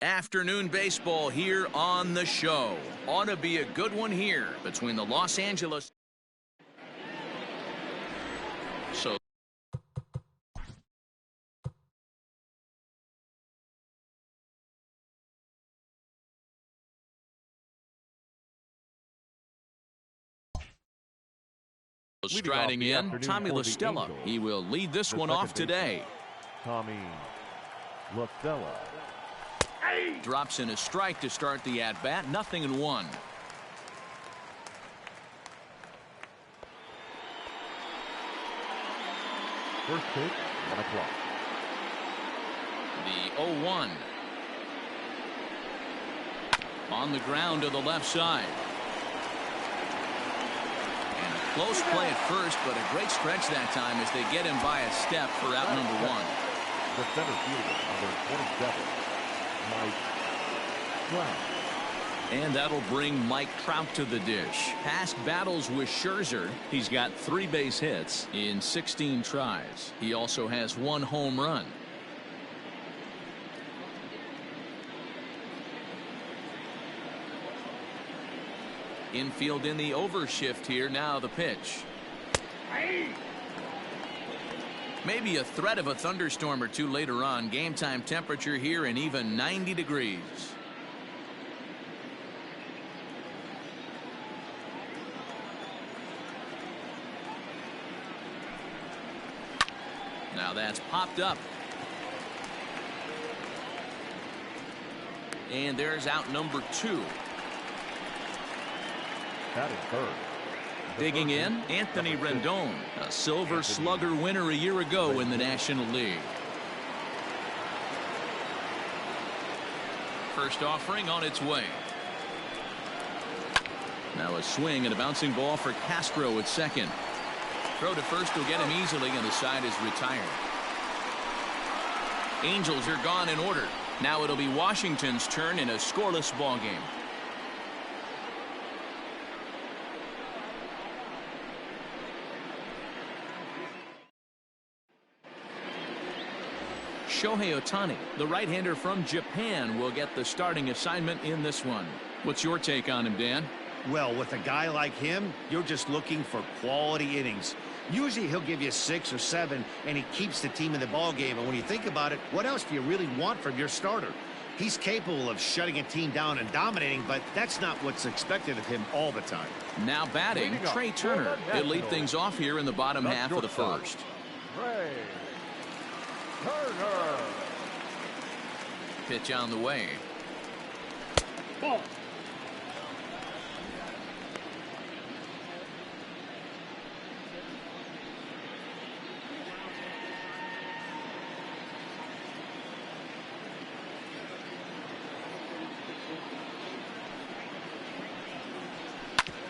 Afternoon baseball here on the show. Ought to be a good one here between the Los Angeles. So striding in, Tommy La Stella. He will lead this one off today. Tommy La Stella drops in a strike to start the at-bat. 0-1. First pitch, 1 o'clock. The 0-1. On the ground to the left side. And a close play at first, but a great stretch that time as they get him by a step for out number 1. The center fielder, number 27, Mike Trout. And that'll bring Mike Trout to the dish. Past battles with Scherzer, he's got 3 base hits in 16 tries. He also has 1 home run. Infield in the overshift here. Now the pitch. Maybe a threat of a thunderstorm or two later on. Game time temperature here and even 90 degrees. Now that's popped up. And there's out number 2. Batting third. Digging in, Anthony Rendon, a Silver Slugger winner a year ago in the National League. First offering on its way. Now a swing and a bouncing ball for Castro at second. Throw to first will get him easily, and the side is retired. Angels are gone in order. Now it'll be Washington's turn in a scoreless ball game. Shohei Ohtani, the right-hander from Japan, will get the starting assignment in this one. What's your take on him, Dan? Well, with a guy like him, you're just looking for quality innings. Usually he'll give you 6 or 7, and he keeps the team in the ball game. And when you think about it, what else do you really want from your starter? He's capable of shutting a team down and dominating, but that's not what's expected of him all the time. Now batting, Trey Turner. He'll lead things off here in the bottom half of the first. Trey Turner. Pitch on the way. Ball.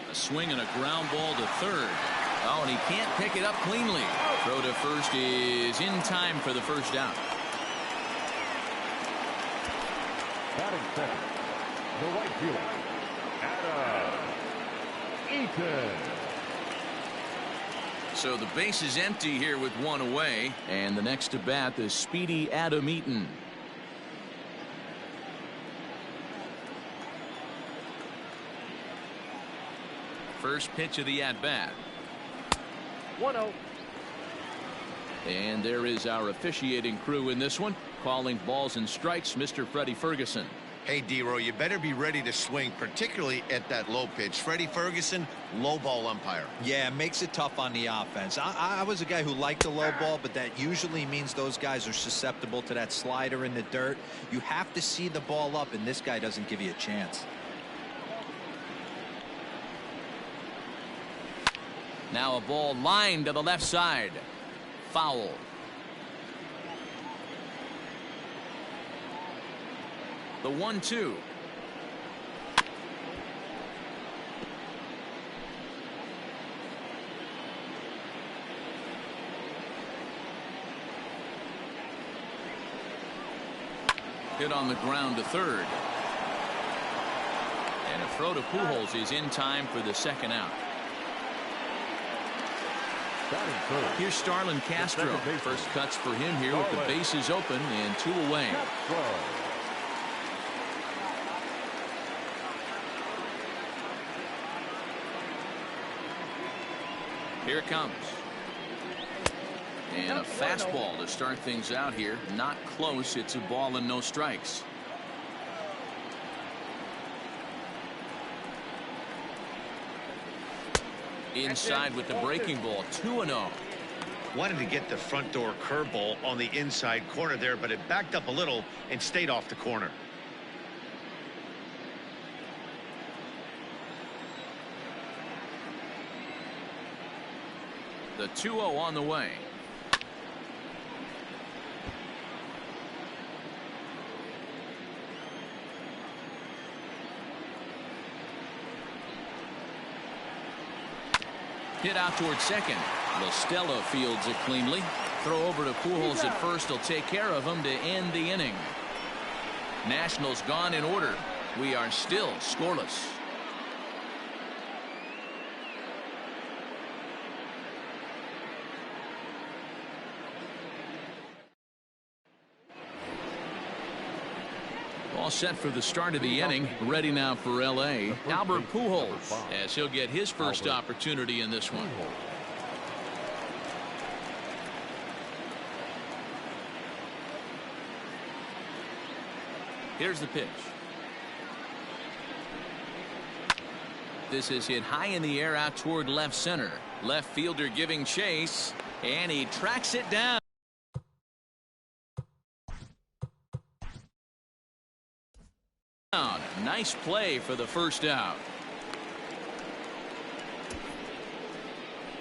A swing and a ground ball to third. Oh, and he can't pick it up cleanly. Throw to first is in time for the first out. Batting second, the right fielder, Eaton. So the base is empty here with 1 away, and the next to bat, the speedy Adam Eaton. First pitch of the at-bat. 1-0. And there is our officiating crew in this one, calling balls and strikes, Mr. Freddie Ferguson. Hey, D-Row, you better be ready to swing, particularly at that low pitch. Freddie Ferguson, low ball umpire. Yeah, it makes it tough on the offense. I was a guy who liked the low ball, but that usually means those guys are susceptible to that slider in the dirt. You have to see the ball up, and this guy doesn't give you a chance. Now a ball lined to the left side. Foul. The 1-2. Hit on the ground to third. And a throw to Pujols is in time for the second out. Here's Starlin Castro. First cuts for him here with the bases open and 2 away. Here it comes. And a fastball to start things out here. Not close. It's a ball and no strikes. Inside with the breaking ball. 2-0. Wanted to get the front door curveball on the inside corner there, but it backed up a little and stayed off the corner. The 2-0 on the way. Hit out towards second. Listella fields it cleanly. Throw over to Pujols at first. He'll take care of him to end the inning. Nationals gone in order. We are still scoreless. All set for the start of the inning. Ready now for L.A. Albert Pujols, as he'll get his first opportunity in this one. Here's the pitch. This is hit high in the air out toward left center. Left fielder giving chase, and he tracks it down. Nice play for the first out.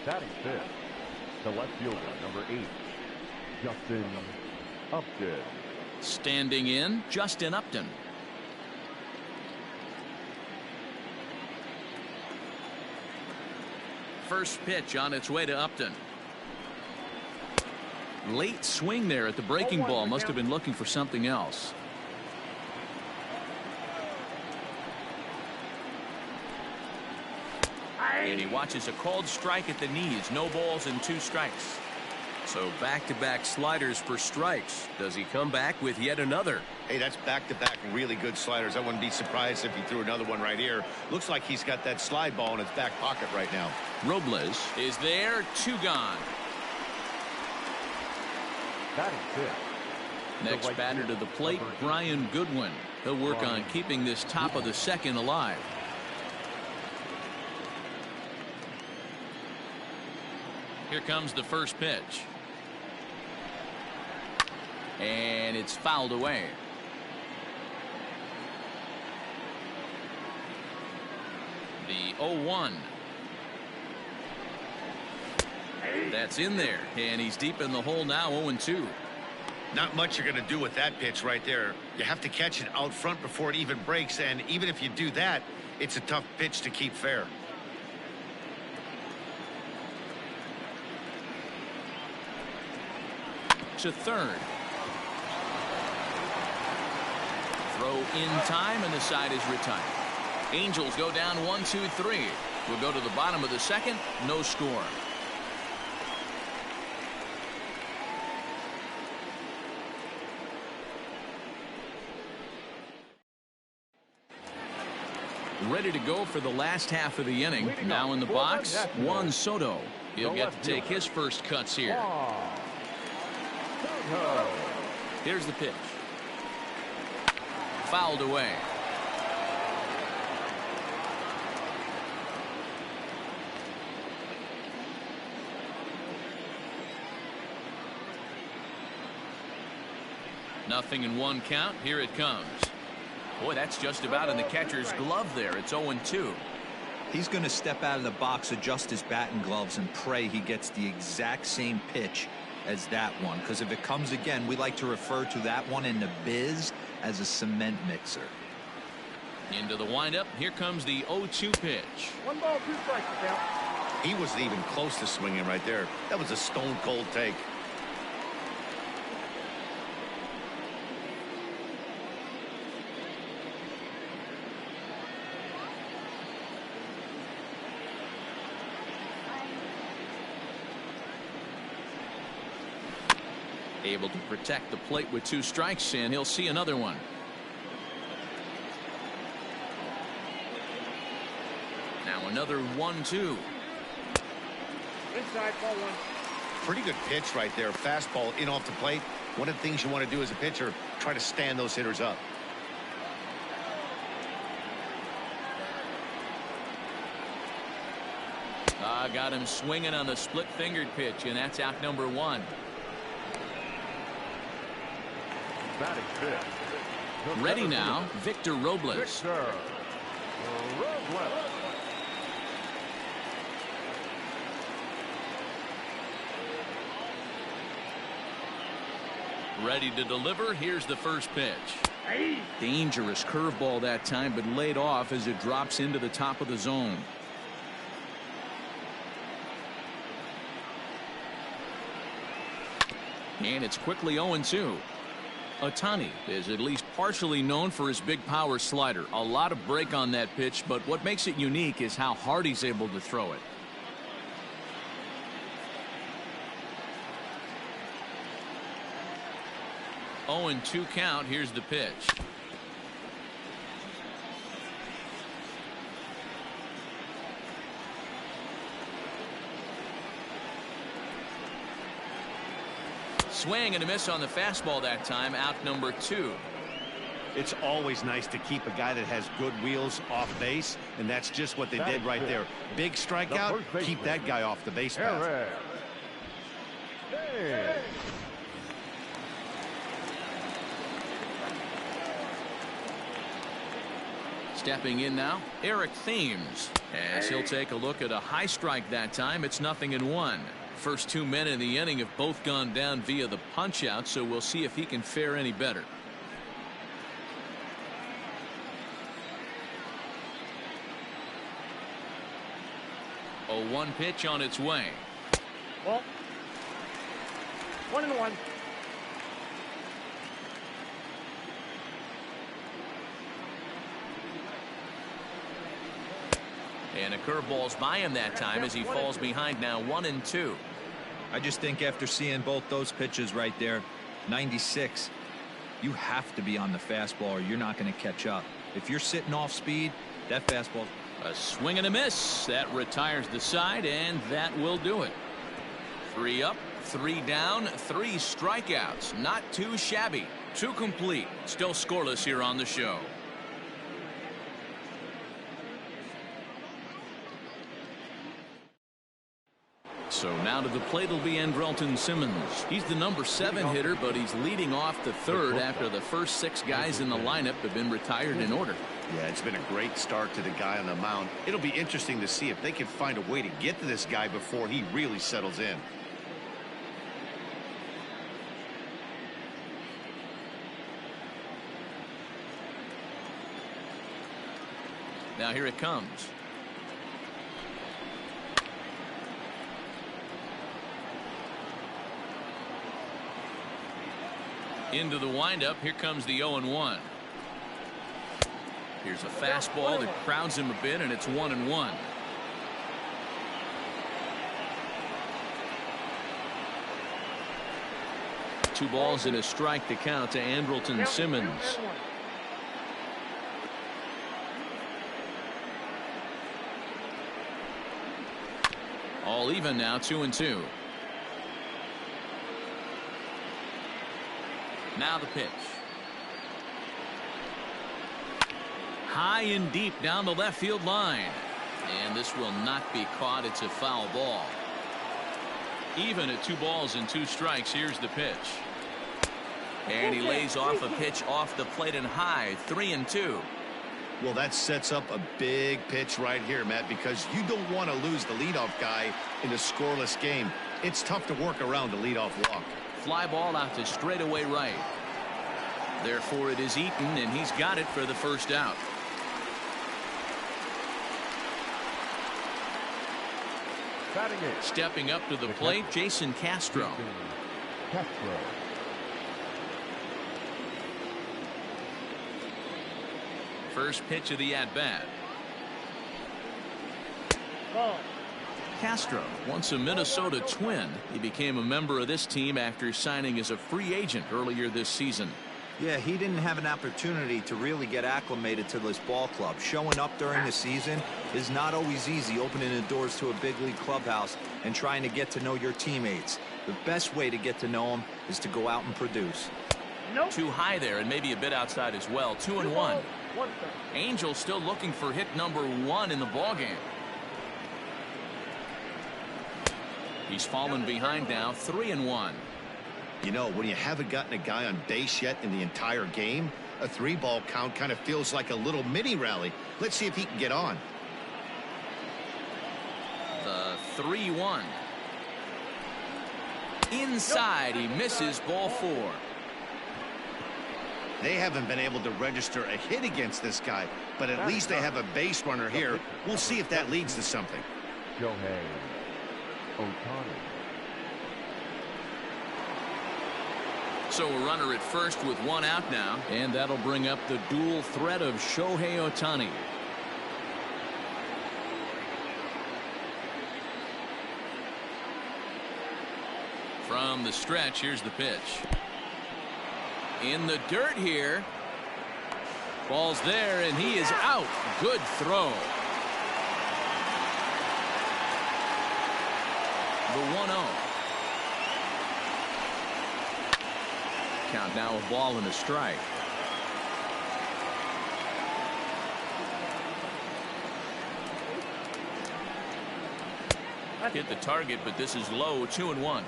Batting fifth, the left fielder, number 8, Justin Upton. Standing in, Justin Upton. First pitch on its way to Upton. Late swing there at the breaking ball. Must have been looking for something else. And he watches a called strike at the knees. No balls and 2 strikes. So back-to-back sliders for strikes. Does he come back with yet another? Hey, that's back-to-back really good sliders. I wouldn't be surprised if he threw another one right here. Looks like he's got that slide ball in his back pocket right now. Robles is there. 2 gone. Batting fifth. Next batter to the plate, Brian Goodwin. He'll work on keeping this top of the second alive. Here comes the first pitch. And it's fouled away. The 0-1. That's in there. And he's deep in the hole now, 0-2. Not much you're going to do with that pitch right there. You have to catch it out front before it even breaks, and even if you do that, it's a tough pitch to keep fair. To third. Throw in time, and the side is retired. Angels go down 1-2-3. We'll go to the bottom of the second. No score. Ready to go for the last half of the inning. Now in the box, Juan Soto. He'll get to take his first cuts here. Here's the pitch. Fouled away. Nothing in 1 count. Here it comes. Boy, that's just about in the catcher's glove there. It's 0-2. He's going to step out of the box, adjust his batting gloves, and pray he gets the exact same pitch as that one, because if it comes again, we like to refer to that one in the biz as a cement mixer. Into the windup. Here comes the 0-2 pitch. 1 ball, 2 strikes now. He wasn't even close to swinging right there. That was a stone cold take. Able to protect the plate with 2 strikes, and he'll see another one. Now another 1-2. Inside, ball one. Pretty good pitch right there. Fastball in off the plate. One of the things you want to do as a pitcher, try to stand those hitters up. Got him swinging on the split-fingered pitch, and that's out number one. Batting fifth. Ready now, Victor Robles. Victor Robles. Ready to deliver. Here's the first pitch. Dangerous curveball that time, but laid off as it drops into the top of the zone. And it's quickly 0-2. Ohtani is at least partially known for his big power slider. A lot of break on that pitch, but what makes it unique is how hard he's able to throw it. Oh, 0-2 count. Here's the pitch. Swing and a miss on the fastball that time. Out number two. It's always nice to keep a guy that has good wheels off base, and that's just what they did right there. Big strikeout, keep that guy off the base path. Stepping in now, Eric Thames, as he'll take a look at a high strike that time. It's 0-1. First 2 men in the inning have both gone down via the punch out, so we'll see if he can fare any better. A 1 pitch on its way. Well, 1-1. And a curveball's by him that time as he falls behind now 1-2. I just think after seeing both those pitches right there, 96, you have to be on the fastball or you're not going to catch up. If you're sitting off speed, that fastball. A swing and a miss. That retires the side, and that will do it. 3 up, 3 down, 3 strikeouts. Not too shabby. 2 complete. Still scoreless here on the show. So now to the plate will be Andrelton Simmons. He's the number 7 hitter, but he's leading off the third after the first 6 guys in the lineup have been retired in order. Yeah, it's been a great start to the guy on the mound. It'll be interesting to see if they can find a way to get to this guy before he really settles in. Now here it comes. Into the windup. Here comes the 0-1. Here's a fastball that crowds him a bit, and it's 1-1. Two balls and a strike to count to Andrelton Simmons. All even now, 2-2. Now the pitch. High and deep down the left field line. And this will not be caught. It's a foul ball. Even at 2 balls and 2 strikes. Here's the pitch. And he lays off a pitch off the plate and high. 3-2. Well, that sets up a big pitch right here, Matt, because you don't want to lose the leadoff guy in a scoreless game. It's tough to work around a leadoff walk. Fly ball out to straightaway right. Therefore, it is Eaton, and he's got it for the first out. Stepping up to the plate, Jason Castro. First pitch of the at-bat. Castro, once a Minnesota Twin, he became a member of this team after signing as a free agent earlier this season. Yeah, he didn't have an opportunity to really get acclimated to this ball club. Showing up during the season is not always easy, opening the doors to a big league clubhouse and trying to get to know your teammates. The best way to get to know them is to go out and produce. Nope. Too high there and maybe a bit outside as well. 2-1. Angels still looking for hit number 1 in the ballgame. He's fallen behind now, 3-1. You know, when you haven't gotten a guy on base yet in the entire game, a 3-ball count kind of feels like a little mini rally. Let's see if he can get on. The 3-1. Inside, he misses, ball 4. They haven't been able to register a hit against this guy, but at least they have a base runner here. We'll see if that leads to something. Shohei Ohtani. So a runner at first with 1 out now, and that'll bring up the dual threat of Shohei Ohtani. From the stretch, here's the pitch. In the dirt here. Ball's there, and he is out. Good throw. The 1-0. Count now, a ball and a strike. Hit the target, but this is low. 2-1.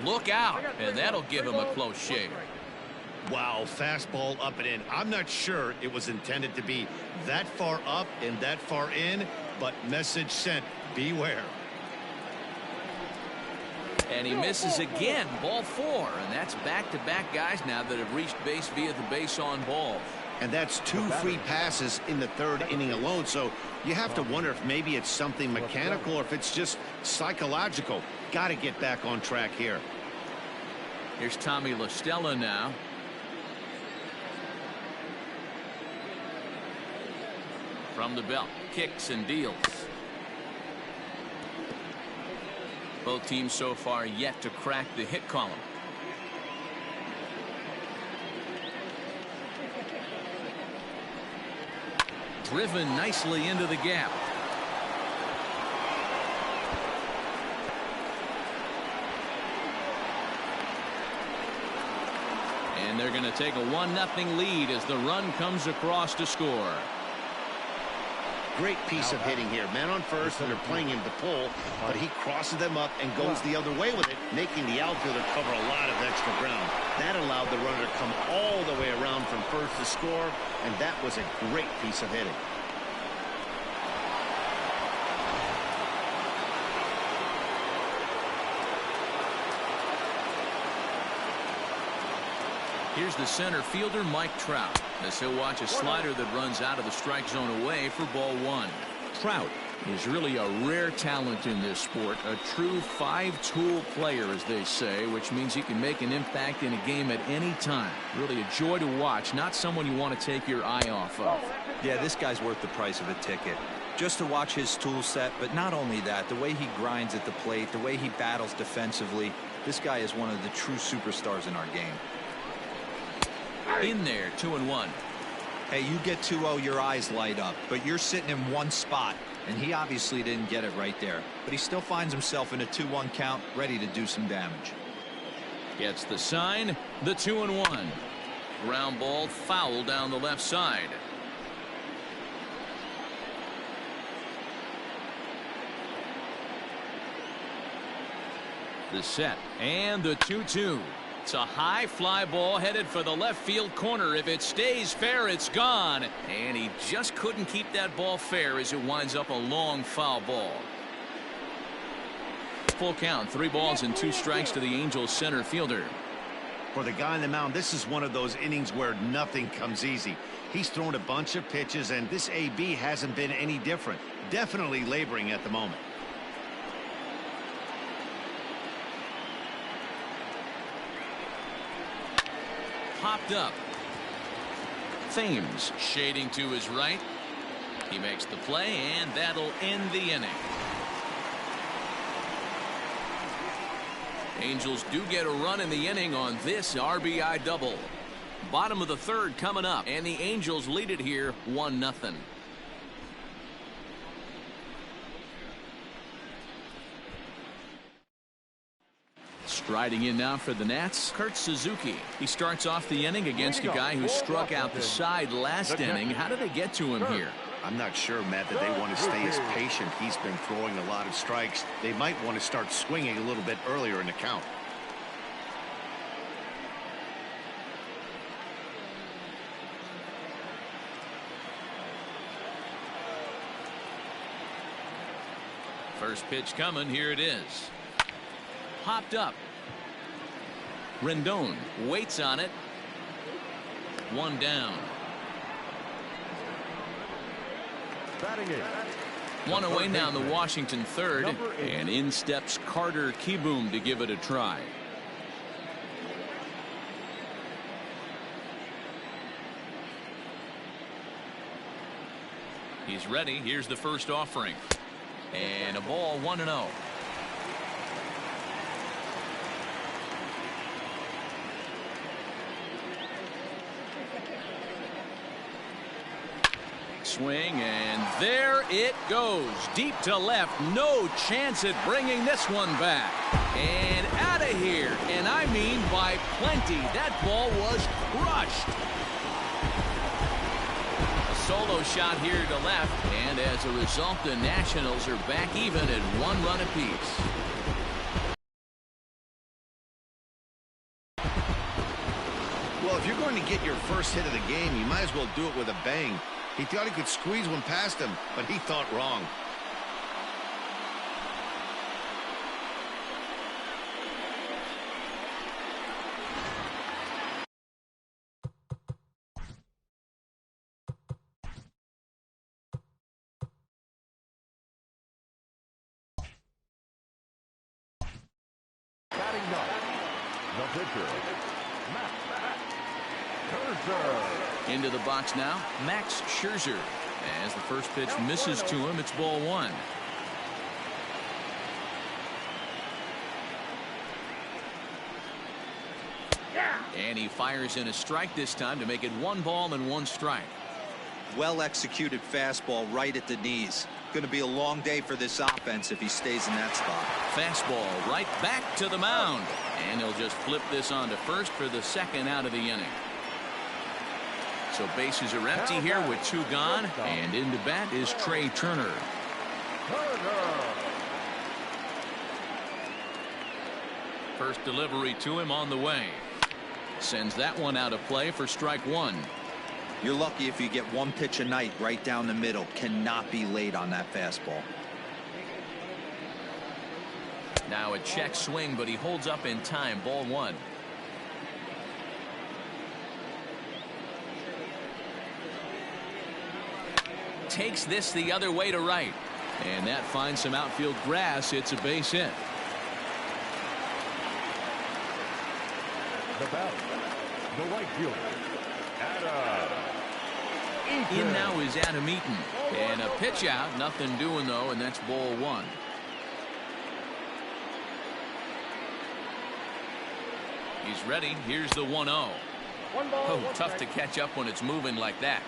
Look out, and that'll give him a close shave. Wow, fastball up and in. I'm not sure it was intended to be that far up and that far in, but message sent, beware. And he misses again, ball 4, and that's back-to-back guys now that have reached base via the base on ball. And that's 2 free passes in the 3rd inning alone, so you have to wonder if maybe it's something mechanical or if it's just psychological. Got to get back on track here. Here's Tommy La Stella now. From the belt, kicks and deals. Both teams so far yet to crack the hit column. Driven nicely into the gap. And they're going to take a 1-0 lead as the run comes across to score. Great piece of hitting here. Man on first, and they're playing him to pull, but he crosses them up and goes the other way with it, making the outfielder cover a lot of extra ground. That allowed the runner to come all the way around from first to score, and that was a great piece of hitting. Here's the center fielder, Mike Trout, as he'll watch a slider that runs out of the strike zone away for ball 1. Trout is really a rare talent in this sport, a true 5-tool player, as they say, which means he can make an impact in a game at any time. Really a joy to watch, not someone you want to take your eye off of. Yeah, this guy's worth the price of a ticket. Just to watch his tool set, but not only that, the way he grinds at the plate, the way he battles defensively, this guy is one of the true superstars in our game. In there, 2-1. Hey, you get 2-0, your eyes light up, but you're sitting in one spot, and he obviously didn't get it right there. But he still finds himself in a 2-1 count, ready to do some damage. Gets the sign, the 2-1. Ground ball, foul down the left side. The set, and the 2-2. It's a high fly ball headed for the left field corner. If it stays fair, it's gone. And he just couldn't keep that ball fair as it winds up a long foul ball. Full count, 3 balls and 2 strikes to the Angels center fielder. For the guy on the mound, this is one of those innings where nothing comes easy. He's thrown a bunch of pitches, and this AB hasn't been any different. Definitely laboring at the moment. Popped up. Thames shading to his right. He makes the play, and that'll end the inning. Angels do get a run in the inning on this RBI double. Bottom of the third coming up, and the Angels lead it here 1-0. Striding in now for the Nats, Kurt Suzuki. He starts off the inning against a guy who struck out the side last inning. How did they get to him here? I'm not sure, Matt, that they want to stay as patient. He's been throwing a lot of strikes. They might want to start swinging a little bit earlier in the count. First pitch coming. Here it is. Popped up. Rendon waits on it. One down. One away now in the Washington third, and in steps Carter Kieboom to give it a try. He's ready. Here's the first offering, and a ball 1-0. Swing, and there it goes. Deep to left. No chance at bringing this one back. And out of here. And I mean by plenty. That ball was crushed. A solo shot here to left. And as a result, the Nationals are back even at 1 run apiece. Well, if you're going to get your first hit of the game, you might as well do it with a bang. He thought he could squeeze one past him, but he thought wrong. Batting ninth, the pitcher, Max Scherzer. Into the box now, Max Scherzer. As the first pitch misses to him, it's ball 1. And he fires in a strike this time to make it 1 ball and 1 strike. Well executed fastball right at the knees. Going to be a long day for this offense if he stays in that spot. Fastball right back to the mound. And he'll just flip this on to first for the second out of the inning. So bases are empty here with 2 gone, and into bat is Trey Turner. First delivery to him on the way. Sends that one out of play for strike 1. You're lucky if you get 1 pitch a night right down the middle. Cannot be late on that fastball. Now a check swing, but he holds up in time. Ball 1. Takes this the other way to right, and that finds some outfield grass. It's a base hit. The bat, the right fielder, Adam Eaton. In now is Adam Eaton, and a pitch out. Nothing doing though, and that's ball 1. He's ready. Here's the 1-0. Oh, tough to catch up when it's moving like that.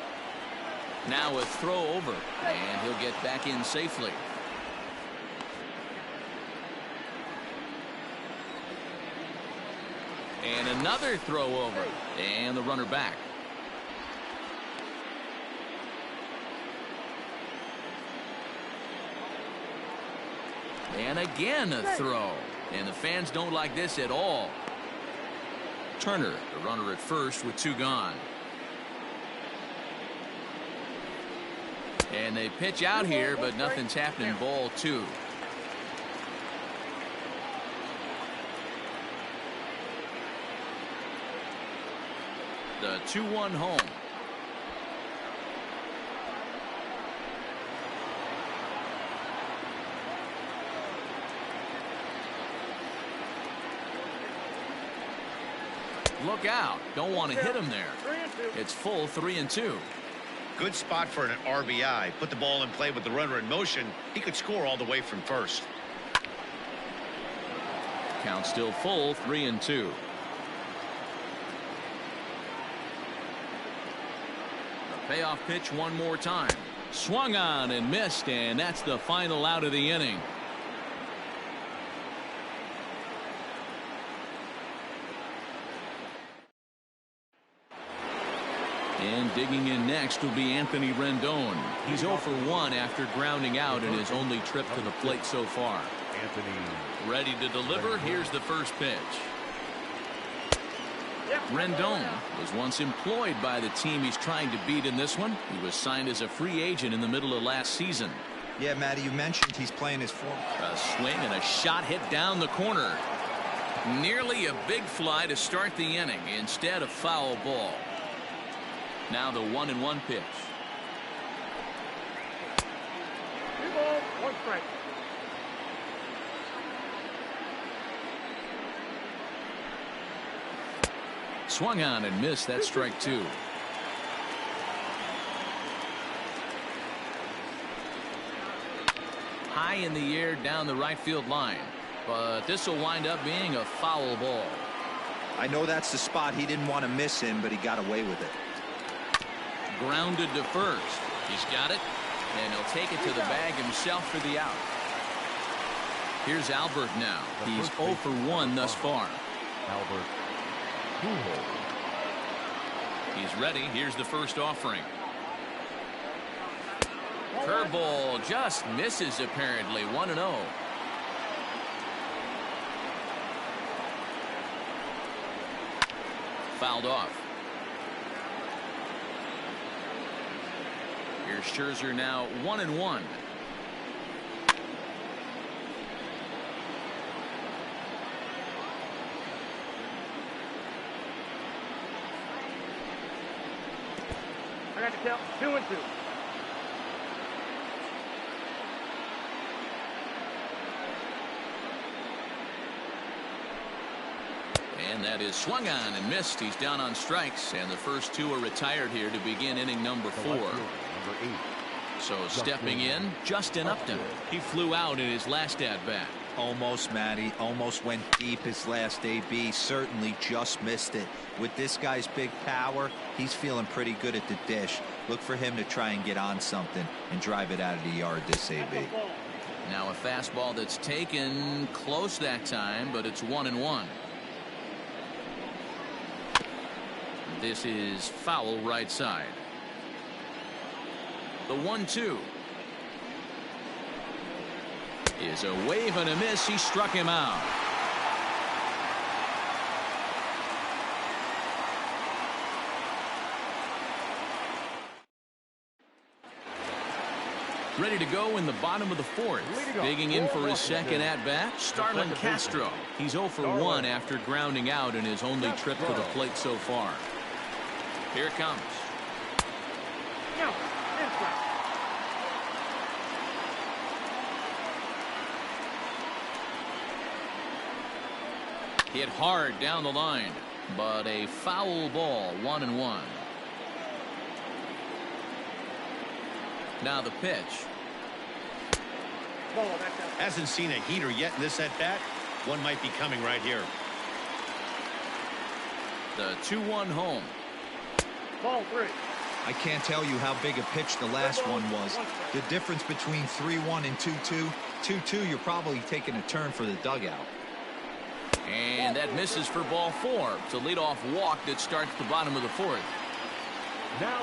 Now a throw over, and he'll get back in safely. And another throw over, and the runner back. And again a throw, and the fans don't like this at all. Turner, the runner at first with 2 gone. And they pitch out here, but nothing's happening. Ball 2. The 2-1 home. Look out. Don't want to hit him there. It's full 3-2. Good spot for an RBI. Put the ball in play with the runner in motion. He could score all the way from first. Count still full, 3-2. The payoff pitch one more time. Swung on and missed, and that's the final out of the inning. And digging in next will be Anthony Rendon. He's 0 for 1 after grounding out in his only trip to the plate so far. Anthony. Ready to deliver. Here's the first pitch. Rendon was once employed by the team he's trying to beat in this one. He was signed as a free agent in the middle of last season. Yeah, Matty, you mentioned he's playing his form. A swing and a shot hit down the corner. Nearly a big fly to start the inning. Instead, a foul ball. Now the 1-1 pitch. 2 balls, 1 strike. Swung on and missed. That strike 2. High in the air down the right field line, but this will wind up being a foul ball. I know that's the spot he didn't want to miss in, but he got away with it. Grounded to first. He's got it, and he'll take it to the bag himself for the out. Here's Albert now. He's 0 for 1 thus far. Albert. He's ready. Here's the first offering. Curveball just misses apparently. 1-0. Fouled off. Here's Scherzer now 1-1. I got to count 2-2. And that is swung on and missed. He's down on strikes, and the first 2 are retired here to begin inning number 4. Number 8. So stepping in, Justin Upton. He flew out in his last at-bat. Almost, Matty. Almost went deep his last AB. Certainly just missed it. With this guy's big power, he's feeling pretty good at the dish. Look for him to try and get on something and drive it out of the yard this AB. Now a fastball that's taken close that time, but it's 1-1. This is foul right side. The 1-2 is a wave and a miss. He struck him out. Ready to go in the bottom of the 4th. Digging in for his second at-bat, Starlin Castro. He's 0 for 1 after grounding out in his only trip to the plate so far. Here it comes. Hit hard down the line, but a foul ball. 1-1. Now the pitch. Hasn't seen a heater yet in this at-bat. One might be coming right here. The 2-1 home. Ball 3. I can't tell you how big a pitch the last one was. The difference between 3-1 and 2-2. 2-2, you're probably taking a turn for the dugout. And that misses for ball 4. It's a leadoff walk that starts the bottom of the 4th.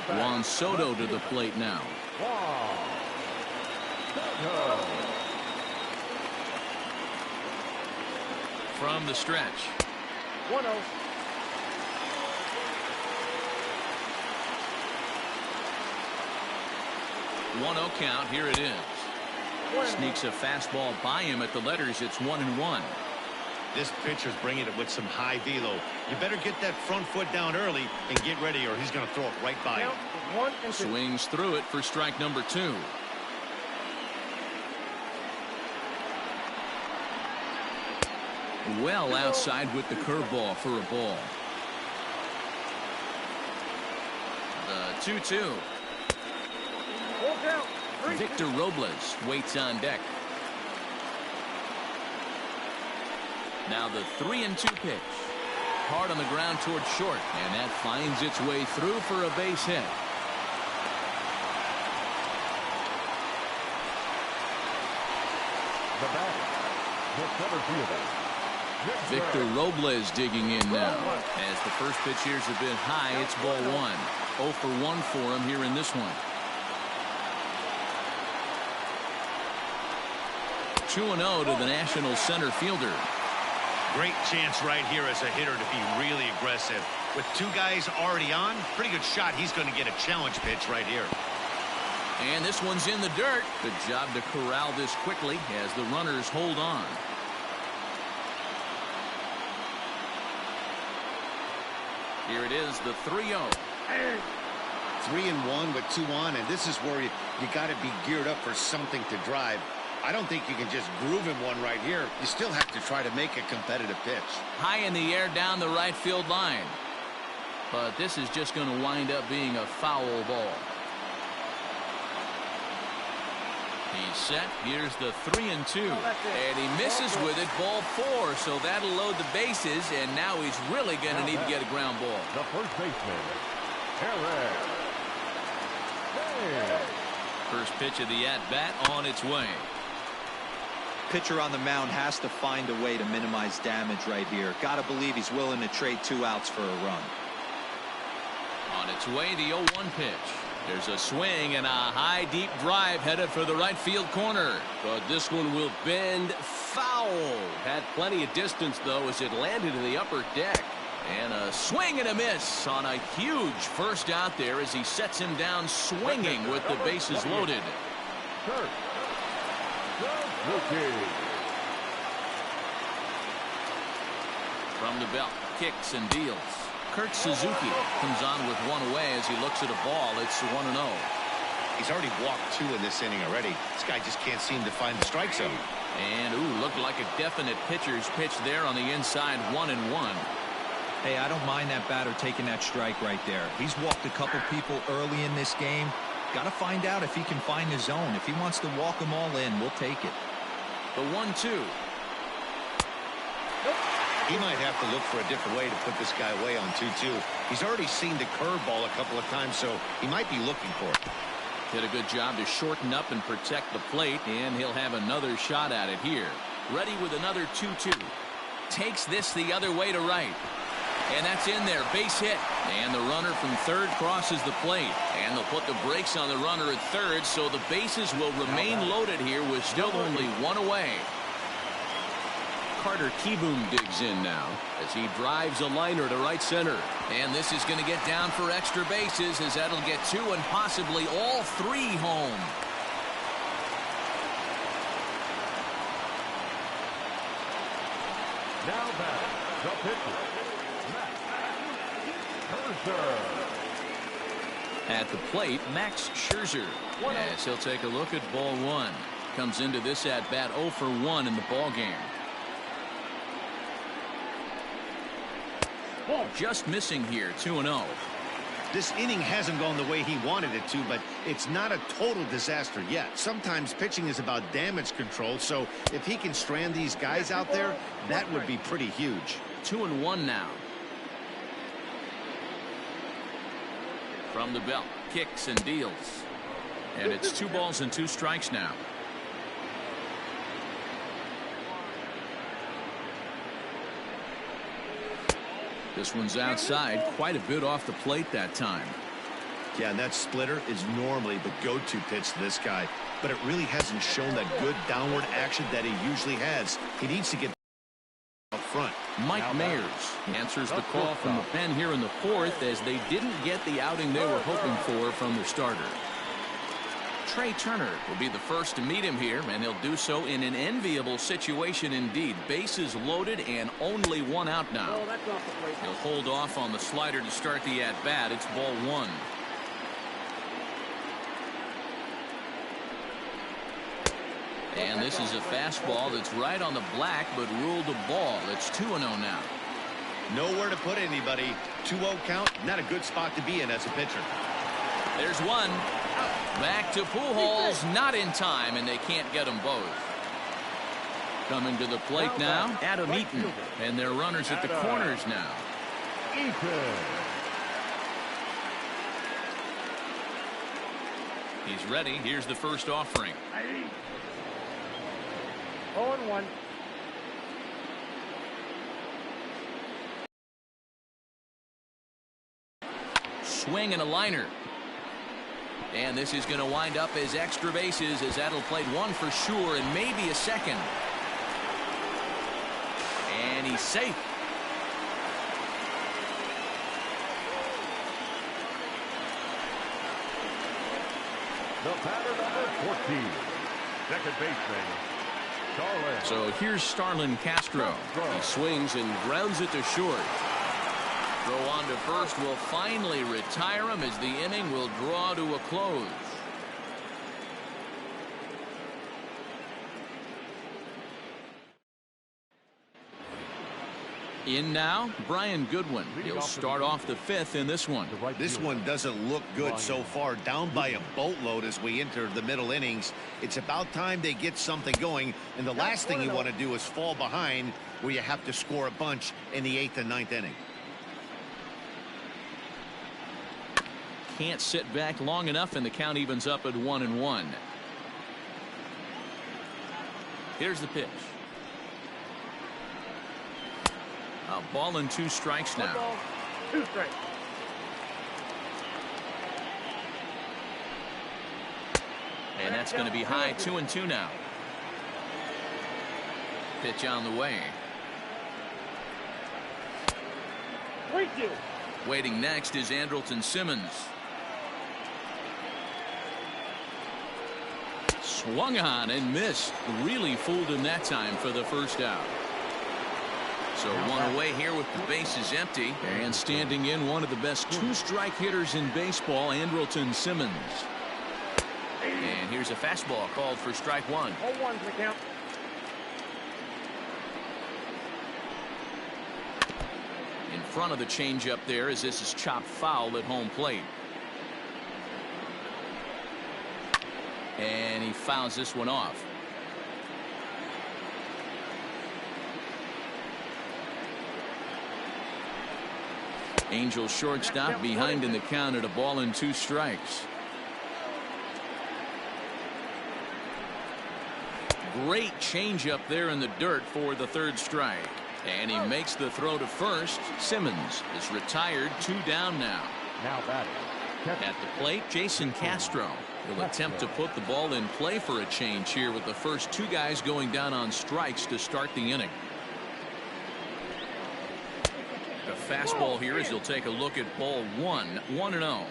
Juan Soto to the plate now. From the stretch. 1-0. 1-0 count. Here it is. Sneaks a fastball by him at the letters. It's 1-1. This pitcher's bringing it with some high velo. You better get that front foot down early and get ready, or he's going to throw it right by you. 1-2. Swings through it for strike number 2. Well outside with the curveball for a ball. The 2-2. Victor Robles waits on deck. Now the 3-2 pitch. Hard on the ground towards short, and that finds its way through for a base hit. The batter, the center fielder, Victor Robles digging in now. As the first pitch here is a bit high, it's ball 1. 0 for 1 for him here in this one. 2-0 to the National center fielder. Great chance right here as a hitter to be really aggressive. With 2 guys already on, pretty good shot. He's going to get a challenge pitch right here. And this one's in the dirt. Good job to corral this quickly as the runners hold on. Here it is, the 3-0. 3-1 with 2 on, and this is where you got to be geared up for something to drive. I don't think you can just groove him one right here. You still have to try to make a competitive pitch. High in the air down the right field line. But this is just going to wind up being a foul ball. He's set. Here's the 3-2. And he misses with it. Ball 4. So that'll load the bases. And now he's really going to need to get a ground ball. the first baseman, Aaron. First pitch of the at-bat on its way. Pitcher on the mound has to find a way to minimize damage right here. Gotta believe he's willing to trade 2 outs for a run. On its way, the 0-1 pitch. There's a swing and a high deep drive headed for the right field corner. But this one will bend foul. Had plenty of distance though as it landed in the upper deck. And a swing and a miss on a huge first out there as he sets him down swinging with the bases loaded. Kurt Suzuki. From the belt, kicks and deals. Kurt Suzuki comes on with 1 away as he looks at a ball. It's 1-0. He's already walked 2 in this inning already. This guy just can't seem to find the strike zone. And, looked like a definite pitcher's pitch there on the inside, 1-1. Hey, I don't mind that batter taking that strike right there. He's walked a couple people early in this game. Got to find out if he can find his zone. If he wants to walk them all in, we'll take it. The 1-2. He might have to look for a different way to put this guy away on 2-2. He's already seen the curveball a couple of times, so he might be looking for it. Did a good job to shorten up and protect the plate, and he'll have another shot at it here. Ready with another 2-2. Takes this the other way to right. And that's in there, base hit. And the runner from third crosses the plate. And they'll put the brakes on the runner at third, so the bases will remain loaded here with still only 1 away. Carter Kieboom digs in now as he drives a liner to right center. And this is going to get down for extra bases as that'll get 2 and possibly all 3 home. Now back, the pitcher, Max Scherzer. At the plate, Max Scherzer. As he'll take a look at ball 1. Comes into this at bat 0 for 1 in the ball game. Just missing here, 2-0. This inning hasn't gone the way he wanted it to, but it's not a total disaster yet. Sometimes pitching is about damage control, so if he can strand these guys out there, that would be pretty huge. 2-1 now. From the belt, kicks and deals. And it's 2 balls and 2 strikes now. This one's outside, quite a bit off the plate that time. Yeah, and that splitter is normally the go-to pitch to this guy, but it really hasn't shown that good downward action that he usually has. He needs to get up front. Mike Mayers answers the call from the pen here in the 4th as they didn't get the outing they were hoping for from the starter. Trey Turner will be the first to meet him here, and he'll do so in an enviable situation indeed. Bases loaded and only 1 out now. He'll hold off on the slider to start the at-bat. It's ball 1. And this is a fastball that's right on the black, but ruled a ball. It's 2-0 now. Nowhere to put anybody. 2-0 count, not a good spot to be in as a pitcher. There's 1. Back to Pujols, not in time, and they can't get them both. Coming to the plate now, Adam Eaton. And their runners at the corners now. He's ready. Here's the first offering. 0-1. Swing and a liner. And this is going to wind up as extra bases, as that'll play one for sure and maybe a second. And he's safe. The batter, number 14, second baseman, Starlin. So here's Starlin Castro. He swings and grounds it to short. Throw on to first will finally retire him as the inning will draw to a close. In now, Brian Goodwin. He'll start off the fifth in this one. This one doesn't look good so far. Down by a boatload as we enter the middle innings. It's about time they get something going. And the last thing you want to do is fall behind where you have to score a bunch in the 8th and 9th inning. Can't sit back long enough, and the count evens up at 1-1. Here's the pitch. A ball and 2 strikes now. 1 ball, 2 strikes. And that's going to be high. 2-2 now. Pitch on the way. 3-2. Waiting next is Andrelton Simmons. Swung on and missed. Really fooled him that time for the first out. So one away here with the bases empty. And standing in, one of the best 2-strike hitters in baseball, Andrelton Simmons. And here's a fastball called for strike 1. 0-1 to the count. In front of the changeup there, as this is chopped foul at home plate. And he fouls this one off. Angels shortstop behind in the count at a ball and 2 strikes. Great changeup there in the dirt for the 3rd strike. And he makes the throw to first. Simmons is retired. 2 down now. Now batting. At the plate, Jason Castro will attempt to put the ball in play for a change here with the first 2 guys going down on strikes to start the inning. A fastball here as he'll take a look at ball 1. 1-0.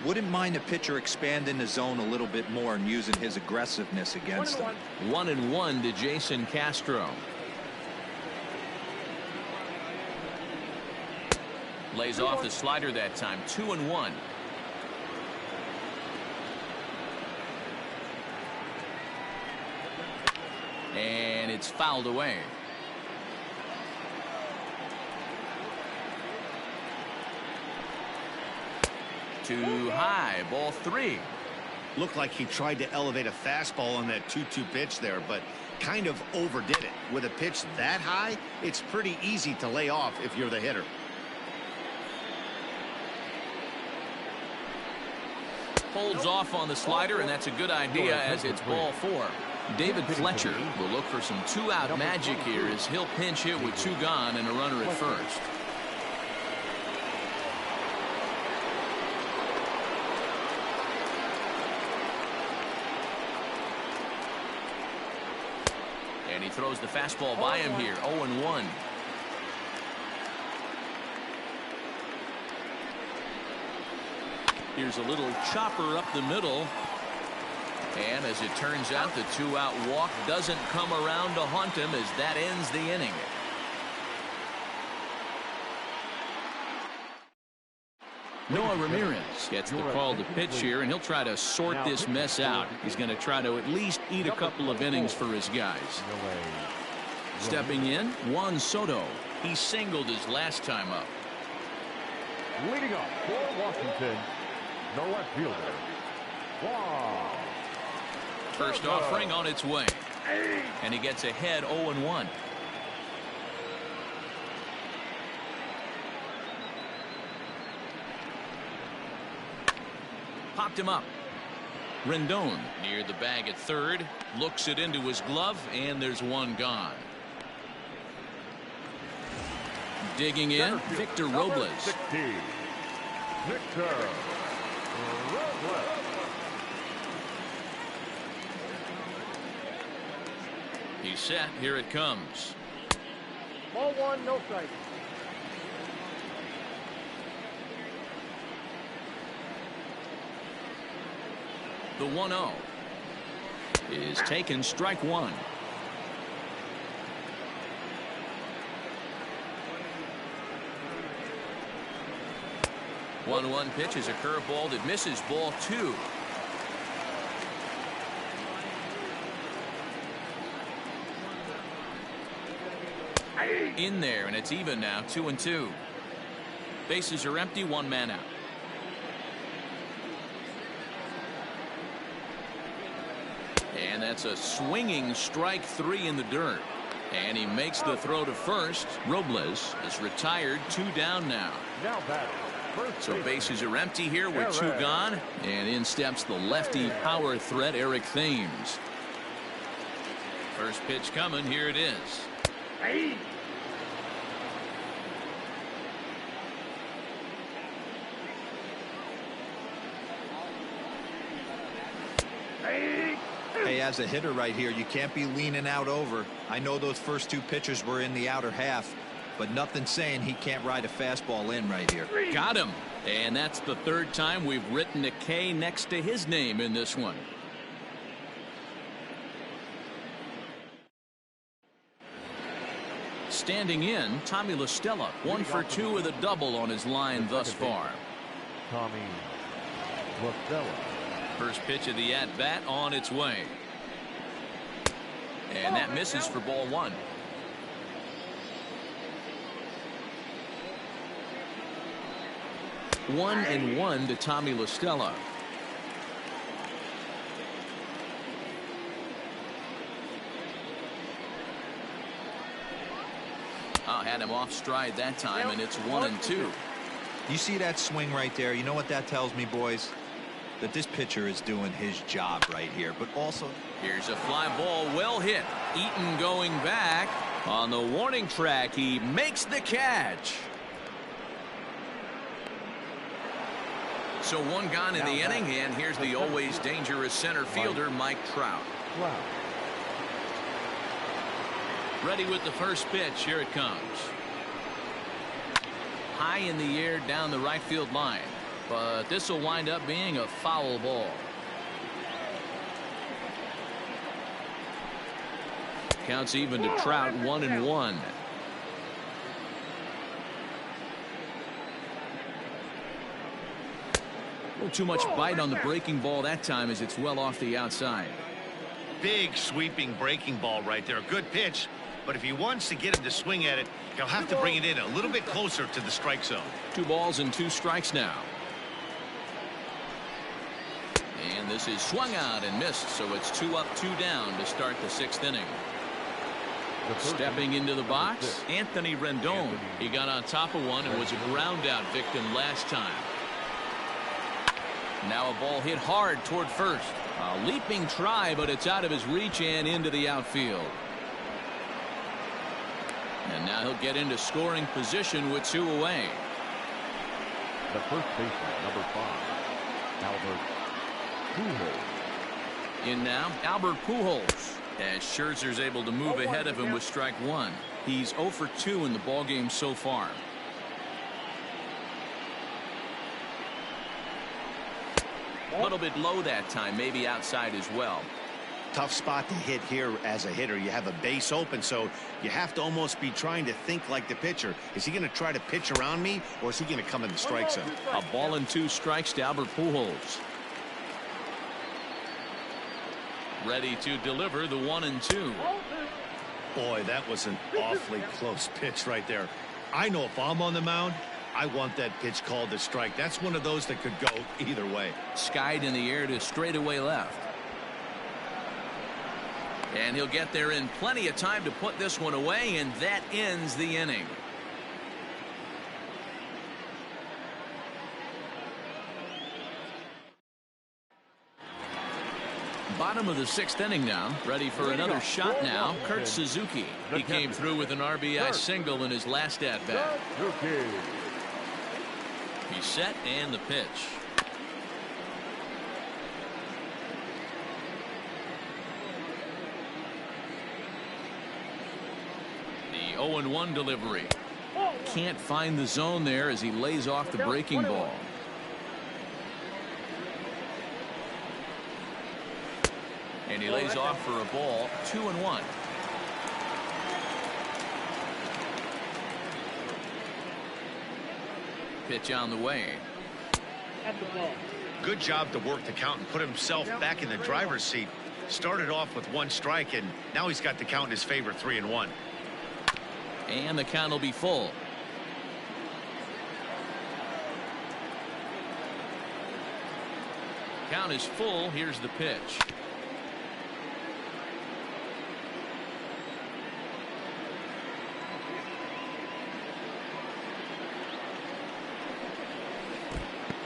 Wouldn't mind a pitcher expanding the zone a little bit more and using his aggressiveness against them. 1-1 to Jason Castro. Lays off the slider that time. 2-1. And it's fouled away. Too high. Ball 3. Looked like he tried to elevate a fastball on that 2-2 pitch there, but kind of overdid it. With a pitch that high, it's pretty easy to lay off if you're the hitter. Holds off on the slider, and that's a good idea as it's ball 4. David Fletcher will look for some 2-out magic here as he'll pinch hit with 2 gone and a runner at first. And he throws the fastball by him here. 0-1. Here's a little chopper up the middle. And as it turns out, the 2-out walk doesn't come around to haunt him as that ends the inning. Noah Ramirez gets the call to pitch here, and he'll try to sort this mess out. He's going to try to at least eat a couple of innings for his guys. Stepping in, Juan Soto. He singled his last time up. Leading up for Washington, the left fielder, Juan. First offering on its way. And he gets ahead 0-1. Popped him up. Rendon near the bag at third. Looks it into his glove, and there's one gone. Digging in, Victor Robles. 60, Victor Robles. He's set. Here it comes. Ball one, no strike. The 1-0 is taken, strike one. One pitch is a curveball that misses, ball two. In there, and it's even now, 2-2. Bases are empty, one man out. And that's a swinging strike three in the dirt. And he makes the throw to first. Robles is retired, 2 down now. Now batting, first So baseman, bases are empty here with 2 gone. And in steps the lefty power threat, Eric Thames. First pitch coming, here it is. Hey, as a hitter right here, you can't be leaning out over. I know those first 2 pitchers were in the outer half, but nothing saying he can't ride a fastball in right here. Got him. And that's the 3rd time we've written a K next to his name in this one. Standing in, Tommy La Stella, 1 for 2 with a double on his line thus far. Tommy La Stella. First pitch of the at-bat on its way. And that misses for ball 1. One and one to Tommy La Stella. Had him off stride that time, and it's 1-2. You see that swing right there? You know what that tells me, boys? That this pitcher is doing his job right here. But also, here's a fly ball, well hit. Eaton going back on the warning track. He makes the catch. So 1 gone in the inning, and here's the always dangerous center fielder, Mike Trout. Wow. Ready with the first pitch. Here it comes. High in the air down the right field line. But this will wind up being a foul ball. Counts even to Trout, 1-1. A little too much bite on the breaking ball that time as it's well off the outside. Big sweeping breaking ball right there. Good pitch. But if he wants to get him to swing at it, he'll have to bring it in a little bit closer to the strike zone. 2 balls and 2 strikes now. And this is swung out and missed, so it's 2 up, 2 down to start the 6th inning. Stepping into the box, Anthony Rendon. He got on top of one and was a ground out victim last time. Now a ball hit hard toward first. A leaping try, but it's out of his reach and into the outfield. And now he'll get into scoring position with 2 away. The first baseman, number 5, Albert Pujols. In now, Albert Pujols. As Scherzer's able to move ahead of him with strike 1. He's 0 for 2 in the ballgame so far. A little bit low that time, maybe outside as well. Tough spot to hit here as a hitter. You have a base open, so you have to almost be trying to think like the pitcher. Is he going to try to pitch around me, or is he going to come in the strike zone? A ball and 2 strikes to Albert Pujols. Ready to deliver the 1-2. Boy, that was an awfully close pitch right there. I know if I'm on the mound, I want that pitch called a strike. That's one of those that could go either way. Skied in the air to straightaway left. And he'll get there in plenty of time to put this one away, and that ends the inning. Bottom of the 6th inning now. Ready for another shot now. Kurt Suzuki. He came through with an RBI single in his last at-bat. He's set, and the pitch. The 0-1 delivery. Can't find the zone there as he lays off the breaking ball. And he lays off for a ball. 2-1. Pitch on the way. Good job to work the count and put himself back in the driver's seat. Started off with 1 strike, and now he's got the count in his favor, 3-1. And the count will be full. Count is full. Here's the pitch.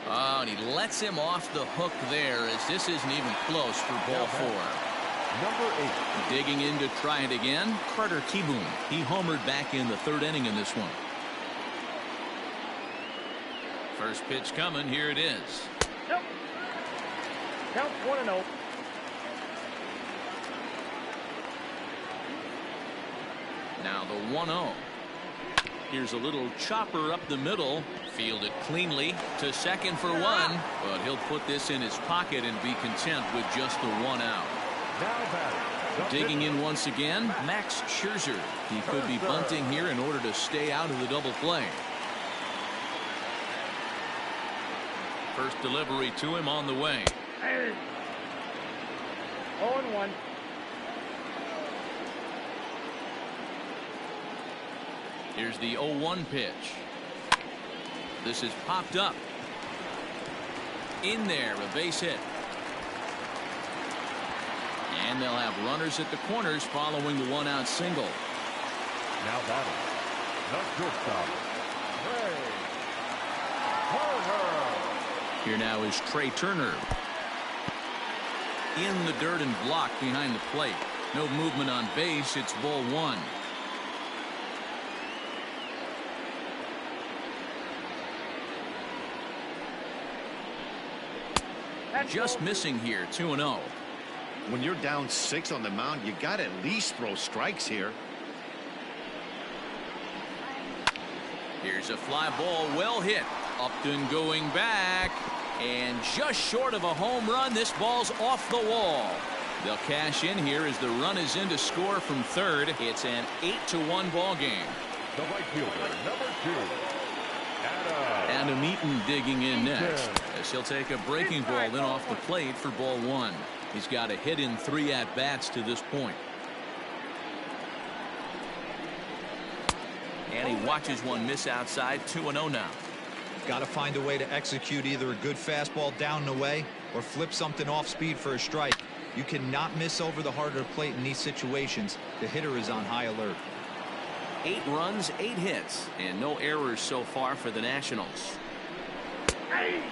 Oh, and he lets him off the hook there as this isn't even close for ball 4. Number 8. Digging in to try it again. Carter Kieboom. He homered back in the 3rd inning in this one. First pitch coming. Here it is. Yep. Count 1-0. Now the 1-0. Here's a little chopper up the middle. Fielded cleanly to second for 1. But he'll put this in his pocket and be content with just the 1 out. Digging in once again, Max Scherzer. He could be bunting here in order to stay out of the double play. First delivery to him on the way. 0-1. Here's the 0-1 pitch. This is popped up. In there, a base hit. And they'll have runners at the corners following the 1-out single. Now batting, the shortstop, Turner. Here now is Trey Turner. In the dirt and blocked behind the plate. No movement on base. It's ball 1. Just missing here. 2-0. When you're down 6 on the mound, you got to at least throw strikes here. Here's a fly ball, well hit. Upton going back, and just short of a home run. This ball's off the wall. They'll cash in here as the run is in to score from 3rd. It's an 8-1 ball game. The right fielder, number 2. Adam Eaton digging in next as he'll take a breaking ball in off the plate for ball 1. He's got a hit in 3 at-bats to this point. And he watches one miss outside. 2-0 now. Got to find a way to execute either a good fastball down and away or flip something off speed for a strike. You cannot miss over the harder plate in these situations. The hitter is on high alert. 8 runs, 8 hits, and no errors so far for the Nationals.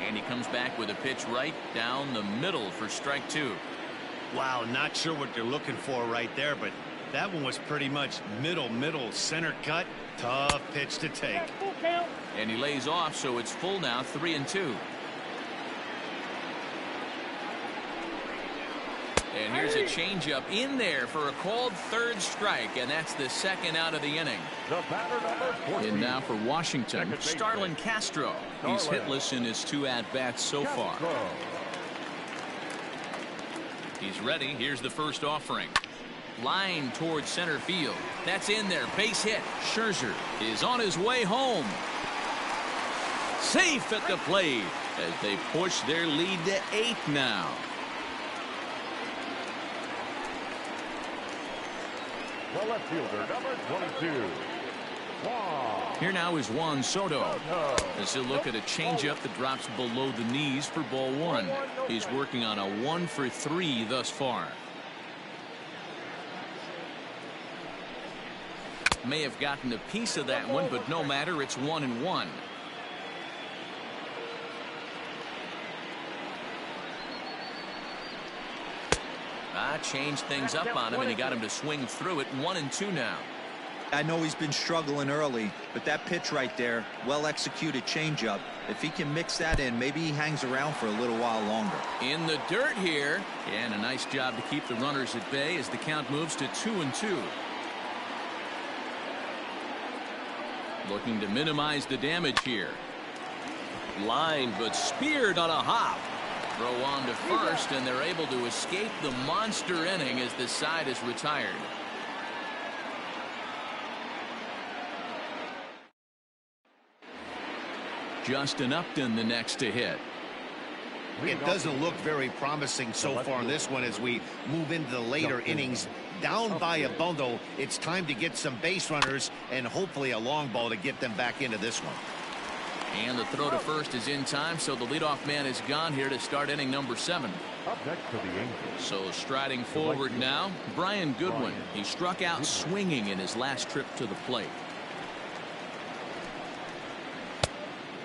And he comes back with a pitch right down the middle for strike 2. Wow, not sure what they're looking for right there, but that one was pretty much middle center cut. Tough pitch to take. And he lays off, so it's full now. 3-2. And here's a changeup in there for a called 3rd strike, and that's the 2nd out of the inning. The batter number 14. And now for Washington, Starlin Castro. He's hitless in his 2 at-bats so far. He's ready. Here's the first offering. Line towards center field. That's in there. Base hit. Scherzer is on his way home. Safe at the plate as they push their lead to 8 now. The left fielder, number 22. Here now is Juan Soto as he'll look at a changeup that drops below the knees for ball 1. He's working on a 1 for 3 thus far. May have gotten a piece of that one, but no matter, it's 1-1. Changed things up on him, and he got him to swing through it. 1-2 now. I know he's been struggling early, but that pitch right there, well executed changeup. If he can mix that in, maybe he hangs around for a little while longer. In the dirt here, and a nice job to keep the runners at bay as the count moves to 2-2. Looking to minimize the damage here. Line, but speared on a hop. Throw on to first, and they're able to escape the monster inning as the side is retired. Justin Upton the next to hit. It doesn't look very promising so far in this one as we move into the later innings. Down by a bundle, it's time to get some base runners and hopefully a long ball to get them back into this one. And the throw to first is in time, so the leadoff man is gone here to start inning number 7. Up next for the Angels. So striding forward now, Brian Goodwin. He struck out swinging in his last trip to the plate.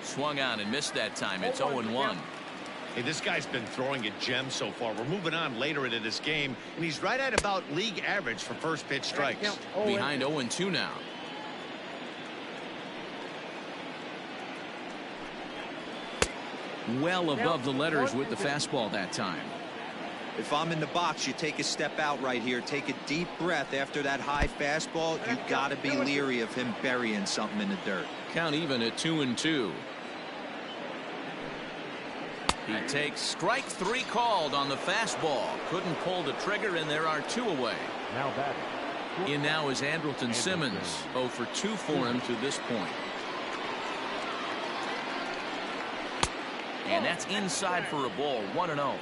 Swung on and missed that time. It's 0-1. Hey, this guy's been throwing a gem so far. We're moving on later into this game, and he's right at about league average for first pitch strikes. Behind 0-2 now. Well above the letters with the fastball that time. If I'm in the box, you take a step out right here. Take a deep breath after that high fastball. You got to be leery of him burying something in the dirt. Count even at 2-2. He takes strike 3 called on the fastball. Couldn't pull the trigger, and there are 2 away. Now batting. In now is Andrelton Simmons. 0 for 2 for him to this point. And that's inside for a ball. 1-0.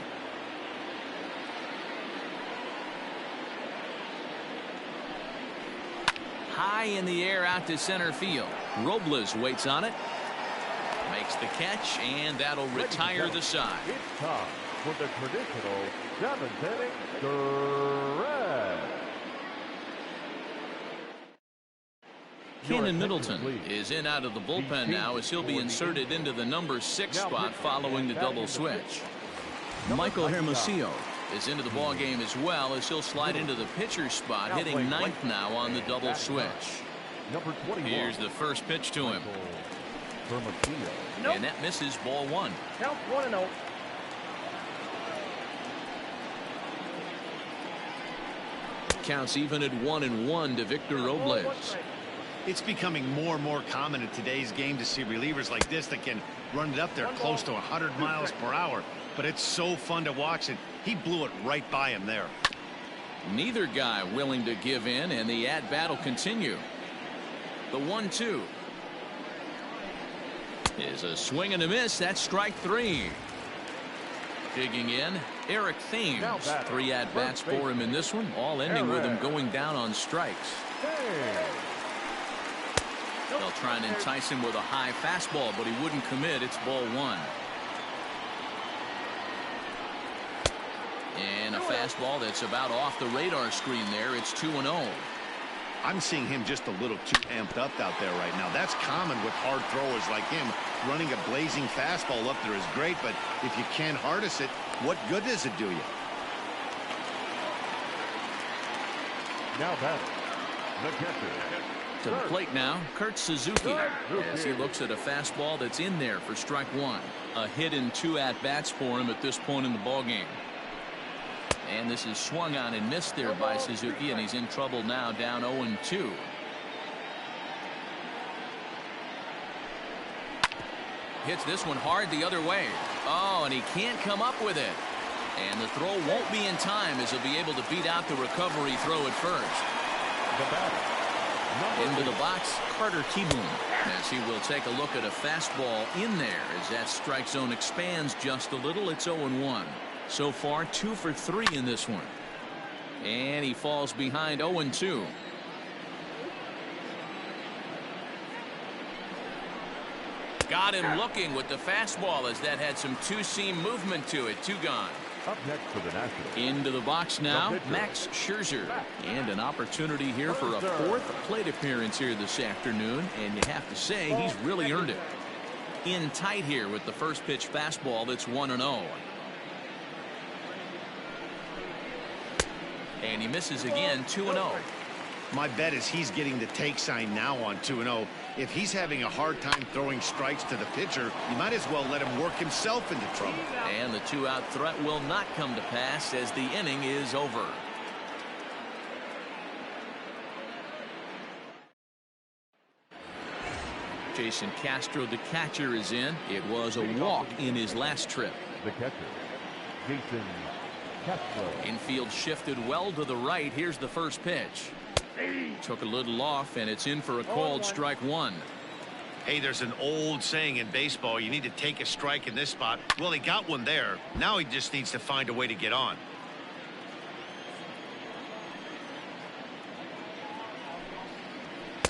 High in the air out to center field. Robles waits on it. Makes the catch, and that'll retire the side. It's time for the traditional 7th inning stretch. Kenan Middleton is in out of the bullpen now as he'll be inserted into the number 6 spot following the double switch. Michael Hermosillo is into the ball game as well as he'll slide into the pitcher's spot, hitting 9th now on the double switch. Here's the first pitch to him. And that misses, ball 1. Count 1-0. Counts even at 1-1 to Victor Robles. It's becoming more and more common in today's game to see relievers like this that can run it up there close to 100 miles per hour. But it's so fun to watch, and he blew it right by him there. Neither guy willing to give in, and the at-bat will continue. The 1-2 is a swing and a miss. That's strike 3. Digging in, Eric Thames. 3 at-bats for him in this one, all ending with him going down on strikes. They'll try and entice him with a high fastball, but he wouldn't commit. It's ball 1. And a fastball that's about off the radar screen there. It's 2-0. I'm seeing him just a little too amped up out there right now. That's common with hard throwers like him. Running a blazing fastball up there is great, but if you can't harness it, what good does it do you? Now batting, the catcher. To the plate now, Kurt Suzuki, as he looks at a fastball that's in there for strike 1. A hit in 2 at-bats for him at this point in the ballgame. And this is swung on and missed there by Suzuki, and he's in trouble now, down 0-2. Hits this one hard the other way. Oh, and he can't come up with it. And the throw won't be in time as he'll be able to beat out the recovery throw at first. The batter. Into the box, Carter Kieboom, as he will take a look at a fastball in there as that strike zone expands just a little. It's 0-1. So far, 2 for 3 in this one. And he falls behind 0-2. Got him looking with the fastball as that had some two-seam movement to it. 2 gone. Up next for the Nationals. Into the box now, Max Scherzer. And an opportunity here for a fourth plate appearance here this afternoon. And you have to say, he's really earned it. In tight here with the first pitch fastball that's 1-0. And he misses again, 2-0. My bet is he's getting the take sign now on 2-0. If he's having a hard time throwing strikes to the pitcher, you might as well let him work himself into trouble. And the two-out threat will not come to pass as the inning is over. Jason Castro, the catcher, is in. It was a walk in his last trip. The catcher, Jason Castro. Infield shifted well to the right. Here's the first pitch. Took a little off, and it's in for a called strike one. Hey, there's an old saying in baseball, you need to take a strike in this spot. Well, he got one there. Now he just needs to find a way to get on.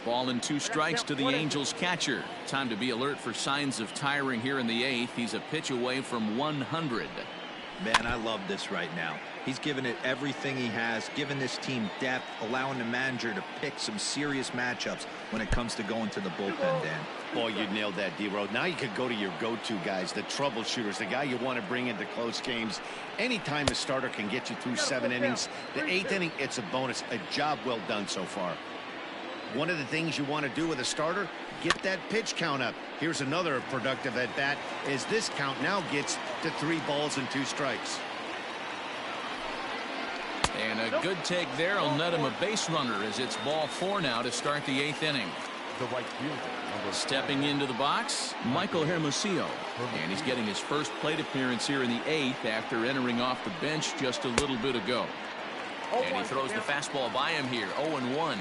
Ball and 2 strikes to the Angels catcher. Time to be alert for signs of tiring here in the 8th. He's a pitch away from 100. Man, I love this right now. He's given it everything he has, given this team depth, allowing the manager to pick some serious matchups when it comes to going to the bullpen, Dan. Boy, you nailed that, D-Road. Now you could go to your go-to guys, the troubleshooters, the guy you want to bring into close games. Anytime a starter can get you through 7 innings, the 8th inning, it's a bonus. A job well done so far. One of the things you want to do with a starter, get that pitch count up. Here's another productive at-bat as this count now gets to 3 balls and 2 strikes. And a good take there will net him a base runner as it's ball 4 now to start the 8th inning. The right fielder, Stepping into the box, Michael Hermosillo. And he's getting his first plate appearance here in the 8th after entering off the bench just a little bit ago. And he throws the fastball by him here, 0-1.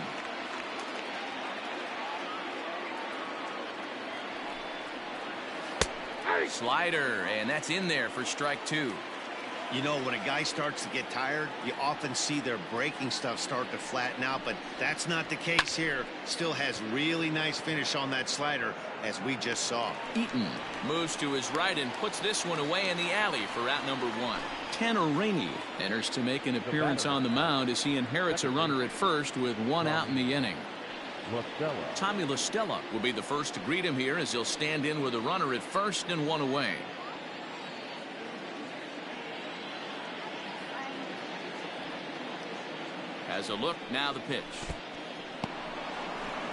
Slider, and that's in there for strike 2. You know, when a guy starts to get tired, you often see their breaking stuff start to flatten out, but that's not the case here. Still has really nice finish on that slider, as we just saw. Eaton moves to his right and puts this one away in the alley for out number 1. Tanner Rainey enters to make an appearance on the mound as he inherits a runner at first with 1 out in the inning. Tommy La Stella will be the first to greet him here as he'll stand in with a runner at first and 1 away. Has a look, now the pitch.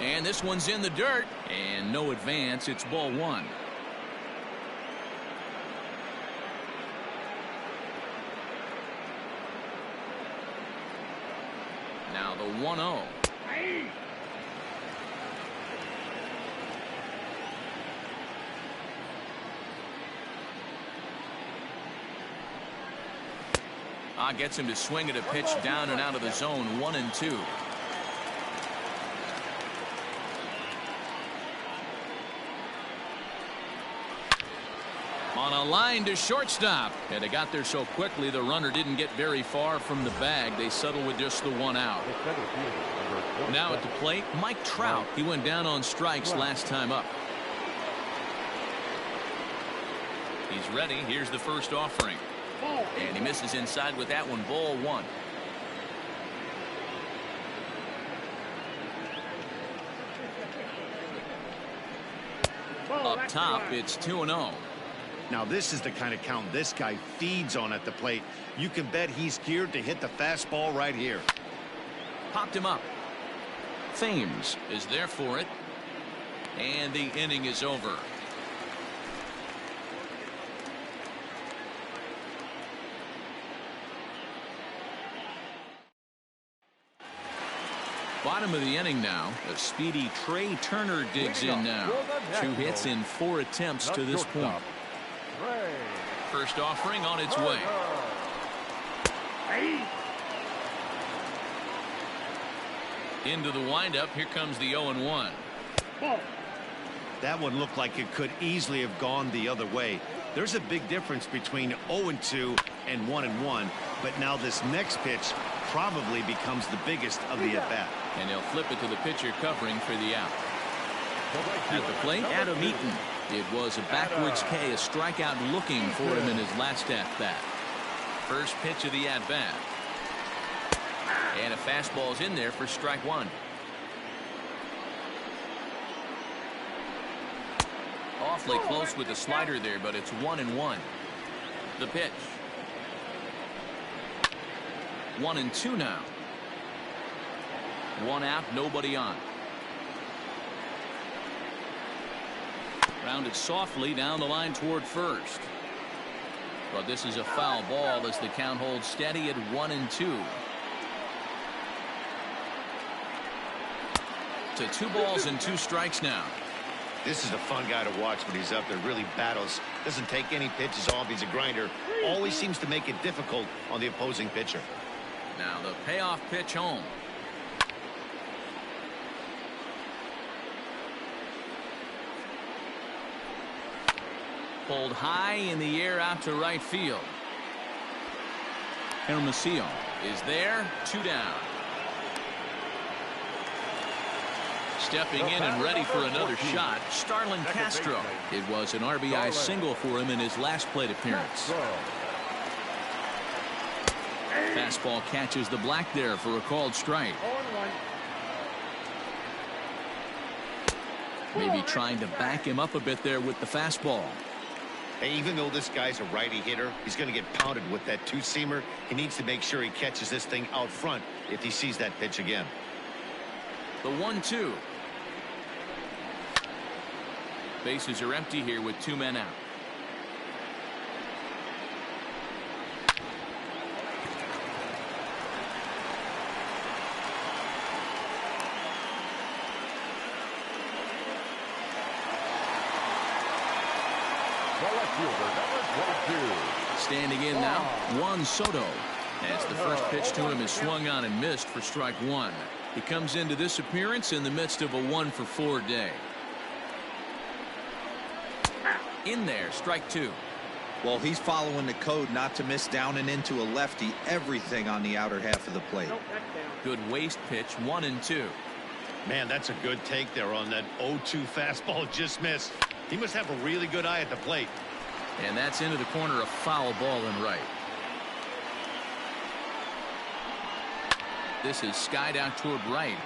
And this one's in the dirt, and no advance. It's ball 1. Now the 1-0. Gets him to swing at a pitch down and out of the zone, 1-2. On a line to shortstop, and they got there so quickly the runner didn't get very far from the bag. They settle with just the 1 out. Now at the plate, Mike Trout. He went down on strikes last time up. He's ready. Here's the first offering. And he misses inside with that one, ball 1. Up top, it's 2-0. Now this is the kind of count this guy feeds on at the plate. You can bet he's geared to hit the fastball right here. Popped him up. Thames is there for it. And the inning is over. Bottom of the inning now. A speedy Trey Turner digs in now. 2 hits in 4 attempts to this point. First offering on its way. Into the windup. Here comes the 0-1. That one looked like it could easily have gone the other way. There's a big difference between 0-2 and 1-1. But now this next pitch probably becomes the biggest of the at-bat. And he'll flip it to the pitcher covering for the out. At the plate, Adam Eaton. It was a backwards K, a strikeout looking for him in his last at-bat. First pitch of the at-bat. And a fastball's in there for strike one. Awfully close with the slider there, but it's 1-1. The pitch. 1-2 now. One out, nobody on. Grounded softly down the line toward first. But this is a foul ball as the count holds steady at 1-2. To 2 balls and 2 strikes now. This is a fun guy to watch when he's up there. Really battles. Doesn't take any pitches off. He's a grinder. Always seems to make it difficult on the opposing pitcher. Now the payoff pitch home. Pulled high in the air out to right field. Hermosillo is there. 2 down. Stepping in and ready for another shot, Starlin Castro. It was an RBI single for him in his last plate appearance. Fastball catches the black there for a called strike. Maybe trying to back him up a bit there with the fastball. Hey, even though this guy's a righty hitter, he's going to get pounded with that 2-seamer. He needs to make sure he catches this thing out front if he sees that pitch again. The 1-2. Bases are empty here with 2 men out. Standing in now, Juan Soto. As the first pitch to him is swung on and missed for strike one. He comes into this appearance in the midst of a 1-for-4 day. In there, strike two. Well, he's following the code not to miss down and into a lefty. Everything on the outer half of the plate. Good waist pitch, 1-2. Man, that's a good take there on that 0-2 fastball just missed. He must have a really good eye at the plate. And that's into the corner, a foul ball and right. This is skied out toward right.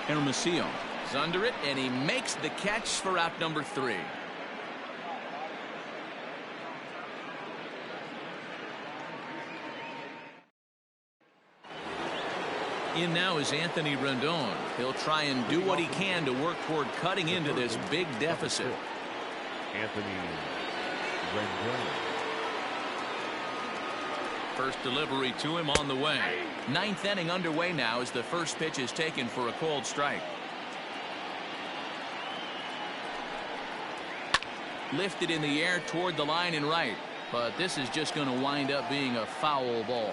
Hermosillo is under it, and he makes the catch for out number 3. In now is Anthony Rendon. He'll try and do what he can to work toward cutting into this big deficit. Anthony Rendon. First delivery to him on the way. 9th inning underway now as the first pitch is taken for a called strike. Lifted in the air toward the line and right, but this is just going to wind up being a foul ball.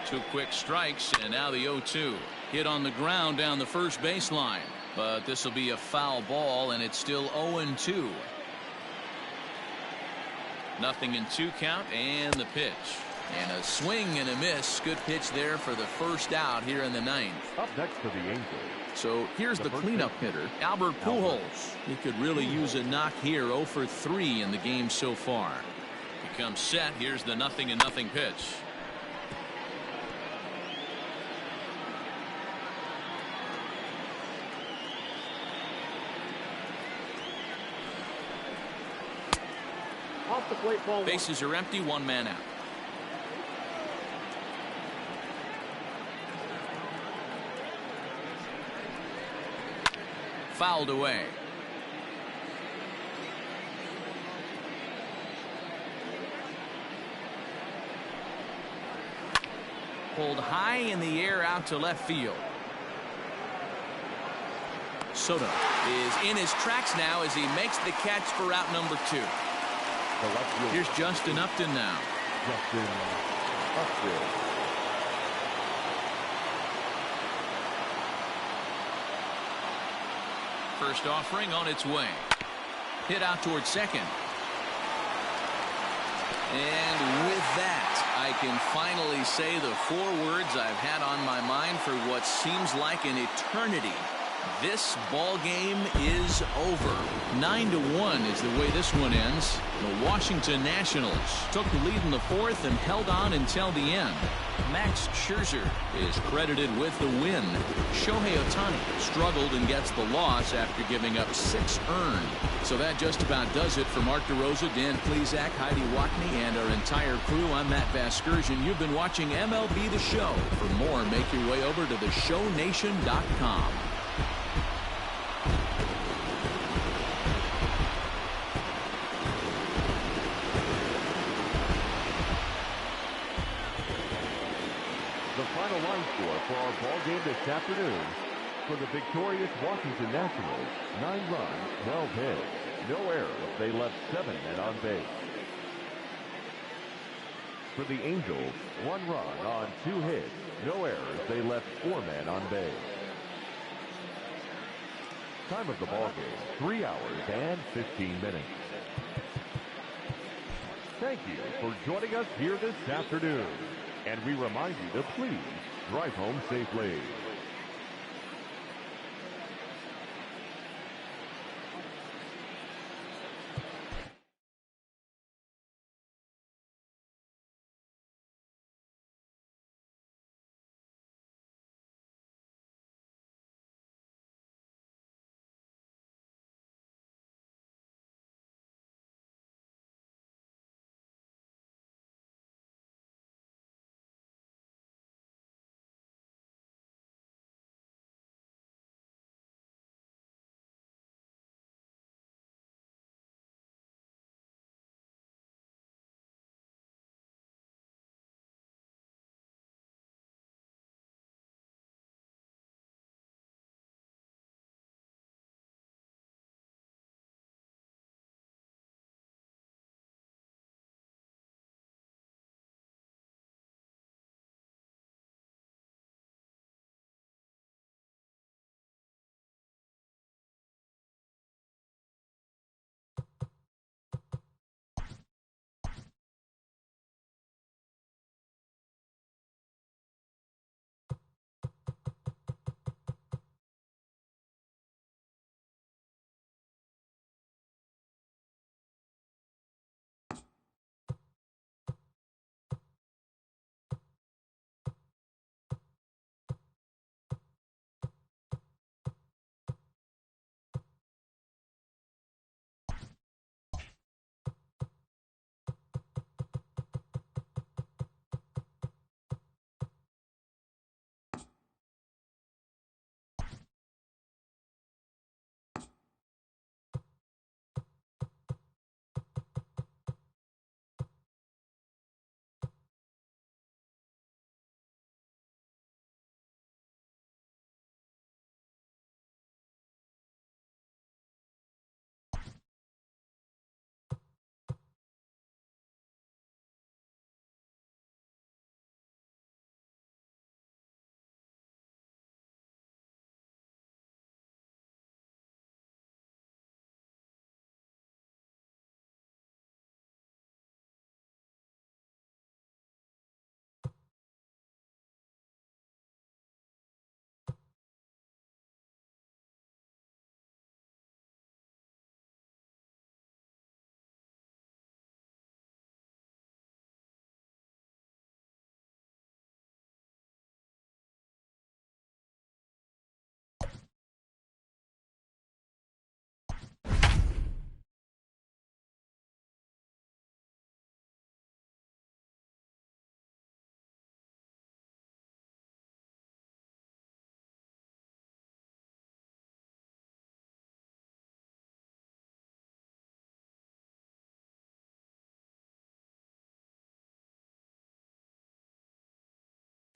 Two quick strikes, and now the 0-2. Hit on the ground down the first baseline, but this will be a foul ball, and it's still 0-2. 0-2 count, and the pitch. And a swing and a miss. Good pitch there for the first out here in the 9th. Up next for the Angels. So here's the cleanup hitter, Albert Pujols. He could really use a knock here. 0 for 3 in the game so far. He comes set. Here's the 0-0 pitch. Off the plate, ball. Bases are empty, 1 man out. Fouled away. Pulled high in the air out to left field. Soto is in his tracks now as he makes the catch for out number 2. Here's Justin Upton now. Justin Upton. First offering on its way. Hit out towards second. And with that, I can finally say the 4 words I've had on my mind for what seems like an eternity. This ball game is over. 9-1 is the way this one ends. The Washington Nationals took the lead in the fourth and held on until the end. Max Scherzer is credited with the win. Shohei Ohtani struggled and gets the loss after giving up 6 earned. So that just about does it for Mark DeRosa, Dan Plesac, Heidi Watney, and our entire crew. I'm Matt Vasgersian. You've been watching MLB The Show. For more, make your way over to theshownation.com. Final line score for our ball game this afternoon. For the victorious Washington Nationals, 9 runs, 12 hits, no errors. They left 7 men on base. For the Angels, 1 run on 2 hits, no errors. They left 4 men on base. Time of the ball game, 3 hours and 15 minutes. Thank you for joining us here this afternoon. And we remind you to please drive home safely.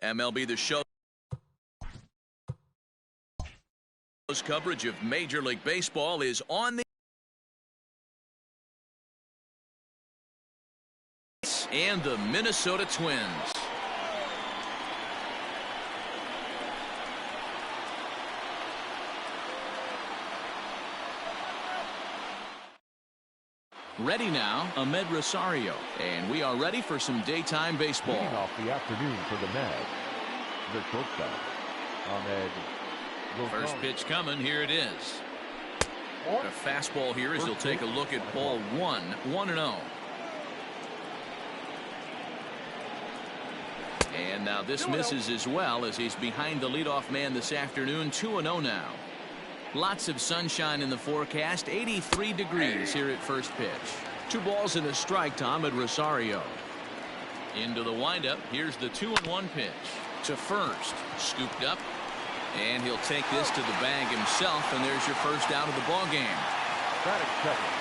MLB The Show. Coverage of Major League Baseball is on the and the Minnesota Twins. Ready now, Ahmed Rosario, and we are ready for some daytime baseball. Leading off the afternoon for the Mets, the shortstop, Ahmed First pitch coming. Here it is. A fastball here as he'll take a look at ball 1. 1-0. And now this misses as well as he's behind the leadoff man this afternoon. 2-0 now. Lots of sunshine in the forecast. 83 degrees here at first pitch. 2 balls and a strike to Ahmed Rosario. Into the windup. Here's the 2-1 pitch to first. Scooped up. And he'll take this to the bag himself, and there's your first out of the ball game.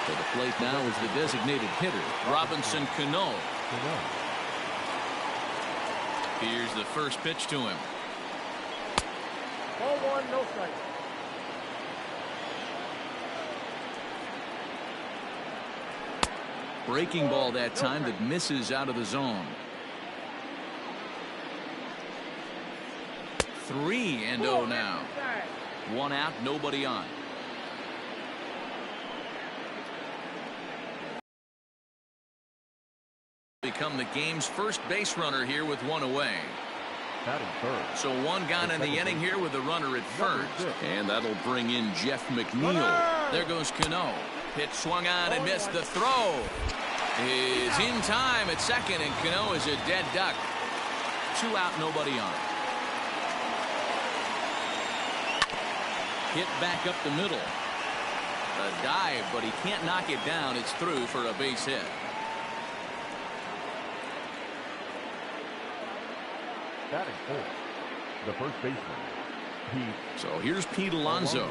To the plate now is the designated hitter, Robinson Cano. Here's the first pitch to him. Ball 1, no strike. Breaking ball that time that misses out of the zone. 3-0 now. 1 out, nobody on. Become the game's first base runner here with 1 away. So 1 gone in the inning here with a runner at first. And that'll bring in Jeff McNeil. There goes Cano. Pitch swung on and missed. The throw is in time at second, and Cano is a dead duck. 2 out, nobody on. Hit back up the middle. A dive, but he can't knock it down. It's through for a base hit. Batting fourth, the first baseman. So here's Pete Alonso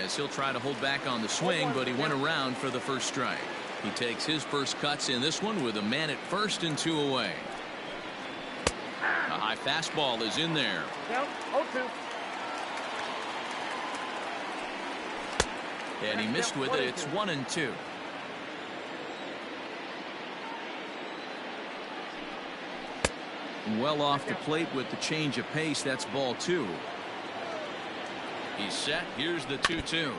as he'll try to hold back on the swing, but he went around for the first strike. He takes his first cuts in this one with a man at first and 2 away. A high fastball is in there. Count 0-2. And he missed with it. It's 1-2. Well off the plate with the change of pace. That's ball 2. He's set. Here's the 2-2.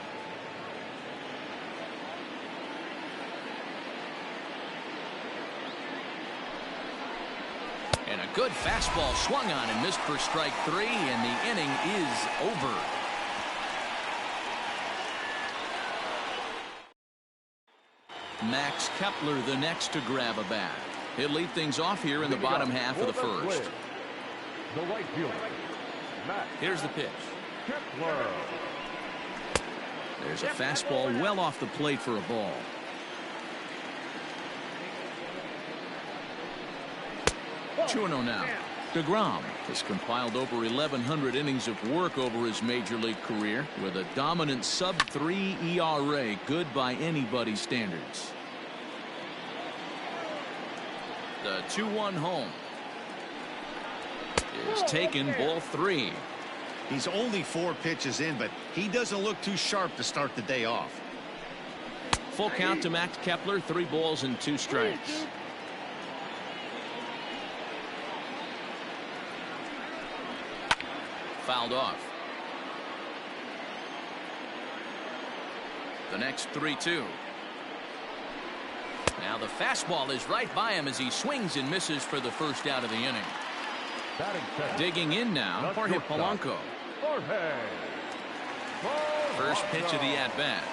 And a good fastball swung on and missed for strike 3, and the inning is over. Max Kepler the next to grab a bat. He'll lead things off here in the bottom half of the first. The right fielder. Here's the pitch. Kepler. There's a fastball well off the plate for a ball. Chuno now. DeGrom has compiled over 1,100 innings of work over his major league career with a dominant sub-3 ERA, good by anybody's standards. The 2-1 home is taken, ball 3. He's only 4 pitches in, but he doesn't look too sharp to start the day off. Full count to Max Kepler, 3 balls and 2 strikes. Fouled off. The next 3-2. Now the fastball is right by him as he swings and misses for the first out of the inning. Digging in now, Jorge Polanco. First pitch of the at-bat.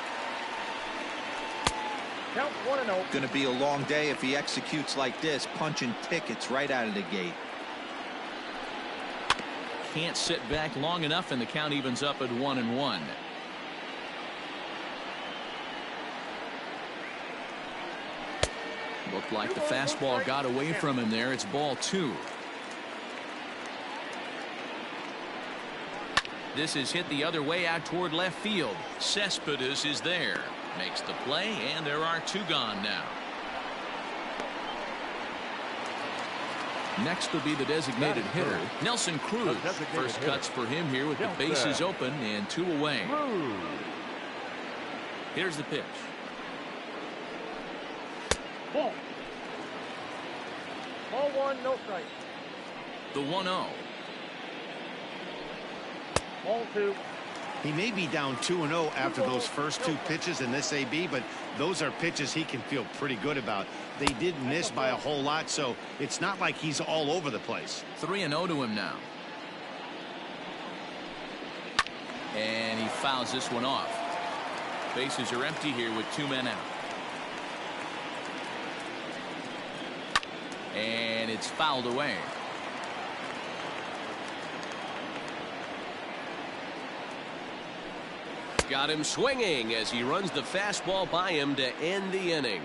Count 1-0. Going to be a long day if he executes like this, punching tickets right out of the gate. Can't sit back long enough, and the count evens up at 1-1. Looked like the fastball got away from him there. It's ball 2. This is hit the other way out toward left field. Cespedes is there. Makes the play, and there are 2 gone now. Next will be the designated hitter, Nelson Cruz. First cuts for him here with the bases open and 2 away. Here's the pitch. Ball. Ball 1, no strike. The 1-0. Ball 2. He may be down 2-0 after those first 2 pitches in this AB, but those are pitches he can feel pretty good about. They did miss by a whole lot, so it's not like he's all over the place. 3-0 to him now. And he fouls this one off. Bases are empty here with 2 men out. And it's fouled away. Got him swinging as he runs the fastball by him to end the inning.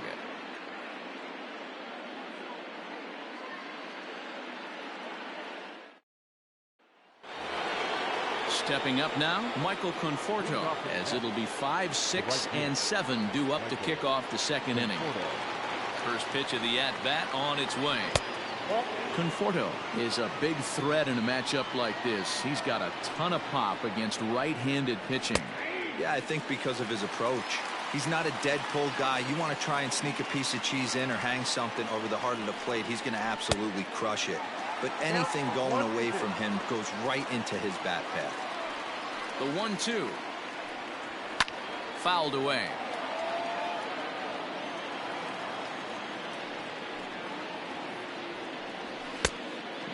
Stepping up now, Michael Conforto, as it'll be 5, 6, and 7 due up to kick off the second inning. First pitch of the at-bat on its way. Conforto is a big threat in a matchup like this. He's got a ton of pop against right-handed pitching. Yeah, I think because of his approach. He's not a dead pull guy. You want to try and sneak a piece of cheese in or hang something over the heart of the plate, he's going to absolutely crush it. But anything going away from him goes right into his bat path. The 1-2. Fouled away.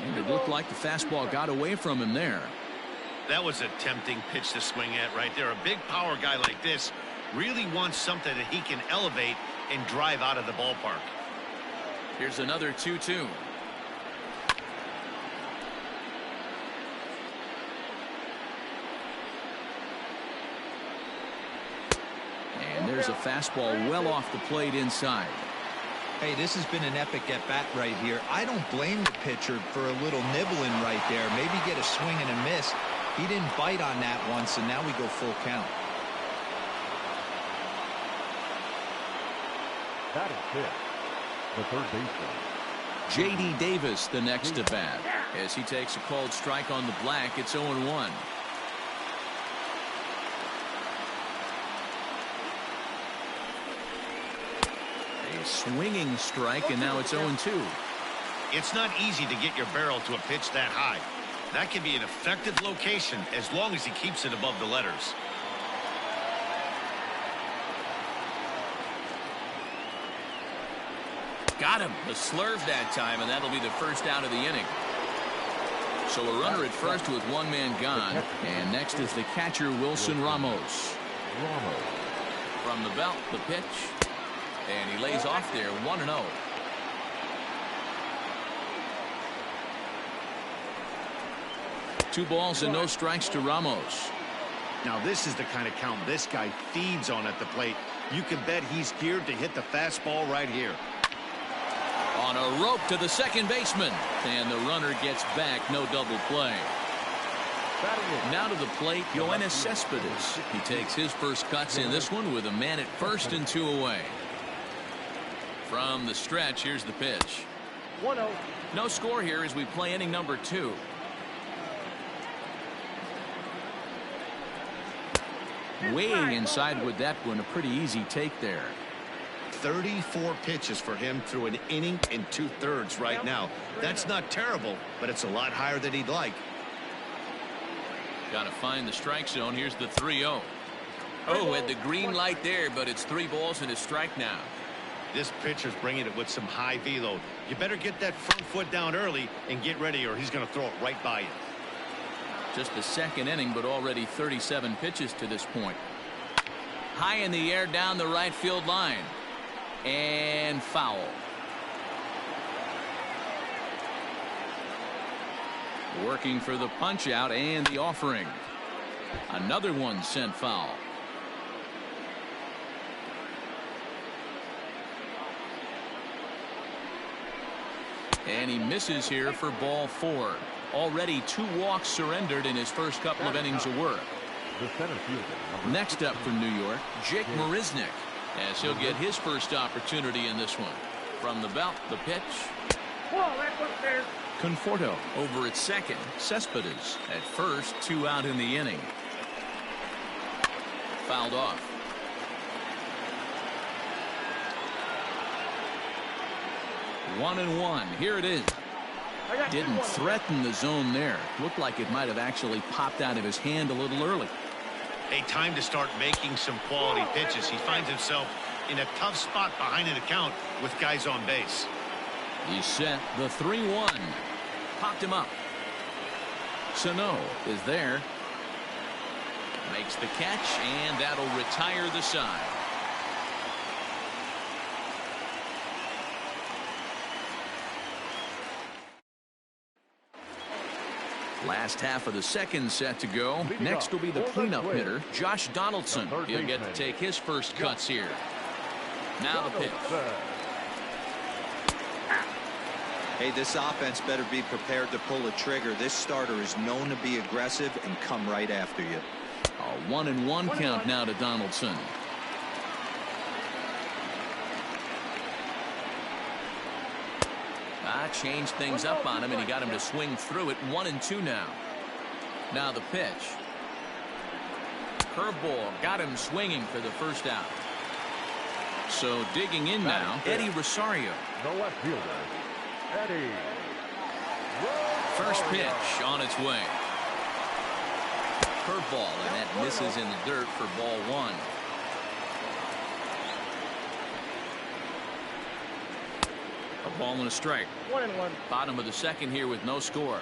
And it looked like the fastball got away from him there. That was a tempting pitch to swing at right there. A big power guy like this really wants something that he can elevate and drive out of the ballpark. Here's another 2-2. And there's a fastball well off the plate inside. Hey, this has been an epic at-bat right here. I don't blame the pitcher for a little nibbling right there. Maybe get a swing and a miss. He didn't bite on that once, and now we go full count. That is it. The third baseman. J.D. Davis the next to bat. As he takes a called strike on the black, it's 0-1. A swinging strike, and now it's 0-2. It's not easy to get your barrel to a pitch that high. That can be an effective location as long as he keeps it above the letters. Got him. The slurve that time, and that'll be the first out of the inning. So a runner at first with 1 man gone, and next is the catcher Wilson Ramos. From the belt, the pitch, and he lays off there, 1-0. Two balls and no strikes to Ramos. Now this is the kind of count this guy feeds on at the plate. You can bet he's geared to hit the fastball right here. On a rope to the second baseman, and the runner gets back, no double play. Now to the plate, Yoenis Cespedes. He takes his first cuts in this one with a man at first and 2 away. From the stretch, here's the pitch. 1-0. No score here as we play inning number 2. Weighing inside with that one, a pretty easy take there. 34 pitches for him through an inning and 2/3 right now. That's not terrible, but it's a lot higher than he'd like. Got to find the strike zone. Here's the 3-0. Oh, had the green light there, but it's 3 balls and a strike now. This pitcher's bringing it with some high velo. You better get that front foot down early and get ready, or he's going to throw it right by you. Just the second inning, but already 37 pitches to this point. High in the air down the right field line. And foul. Working for the punch out and the offering. Another one sent foul. And he misses here for ball 4. Already 2 walks surrendered in his first couple of innings of work. The center fielder. Next up from New York, Jake Marisnick, as he'll get his first opportunity in this one. From the belt, the pitch. Whoa, that's upstairs. Conforto over at second. Cespedes at first, 2 out in the inning. Fouled off. One and one. Here it is. Didn't threaten the zone there. Looked like it might have actually popped out of his hand a little early. Hey, time to start making some quality pitches. He finds himself in a tough spot behind an account with guys on base. He's set. The 3-1. Popped him up. Sano is there. Makes the catch, and that'll retire the side. Last half of the second set to go. Next will be the cleanup hitter, Josh Donaldson. He'll get to take his first cuts here. Now the pitch. Hey, this offense better be prepared to pull a trigger. This starter is known to be aggressive and come right after you. A 1-1 count now to Donaldson. Changed things up on him, and he got him to swing through it. 1-2 now. Now the pitch. Curveball got him swinging for the first out. So digging in now, Eddie Rosario. The left fielder, Eddie. First pitch on its way. Curveball, and that misses in the dirt for ball one. A ball and a strike. 1-1. Bottom of the second here with no score.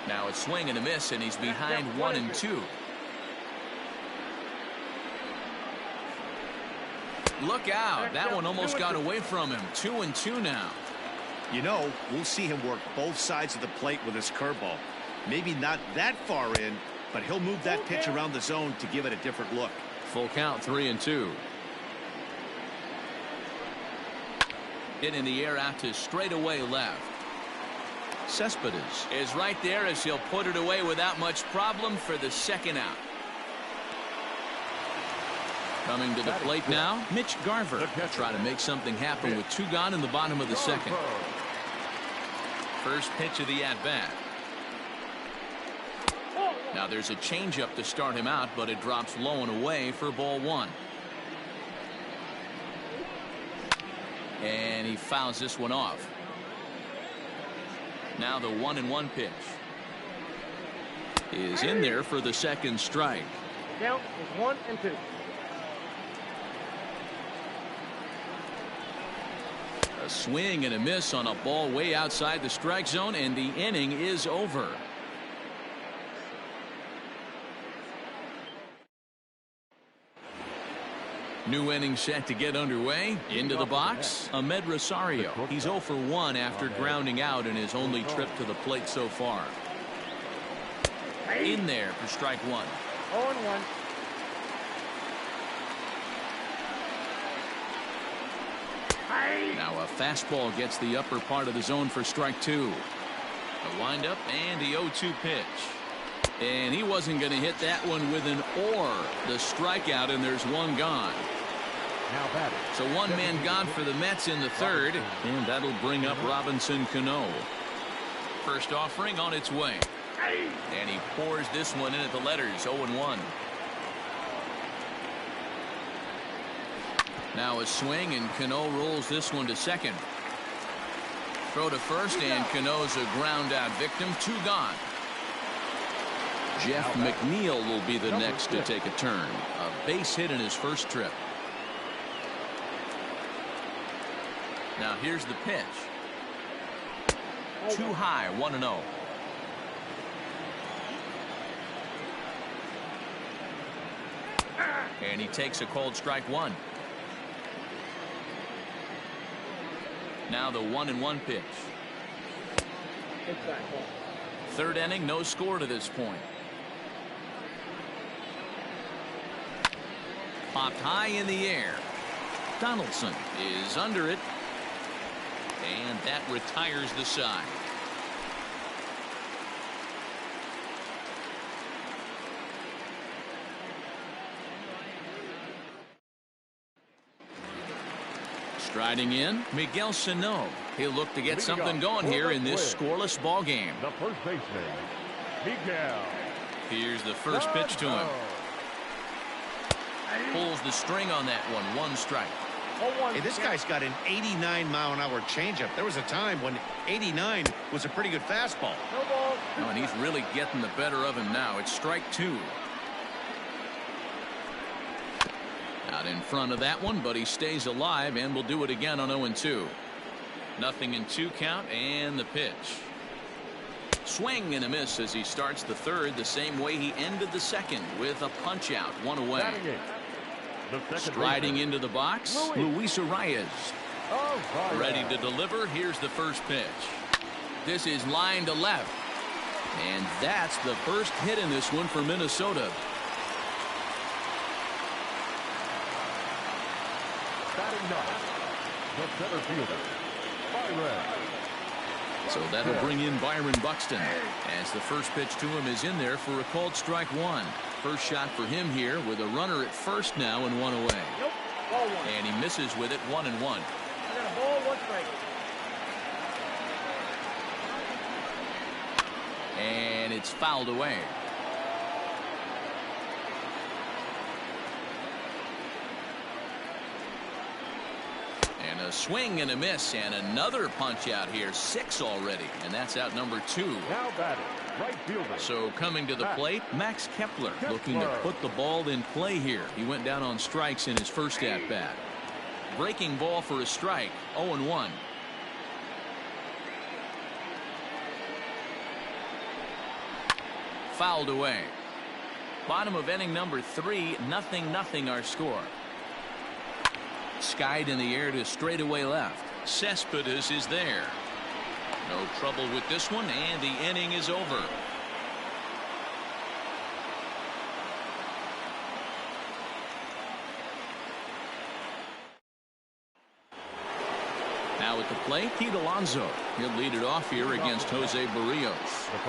Now a swing and a miss, and he's behind 1-2. Look out. That one almost got away from him. 2-2 now. You know, we'll see him work both sides of the plate with his curveball. Maybe not that far in, but he'll move that pitch around the zone to give it a different look. Full count, 3-2. Hit in the air out to straightaway left. Cespedes is right there as he'll put it away without much problem for the second out. Coming to the plate now, Mitch Garver. Try to make something happen with 2 gone in the bottom of the second. First pitch of the at-bat. Now there's a changeup to start him out, but it drops low and away for ball one. And he fouls this one off. Now the 1-1 pitch is in there for the second strike. Count is 1-2. A swing and a miss on a ball way outside the strike zone, and the inning is over. New inning set to get underway. Into the box, Ahmed Rosario. He's 0 for 1 after grounding out in his only trip to the plate so far. In there for strike one. 0-1. Now a fastball gets the upper part of the zone for strike two. A windup and the 0-2 pitch. And he wasn't going to hit that one with an or. The strikeout, and there's one gone. So one man gone for the Mets in the third, and that'll bring up Robinson Cano. First offering on its way. And he pours this one in at the letters. 0-1. Now a swing, and Cano rolls this one to second. Throw to first, and Cano's a ground out victim. 2 gone. Jeff McNeil will be the next to take a turn. A base hit in his first trip. Now here's the pitch. Too high, 1-0. And he takes a cold strike one. Now the 1-1 pitch. Third inning, no score to this point. Popped high in the air. Donaldson is under it. And that retires the side. Striding in, Miguel Sano. He'll look to get something going here in this scoreless ball game. The first baseman, Miguel. Here's the first pitch to him. Pulls the string on that one. 1 strike. Hey, this guy's got an 89-mile-an-hour changeup. There was a time when 89 was a pretty good fastball. Oh, and he's really getting the better of him now. It's strike 2. Out in front of that one, but he stays alive and will do it again on 0-2. Nothing in 2 count, and the pitch. Swing and a miss as he starts the third the same way he ended the second with a punch out, one away. Striding into the box, Luis Arias. Ready to deliver. Here's the first pitch. This is line to left. And that's the first hit in this one for Minnesota. Batting ninth, the center fielder, Byron. So that'll bring in Byron Buxton as the first pitch to him is in there for a called strike one. First shot for him here with a runner at first now and one away. And he misses with it, 1-1. I got a ball, 1 strike. And it's fouled away. And a swing and a miss and another punch out here. 6 already. And that's out number 2. Now batting, right fielder. So coming to the plate, Max Kepler looking to put the ball in play here. He went down on strikes in his first at bat. Breaking ball for a strike. 0-1. Fouled away. Bottom of inning number 3, 0-0 our score. Skied in the air to straightaway left. Cespedes is there. No trouble with this one, and the inning is over. Now at the plate, Pete Alonso. He'll lead it off here against Jose Barrios.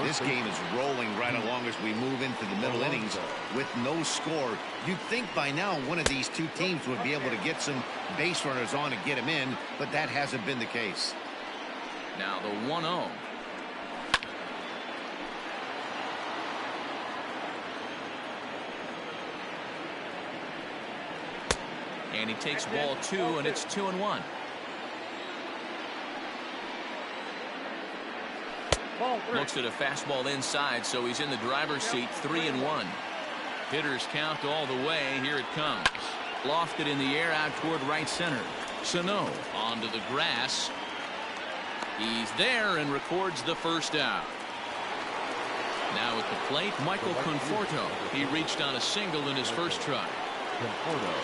This game is rolling right along as we move into the middle innings with no score. You'd think by now one of these two teams would be able to get some base runners on and get them in, but that hasn't been the case. Now the 1-0. And he takes ball 2, and it's 2-1. Looks at a fastball inside, so he's in the driver's seat, 3-1. Hitters count all the way. Here it comes. Lofted in the air out toward right center. Sano onto the grass. He's there and records the first out. Now at the plate, Michael Conforto. He reached on a single in his first try. Conforto.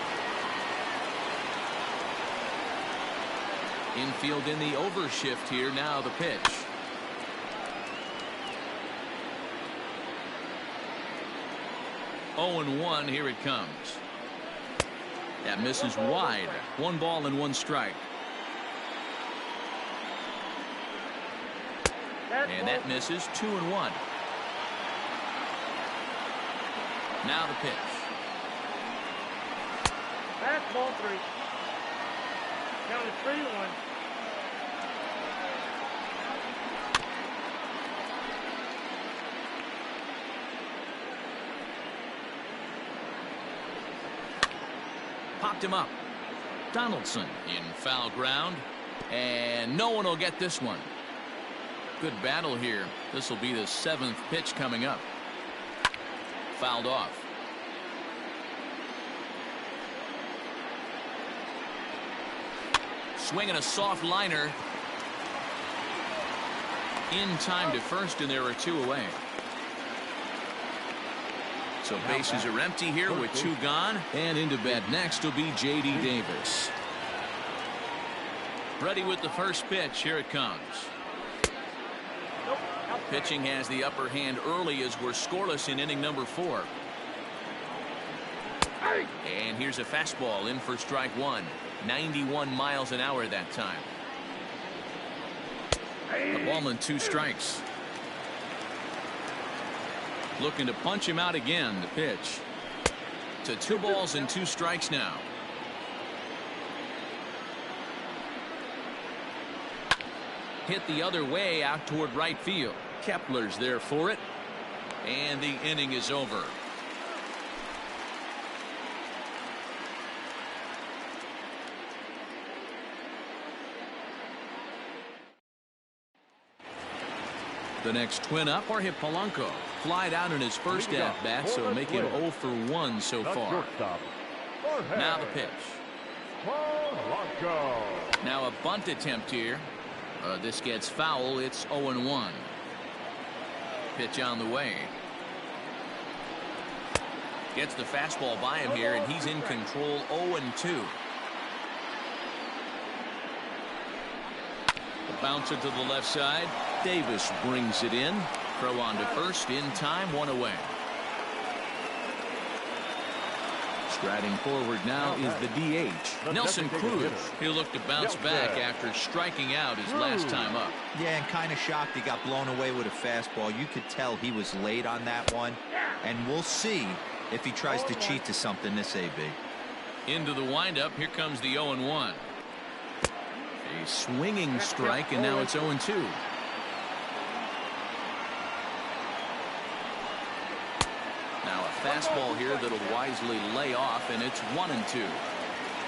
Infield in the overshift here. Now the pitch. Oh, 0-1. Here it comes. That misses wide. 1 ball and 1 strike. And that misses. 2-1. Now the pitch. That's ball 3. Count is 3-1. Popped him up. Donaldson in foul ground. And no one will get this one. Good battle here. This will be the 7th pitch coming up. Fouled off. Swinging a soft liner. In time to first, and there are 2 away. So bases are empty here with 2 gone. And into bat next will be J.D. Davis. Ready with the first pitch. Here it comes. Pitching has the upper hand early as we're scoreless in inning number 4. And here's a fastball in for strike 1. 91 miles an hour that time. A ball and 2 strikes. Looking to punch him out again. The pitch. To 2 balls and 2 strikes now. Hit the other way out toward right field. Kepler's there for it. And the inning is over. The next twin up, Jorge Polanco. Flied out in his first at-bat, so make him 0 for 1 so far. Now the pitch. Now a bunt attempt here. This gets foul. It's 0-1. Pitch on the way. Gets the fastball by him here, and he's in control. 0-2. The bouncer to the left side. Davis brings it in. Throw on to first in time. 1 away. Striding forward now is the DH, Nelson Cruz. He'll look to bounce back after striking out his last time up. Yeah, and kind of shocked he got blown away with a fastball. You could tell he was late on that one. And we'll see if he tries to cheat to something this AB. Into the windup. Here comes the 0-1. A swinging strike, and now it's 0-2. Now a fastball here that'll wisely lay off, and it's 1-2.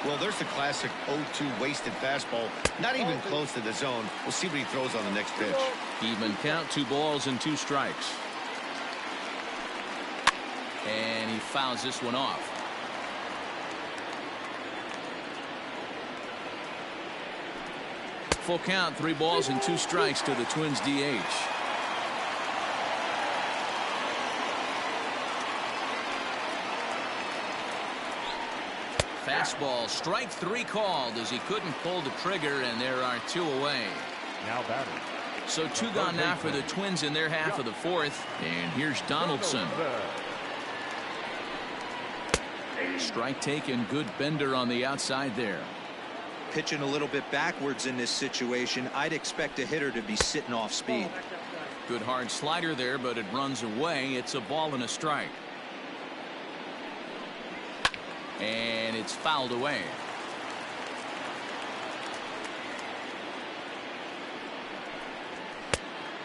Well, there's the classic 0-2 wasted fastball. Not even close to the zone. We'll see what he throws on the next pitch. Even count. 2 balls and 2 strikes. And he fouls this one off. Full count. 3 balls and 2 strikes to the Twins DH. Fastball, strike 3 called as he couldn't pull the trigger, and there are 2 away. Now batting. So 2 gone now for the Twins in their half of the 4th. And here's Donaldson. Strike taken. Good bender on the outside there. Pitching a little bit backwards in this situation. I'd expect a hitter to be sitting off speed. Good hard slider there, but it runs away. It's a ball and a strike. And it's fouled away.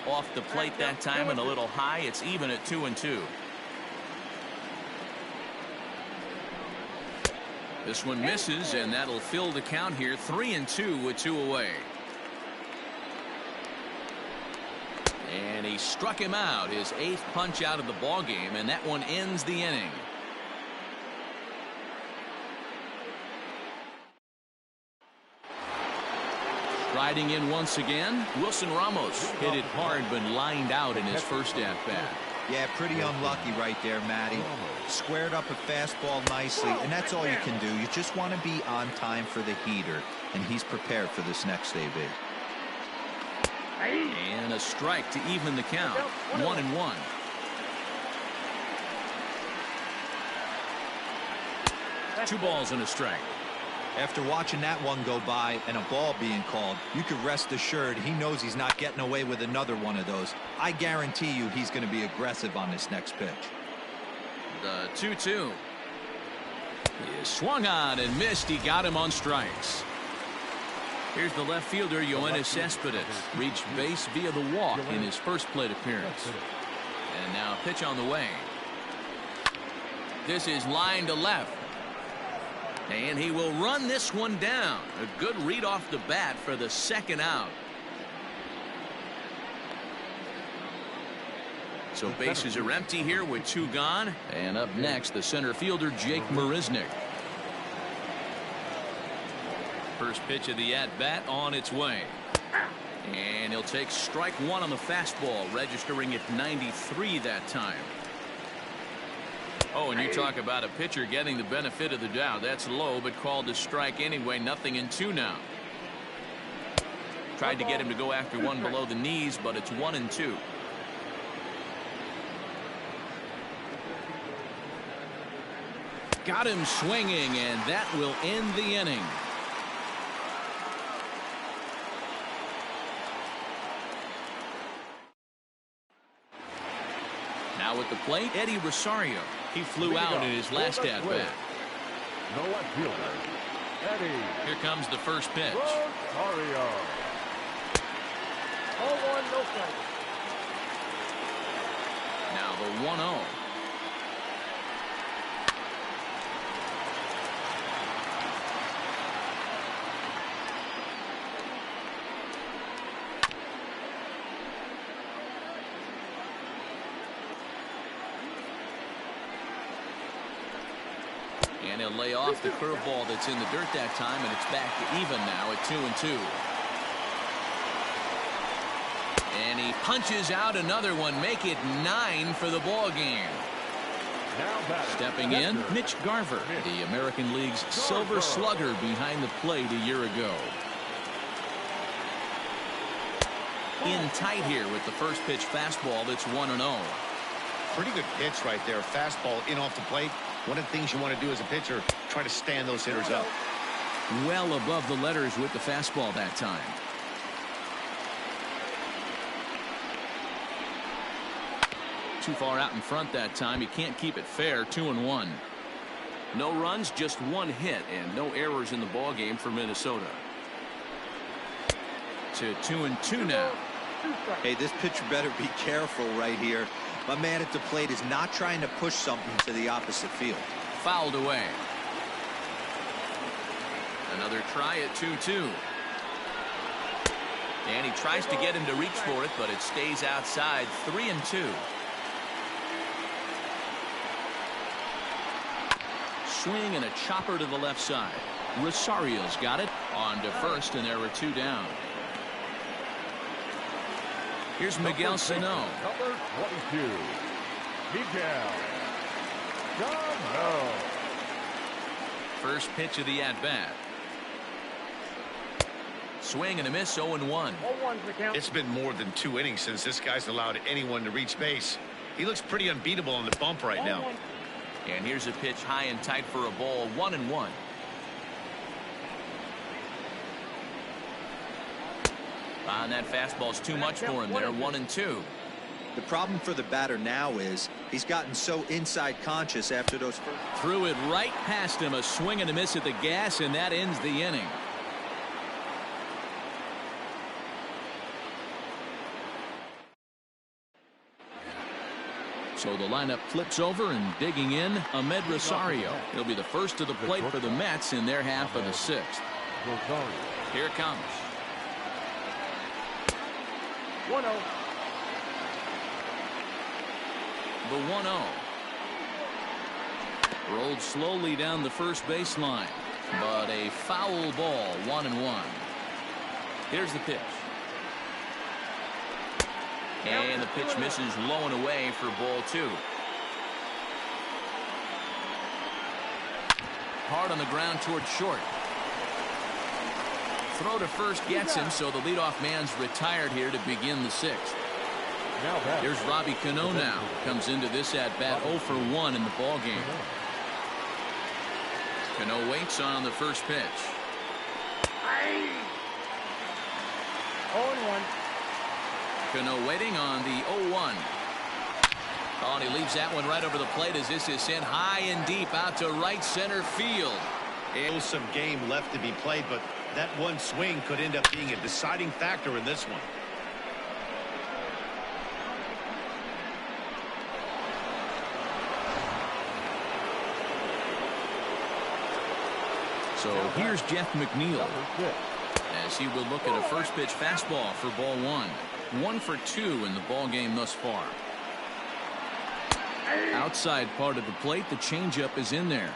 Off the plate that time and a little high. It's even at 2-2. This one misses, and that'll fill the count here. 3-2 with 2 away. And he struck him out. His 8th punch out of the ball game, and that one ends the inning. Riding in once again, Wilson Ramos hit it hard but lined out in his first at-bat. Yeah, pretty unlucky right there, Matty. Squared up a fastball nicely, and that's all you can do. You just want to be on time for the heater, and he's prepared for this next AB. And a strike to even the count. 1-1. Two balls and a strike. After watching that one go by and a ball being called, you could rest assured he knows he's not getting away with another one of those. I guarantee you he's going to be aggressive on this next pitch. The 2-2. He swung on and missed. He got him on strikes. Here's the left fielder, Yoenis Cespedes. Reached base via the walk in his first plate appearance. And now a pitch on the way. This is line to left. And he will run this one down. A good read off the bat for the second out. So bases are empty here with 2 gone. And up next, the center fielder, Jake Marisnick. First pitch of the at-bat on its way. And he'll take strike 1 on the fastball, registering at 93 that time. Oh, and you talk about a pitcher getting the benefit of the doubt. That's low, but called a strike anyway. 0-2 now. Tried to get him to go after one below the knees, but it's 1-2. Got him swinging, and that will end the inning. Now at the plate, Eddie Rosario. He flew out in his last at-bat. No left fielder, Eddie. Here comes the first pitch. Rosario. 0-1, no strike. Now the 1-0. And he'll lay off the curveball that's in the dirt that time, and it's back to even now at 2-2. And he punches out another one, make it 9 for the ball game. Stepping in, Mitch Garver, the American League's Silver Slugger behind the plate a year ago. In tight here with the first pitch fastball that's 1-0. Pretty good pitch right there. Fastball in off the plate. One of the things you want to do as a pitcher, try to stand those hitters up. Well above the letters with the fastball that time. Too far out in front that time. He can't keep it fair. 2-1. No runs, just one hit, and no errors in the ball game for Minnesota. To 2-2 now. Hey, this pitcher better be careful right here. My man at the plate is not trying to push something to the opposite field. Fouled away. Another try at 2-2. And he tries to get him to reach for it, but it stays outside. 3-2. Swing and a chopper to the left side. Rosario's got it on to first, and there were 2 down. Here's Miguel Sano. Number 22, Miguel Sano. First pitch of the at-bat. Swing and a miss, 0-1. It's been more than 2 innings since this guy's allowed anyone to reach base. He looks pretty unbeatable on the bump right now. And here's a pitch high and tight for a ball. 1-1. And that fastball's too much for him there. 1-2. The problem for the batter now is he's gotten so inside conscious after those first. Threw it right past him. A swing and a miss at the gas, and that ends the inning. So the lineup flips over, and digging in, Ahmed Rosario. He'll be the first to the plate for the Mets in their half of the 6th. Here it comes. 1-0. The 1-0. Rolled slowly down the first baseline, but a foul ball. 1-1. Here's the pitch. And the pitch misses low and away for ball 2. Hard on the ground towards short. Throw to first gets him, so the leadoff man's retired here to begin the 6th. Here's Robbie Cano now. Comes into this at-bat 0 for 1 in the ball game. Cano waits on the first pitch. 0-1. Cano waiting on the 0-1. Oh, and he leaves that one right over the plate as this is sent high and deep out to right center field. There's some game left to be played, but that one swing could end up being a deciding factor in this one. So here's Jeff McNeil as he will look at a first pitch fastball for ball 1. 1 for 2 in the ball game thus far. Outside part of the plate, the changeup is in there.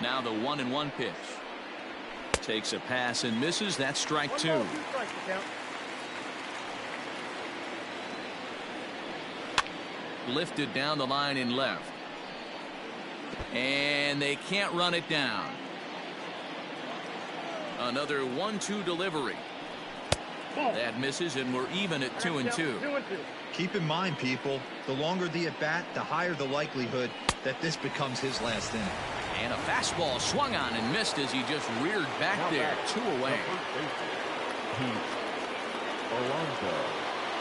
Now the 1-1 pitch. Takes a pass and misses. That's strike 2. Lifted down the line in left. And they can't run it down. Another 1-2 delivery. That misses, and we're even at 2-2. Keep in mind, people, the longer the at-bat, the higher the likelihood that this becomes his last inning. And a fastball swung on and missed as he just reared back there. 2 away.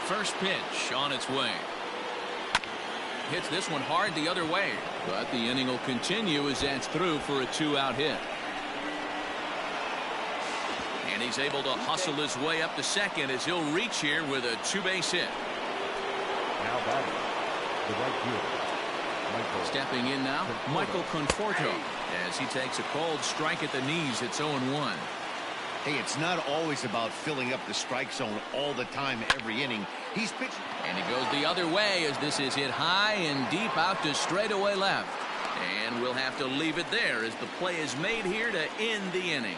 First pitch on its way. Hits this one hard the other way, but the inning will continue as that's through for a 2-out hit. And he's able to hustle his way up to second as he'll reach here with a 2-base hit. Now batting, the right fielder, Stepping in now, Michael Conforto, as he takes a cold strike at the knees. It's 0-1. Hey, it's not always about filling up the strike zone all the time every inning. He's pitching. And he goes the other way as this is hit high and deep out to straightaway left. And we'll have to leave it there as the play is made here to end the inning.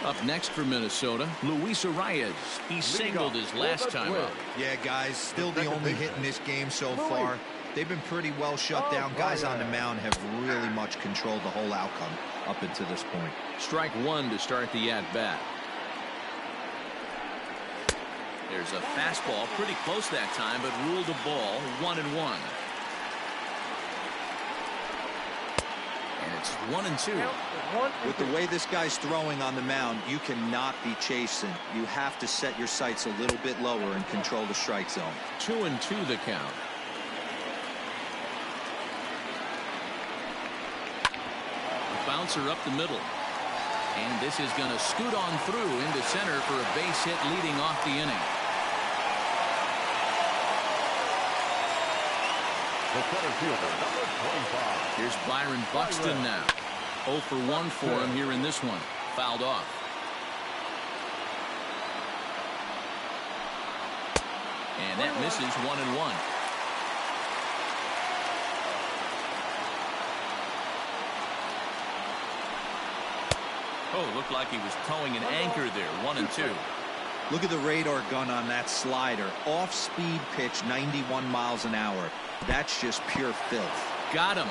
Up next for Minnesota, Luis Arias. He singled his last time up. Yeah, guys, still the only hit in this game so far. They've been pretty well shut down. Guys on the mound have really much controlled the whole outcome up until this point. Strike one to start the at-bat. There's a fastball pretty close that time, but ruled a ball 1-1. And it's 1-2. With the way this guy's throwing on the mound, you cannot be chasing. You have to set your sights a little bit lower and control the strike zone. 2-2 the count. Bouncer up the middle. And this is going to scoot on through into center for a base hit leading off the inning. The center fielder, number 25. Here's Byron Buxton now. 0 for 1 for him here in this one. Fouled off. And that misses 1-1. Oh, looked like he was towing an anchor there. 1-2. Look at the radar gun on that slider. Off-speed pitch, 91 miles an hour. That's just pure filth. Got him.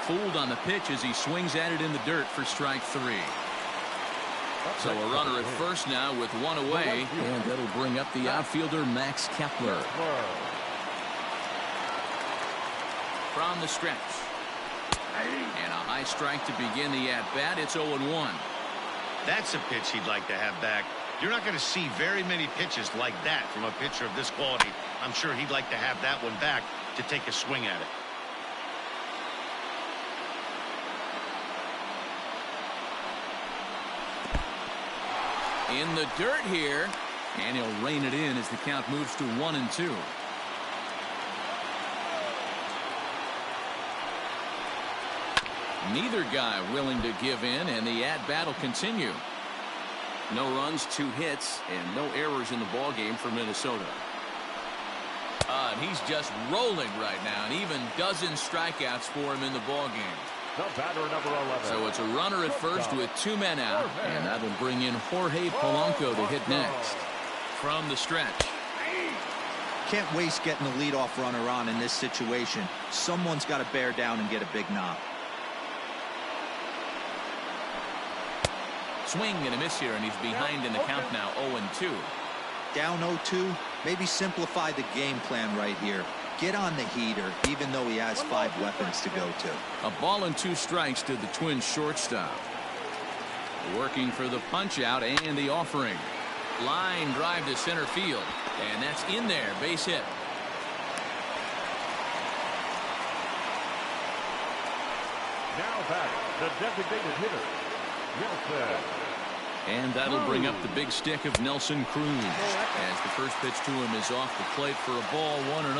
Fooled on the pitch as he swings at it in the dirt for strike 3. So a runner at first now with one away. And that'll bring up the outfielder, Max Kepler. From the stretch. And a high strike to begin the at-bat. It's 0-1. That's a pitch he'd like to have back. You're not going to see very many pitches like that from a pitcher of this quality. I'm sure he'd like to have that one back to take a swing at it. In the dirt here, and he'll rein it in as the count moves to 1-2. Neither guy willing to give in, and the at-bat will continue. No runs, 2 hits, and no errors in the ball game for Minnesota. And he's just rolling right now, and even dozen strikeouts for him in the ball game. The batter, number 11. So it's a runner at first with 2 men out, and that'll bring in Jorge Polanco to hit next. From the stretch. Can't waste getting the leadoff runner on in this situation. Someone's got to bear down and get a big knock. Swing and a miss here, and he's behind in the count now, 0-2. Down 0-2, maybe simplify the game plan right here. Get on the heater, even though he has 5 weapons to go to. A ball and 2 strikes to the Twins shortstop. Working for the punch out and the offering. Line drive to center field, and that's in there, base hit. Now back, the designated hitter, Nelson. And that'll bring up the big stick of Nelson Cruz as the first pitch to him is off the plate for a ball, 1-0.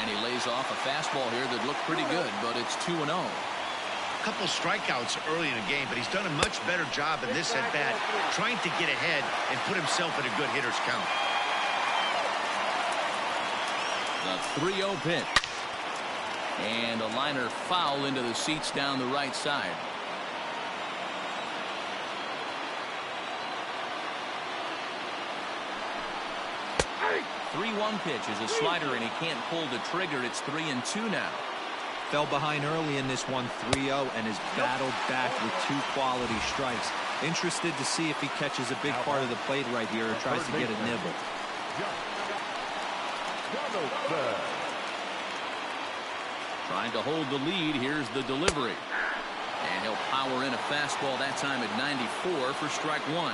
And he lays off a fastball here that looked pretty good, but it's 2-0. A couple strikeouts early in the game, but he's done a much better job in this at-bat trying to get ahead and put himself in a good hitter's count. The 3-0 pitch. And a liner foul into the seats down the right side. Hey. 3-1 pitch is a slider, and he can't pull the trigger. It's 3-2 now. Fell behind early in this one, 3-0, and has battled back with 2 quality strikes. Interested to see if he catches a big part of the plate right here or tries to get a nibble. Trying to hold the lead. Here's the delivery. And he'll power in a fastball that time at 94 for strike 1.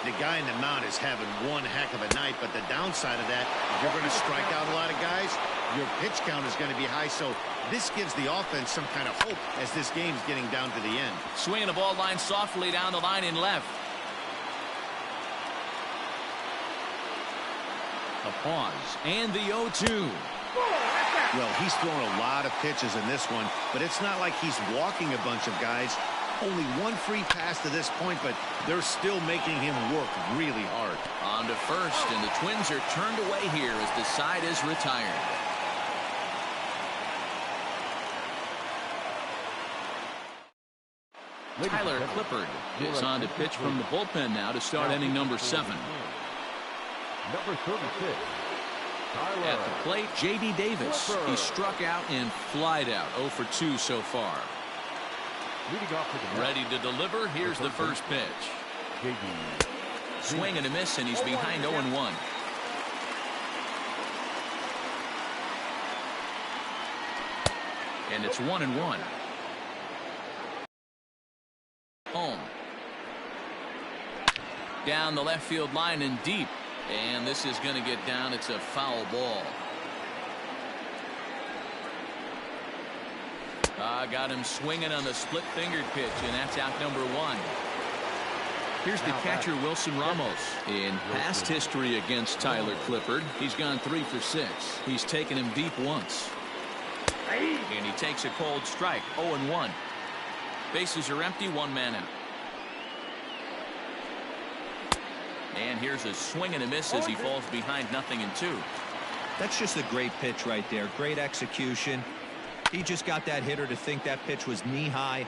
The guy in the mound is having one heck of a night, but the downside of that, if you're going to strike out a lot of guys, your pitch count is going to be high. So this gives the offense some kind of hope as this game's getting down to the end. Swinging the ball line softly down the line in left. A pause and the 0-2. Well, he's thrown a lot of pitches in this one, but it's not like he's walking a bunch of guys. Only 1 free pass to this point, but they're still making him work really hard. On to first, and the Twins are turned away here as the side is retired. Tyler Clippard is on to pitch from the bullpen now to start inning number 7. Number 36. Tyler. At the plate, J.D. Davis. He struck out and flied out. 0 for 2 so far. Leading off for the Ready to deliver. Here's the first pitch. J.D. Swing and a miss, and he's behind 0-1. And it's 1-1. Home. Down the left field line and deep. And this is going to get down. It's a foul ball. Got him swinging on the split-fingered pitch, and that's out number 1. Here's the catcher, Wilson Ramos. In past history against Tyler Clippard, he's gone 3 for 6. He's taken him deep once. And he takes a cold strike. 0-1. Bases are empty. 1 man out. And here's a swing and a miss as he falls behind 0-2. That's just a great pitch right there. Great execution. He just got that hitter to think that pitch was knee-high.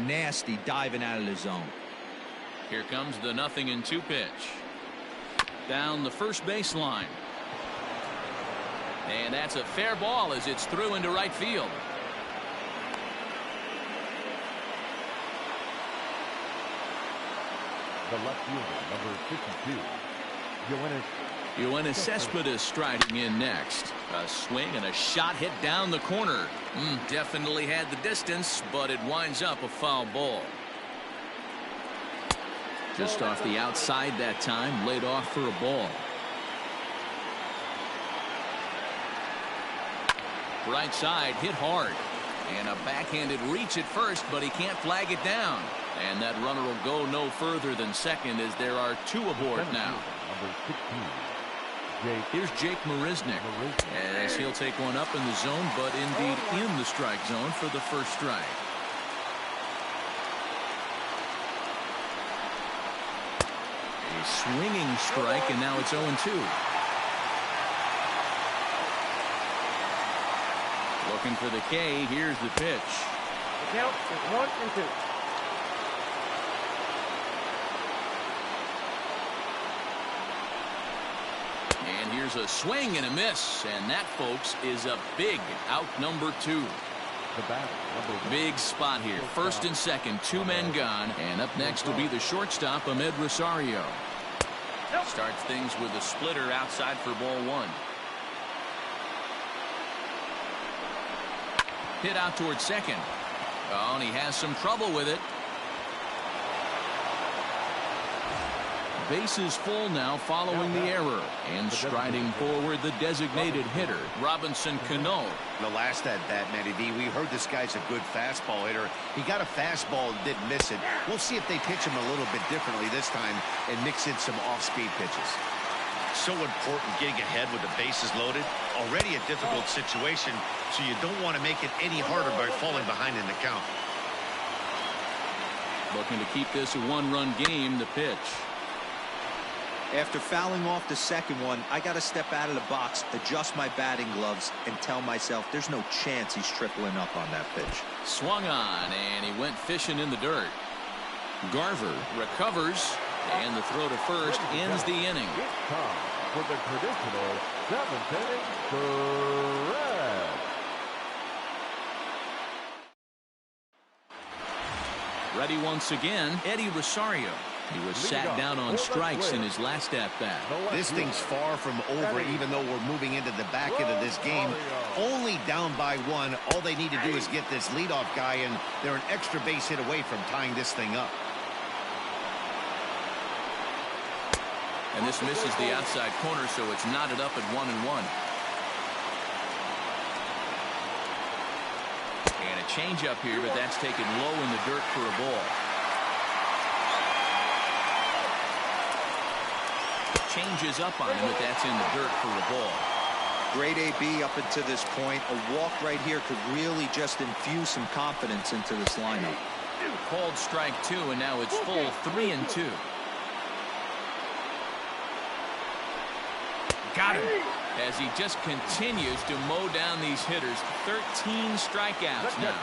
Nasty diving out of the zone. Here comes the 0-2 pitch. Down the first baseline. And that's a fair ball as it's through into right field. The left fielder, number 52. Yoenis Cespedes striding in next. A swing and a shot hit down the corner. Definitely had the distance, but it winds up a foul ball. Just off the outside that time, laid off for a ball. Right side hit hard. And a backhanded reach at first, but he can't flag it down. And that runner will go no further than second as there are 2 aboard now. Number 16. Here's Jake Marisnick as he'll take one up in the zone, but indeed in the strike zone for the first strike. A swinging strike, and now it's 0-2. Looking for the K. Here's the pitch. The count is 1-2. And here's a swing and a miss, and that, folks, is a big out number 2. The batter, number 1. Big spot here. First and second, 2 men gone, and up next will be the shortstop, Ahmed Rosario. Starts things with a splitter outside for ball 1. Hit out towards second. Oh, and he has some trouble with it. Bases full now following the error. And striding forward, the designated hitter, Robinson Cano. The last at bat, Matty D, we heard this guy's a good fastball hitter. He got a fastball and didn't miss it. We'll see if they pitch him a little bit differently this time and mix in some off-speed pitches. So important getting ahead with the bases loaded. Already a difficult situation, so you don't want to make it any harder by falling behind in the count. Looking to keep this a 1-run game. The pitch. After fouling off the second one, I got to step out of the box, adjust my batting gloves, and tell myself there's no chance he's tripling up on that pitch. Swung on, and he went fishing in the dirt. Garver recovers, and the throw to first ends the inning. It's time for the traditional 7th inning stretch. Ready once again, Eddie Rosario. He was sat down on strikes in his last at-bat. This thing's far from over, even though we're moving into the back end of this game. Only down by 1. All they need to do is get this leadoff guy, and they're an extra base hit away from tying this thing up. And this misses the outside corner, so it's knotted up at 1-1. And a changeup here, but that's taken low in the dirt for a ball. Changes up on him, but that's in the dirt for a ball. Great AB up until this point. A walk right here could really just infuse some confidence into this lineup. Called strike 2, and now it's full 3-2. Got him. As he just continues to mow down these hitters. 13 strikeouts now.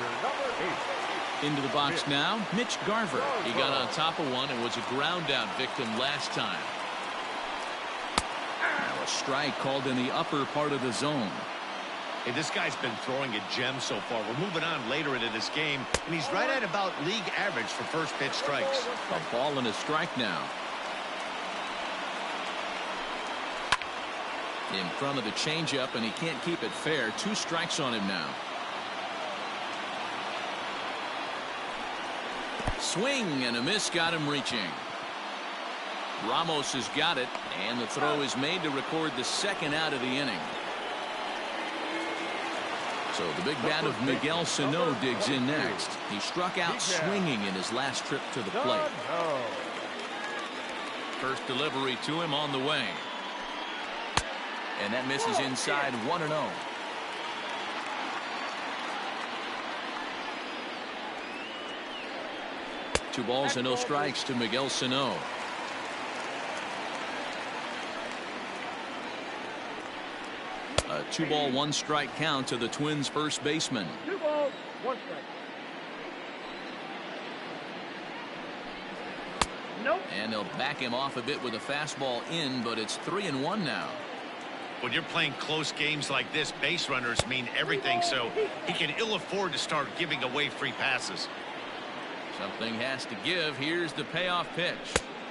Into the box now, Mitch Garver. He got on top of one and was a ground out victim last time. Now a strike called in the upper part of the zone. Hey, this guy's been throwing a gem so far. We're moving on later into this game, and he's right at about league average for first pitch strikes. A ball and a strike now. In front of the changeup, and he can't keep it fair. 2 strikes on him now. Swing and a miss got him reaching. Ramos has got it, and the throw is made to record the second out of the inning. So the big bat of Miguel Sano digs in next. He struck out swinging in his last trip to the plate. First delivery to him on the way. And that misses inside 1-0. Two balls and no strikes to Miguel Sano. A 2-ball 1-strike count to the Twins first baseman. 2 balls, 1 strike. Nope. And they'll back him off a bit with a fastball in, but it's 3-1 now. When you're playing close games like this, base runners mean everything, so he can ill afford to start giving away free passes. Something has to give. Here's the payoff pitch.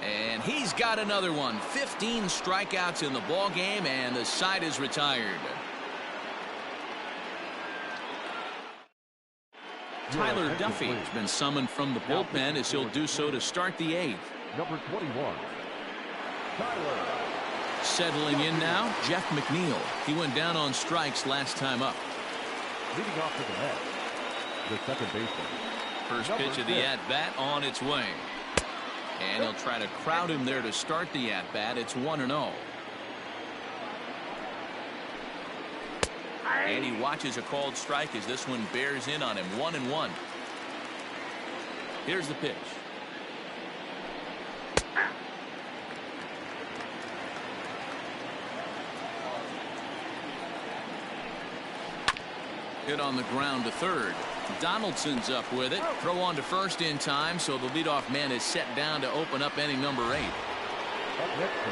And he's got another one. 15 strikeouts in the ball game, and the side is retired. Tyler Duffy has been summoned from the bullpen as he'll do so to start the 8th. Number 21, Tyler. Settling in now, Jeff McNeil. He went down on strikes last time up. Leading off to the net, the second baseman. First pitch of the at-bat on its way. And he'll try to crowd him there to start the at-bat. It's 1-0. And he watches a called strike as this one bears in on him. 1-1. Here's the pitch. Hit on the ground to third. Donaldson's up with it. Throw on to first in time, so the leadoff man is set down to open up inning number 8.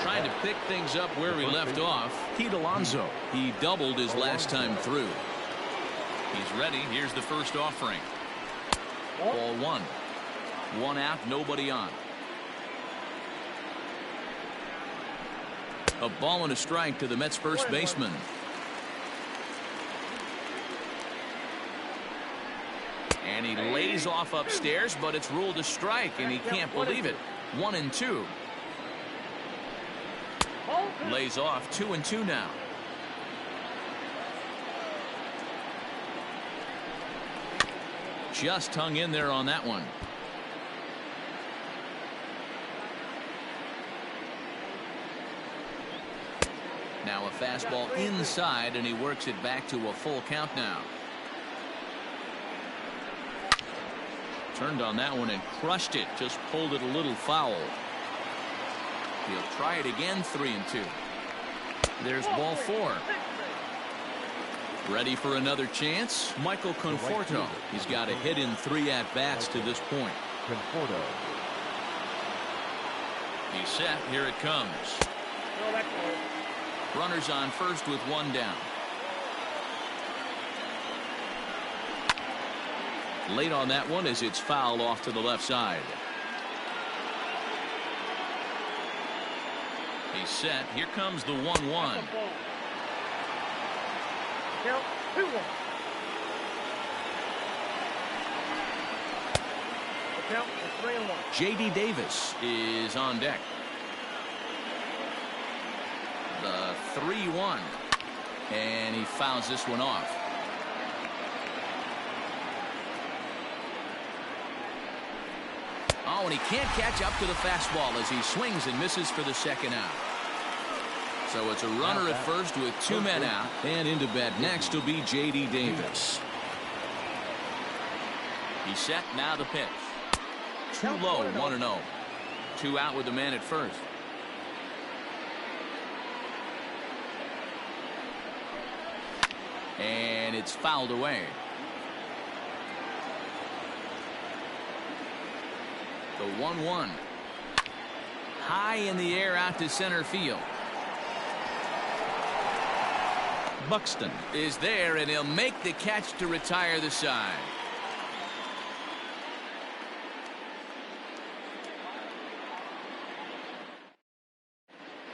Trying to pick things up where we left off. Pete Alonso. He doubled his last time through. He's ready. Here's the first offering. Ball 1. 1 out, nobody on. A ball and a strike to the Mets first baseman. And he lays off upstairs, but it's ruled a strike, and he can't believe it. 1-2. Lays off 2-2 now. Just hung in there on that one. Now a fastball inside, and he works it back to a full count now. Turned on that one and crushed it. Just pulled it a little foul. He'll try it again. 3-2. There's ball 4. Ready for another chance. Michael Conforto. He's got a hit in 3 at-bats to this point. Conforto. He's set. Here it comes. Runners on first with 1 down. Late on that one as it's fouled off to the left side. He's set. Here comes the 1-1. Count 2-1. Count 3-1. J.D. Davis is on deck. The 3-1. And he fouls this one off. Oh, and he can't catch up to the fastball as he swings and misses for the second out. So it's a runner at first with 2 men out. And into bat next will be J.D. Davis. He's set. Now the pitch. Too low. 1-0. 2 out with the man at first. And it's fouled away. The 1-1. High in the air out to center field. Buxton is there, and he'll make the catch to retire the side.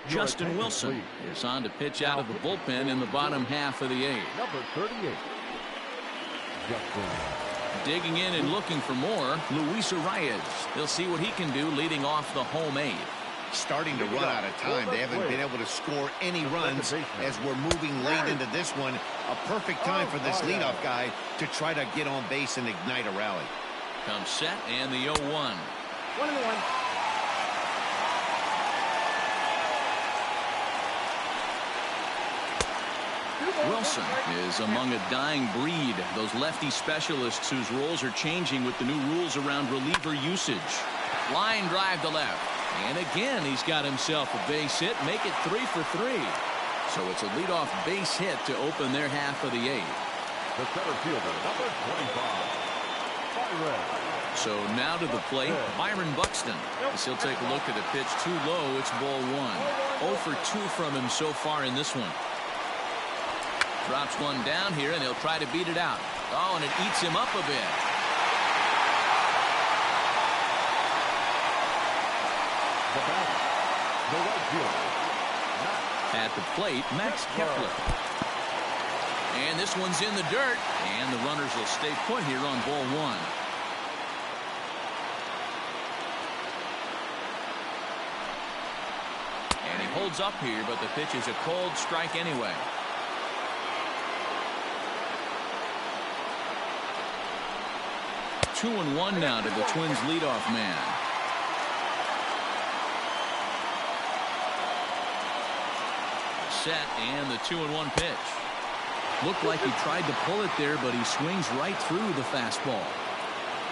Justin Wilson is on to pitch out of the bullpen in the bottom half of the 8th. Number 38. Justin. Digging in and looking for more, Luis Arias. He'll see what he can do leading off the home 8th. Starting to run out of time. They haven't been able to score any runs as we're moving late into this one. A perfect time for this leadoff guy to try to get on base and ignite a rally. Comes set and the 0-1. 1-1. Wilson is among a dying breed. Those lefty specialists whose roles are changing with the new rules around reliever usage. Line drive to left. And again, he's got himself a base hit. Make it 3 for 3. So it's a leadoff base hit to open their half of the 8th. The center fielder, number 25. Byron. So now to the plate, Byron Buxton. As he'll take a look at the pitch too low. It's ball 1. 0 for 2 from him so far in this one. Drops one down here, and he'll try to beat it out. Oh, and it eats him up a bit. The batter, the right fielder. At the plate, Max Kepler. And this one's in the dirt, and the runners will stay put here on ball 1. And he holds up here, but the pitch is a cold strike anyway. Two and 1 now to the Twins leadoff man. Set and the 2-1 pitch. Looked like he tried to pull it there, but he swings right through the fastball.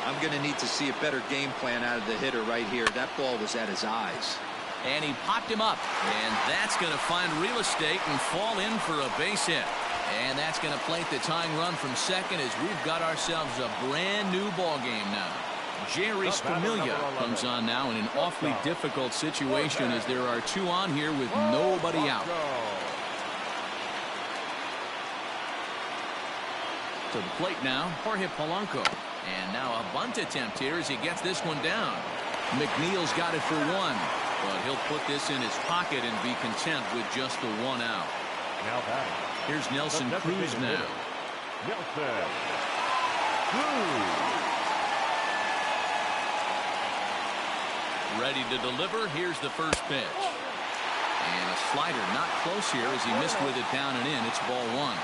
I'm going to need to see a better game plan out of the hitter right here. That ball was at his eyes. And he popped him up, and that's going to find real estate and fall in for a base hit. And that's going to plate the tying run from second as we've got ourselves a brand new ball game now. Jerry Familia comes on now in an awfully difficult situation as there are 2 on here with nobody out. To the plate now, Jorge Polanco. And now a bunt attempt here as he gets this one down. McNeil's got it for 1, but he'll put this in his pocket and be content with just the 1 out. Now batting. Here's Nelson Cruz now. Nelson Cruz. Ready to deliver. Here's the first pitch. And a slider not close here as he missed with it down and in. It's ball 1.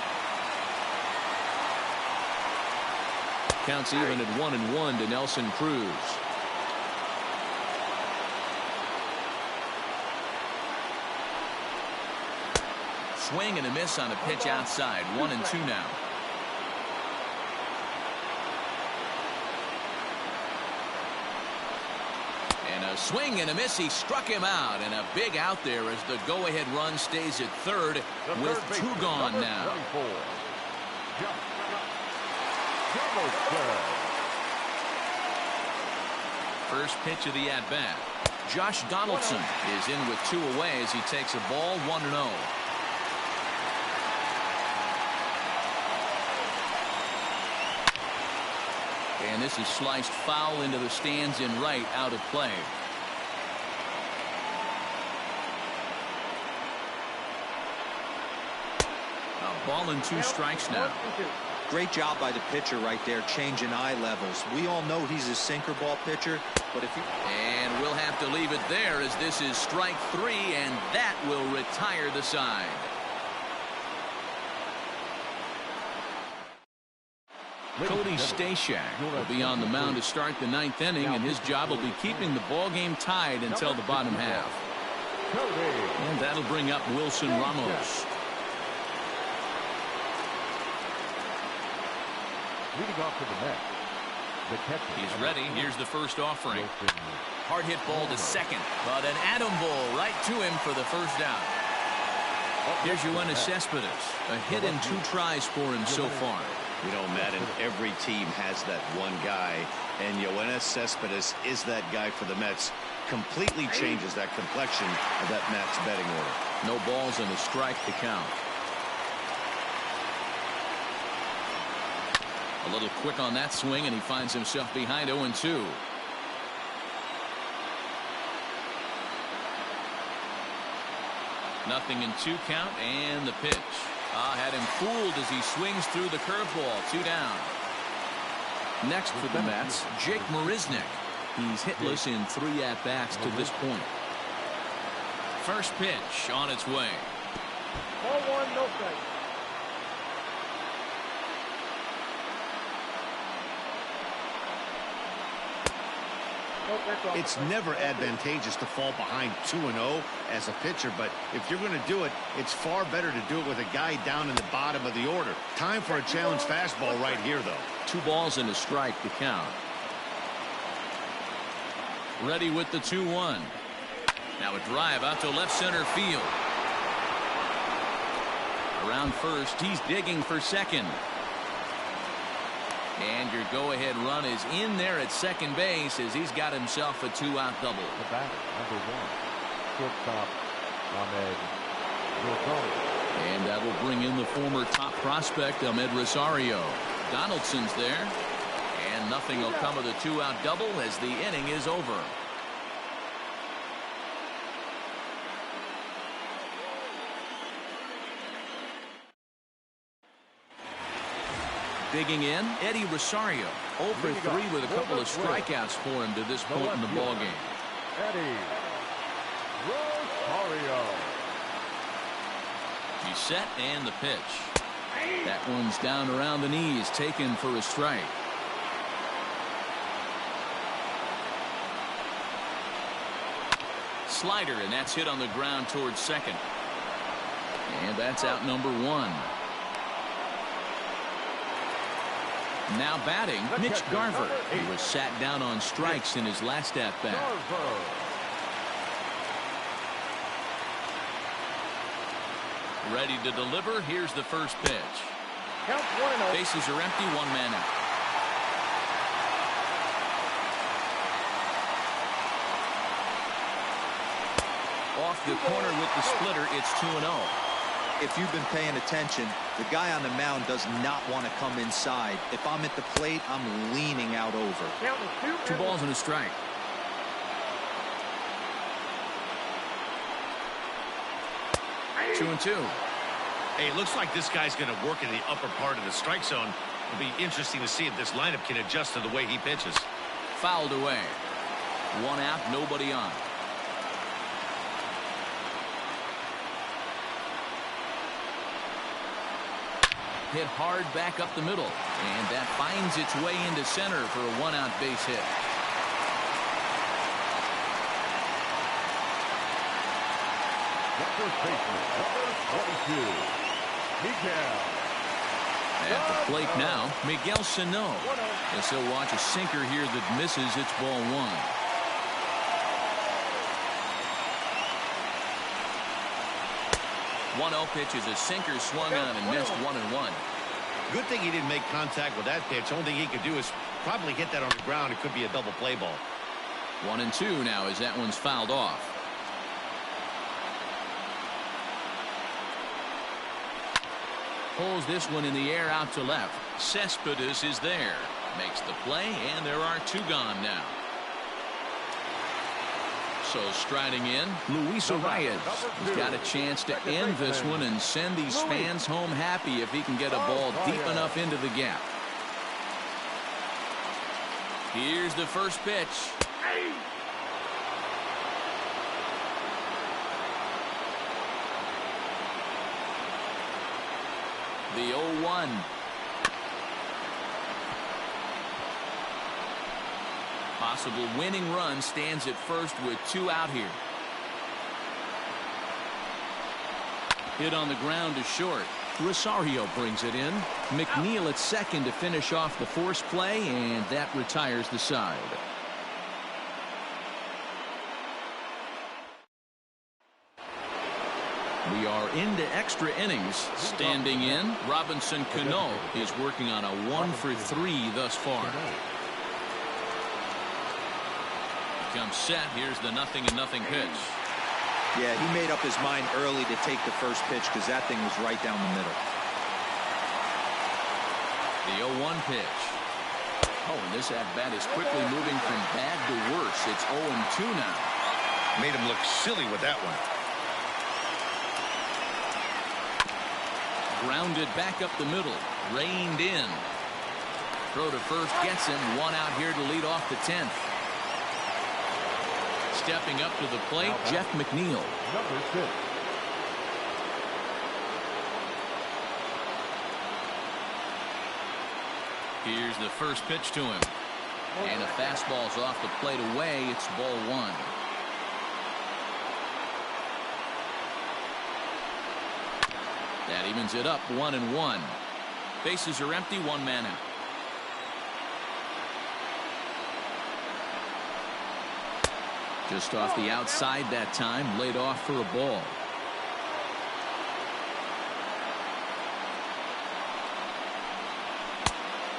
Counts even at 1-1 to Nelson Cruz. Swing and a miss on a pitch outside. 1-2 now. And a swing and a miss. He struck him out, and a big out there as the go-ahead run stays at third with 2 gone now. First pitch of the at-bat. Josh Donaldson is in with 2 away as he takes a ball 1-0. And this is sliced foul into the stands in right, out of play. A ball and 2 strikes now. Great job by the pitcher right there, changing eye levels. We all know he's a sinker ball pitcher, but if he... And we'll have to leave it there as this is strike 3, and that will retire the side. Cody Stashak will be on the mound to start the 9th inning, and his job will be keeping the ball game tied until the bottom half. And that'll bring up Wilson Ramos. Leading off to the net. The catcher. He's ready. Here's the first offering. Hard hit ball to second, but an atom ball right to him for the first out. Here's Yoenis Cespedes. A hit in 2 tries for him so far. You know, Madden, every team has that one guy, and Yoenis Cespedes is that guy for the Mets. Completely changes that complexion of that Mets betting order. No balls and a strike to count. A little quick on that swing, and he finds himself behind 0-2. Nothing in 2 count, and the pitch. Had him fooled as he swings through the curveball. 2 down. Next for the Mets, Jake Marisnick. He's hitless in 3 at-bats to this point. First pitch on its way. Ball 1, no strike. It's never advantageous to fall behind 2-0 as a pitcher, but if you're going to do it, it's far better to do it with a guy down in the bottom of the order. Time for a challenge fastball right here, though. 2 balls and a strike to count. Ready with the 2-1. Now a drive out to left center field. Around first, he's digging for second. And your go-ahead run is in there at second base as he's got himself a 2-out double. The batter, number 1, shortstop Ahmed Rosario. And that will bring in the former top prospect Ahmed Rosario. Donaldson's there. And nothing will come of the 2-out double as the inning is over. Digging in, Eddie Rosario. 0 for 3 with a couple of strikeouts for him to this point in the ballgame. Eddie Rosario. He's set, and the pitch. That one's down around the knees, taken for a strike. Slider, and that's hit on the ground towards second. And that's out number 1. Now batting, Mitch Garver. He was sat down on strikes in his last at-bat. Ready to deliver. Here's the first pitch. Count 1-0. Bases are empty, 1 man out. Off the corner with the splitter, it's 2-0. If you've been paying attention, the guy on the mound does not want to come inside. If I'm at the plate, I'm leaning out over. Count 2 balls and a strike. Two and 2. Hey, it looks like this guy's going to work in the upper part of the strike zone. It'll be interesting to see if this lineup can adjust to the way he pitches. Fouled away. 1 out, nobody on. Hit hard back up the middle, and that finds its way into center for a 1-out base hit. First baseman, number 22, Miguel. At the plate now, Miguel Sano. Guess he'll watch a sinker here that misses. It's ball 1. Pitch is a sinker swung on and missed 1-1. Good thing he didn't make contact with that pitch. Only thing he could do is probably hit that on the ground. It could be a double play ball. 1-2 now as that one's fouled off. Pulls this one in the air out to left. Cespedes is there. Makes the play, and there are 2 gone now. So striding in, Luis Arias. He's got a chance to end this one and send these fans home happy if he can get a ball deep enough into the gap. Here's the first pitch. The 0-1. Possible winning run stands at first with 2 out here. Hit on the ground to short. Rosario brings it in. McNeil at second to finish off the force play, and that retires the side. We are into extra innings. Standing in, Robinson Cano is working on a 1-for-3 thus far. Comes set. Here's the 0-0 pitch. Yeah, he made up his mind early to take the first pitch because that thing was right down the middle. The 0-1 pitch. Oh, and this at-bat is quickly moving from bad to worse. It's 0-2 now. Made him look silly with that one. Grounded back up the middle. Reined in. Throw to first gets him. One out here to lead off the 10th. Stepping up to the plate, Jeff McNeil. Number 6. Here's the first pitch to him. And a fastball's off the plate away. It's ball 1. That evens it up 1-1. Bases are empty, 1 man out. Just off the outside that time, laid off for a ball.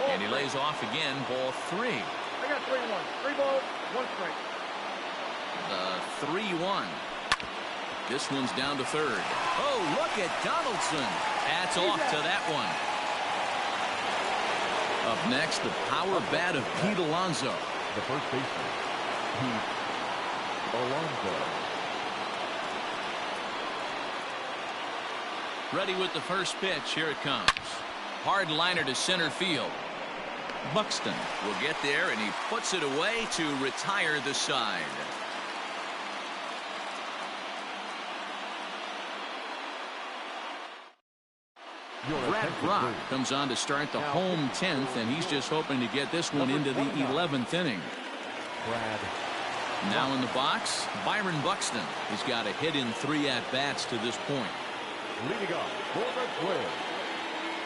And he lays off again, ball 3. I got 3-1. 3 balls, 1 strike. The 3-1. This one's down to third. Oh, look at Donaldson. Hats off to that one. Up next, the power bat of Pete Alonso. The first baseman, Pete Alonso. Ready with the first pitch. Here it comes. Hard liner to center field. Buxton will get there, and he puts it away to retire the side. Brad Brock comes on to start the home 10th, and he's just hoping to get this one into the 11th inning. Brad. Now in the box, Byron Buxton. He's got a hit in 3 at-bats to this point. Leading off for the Twins,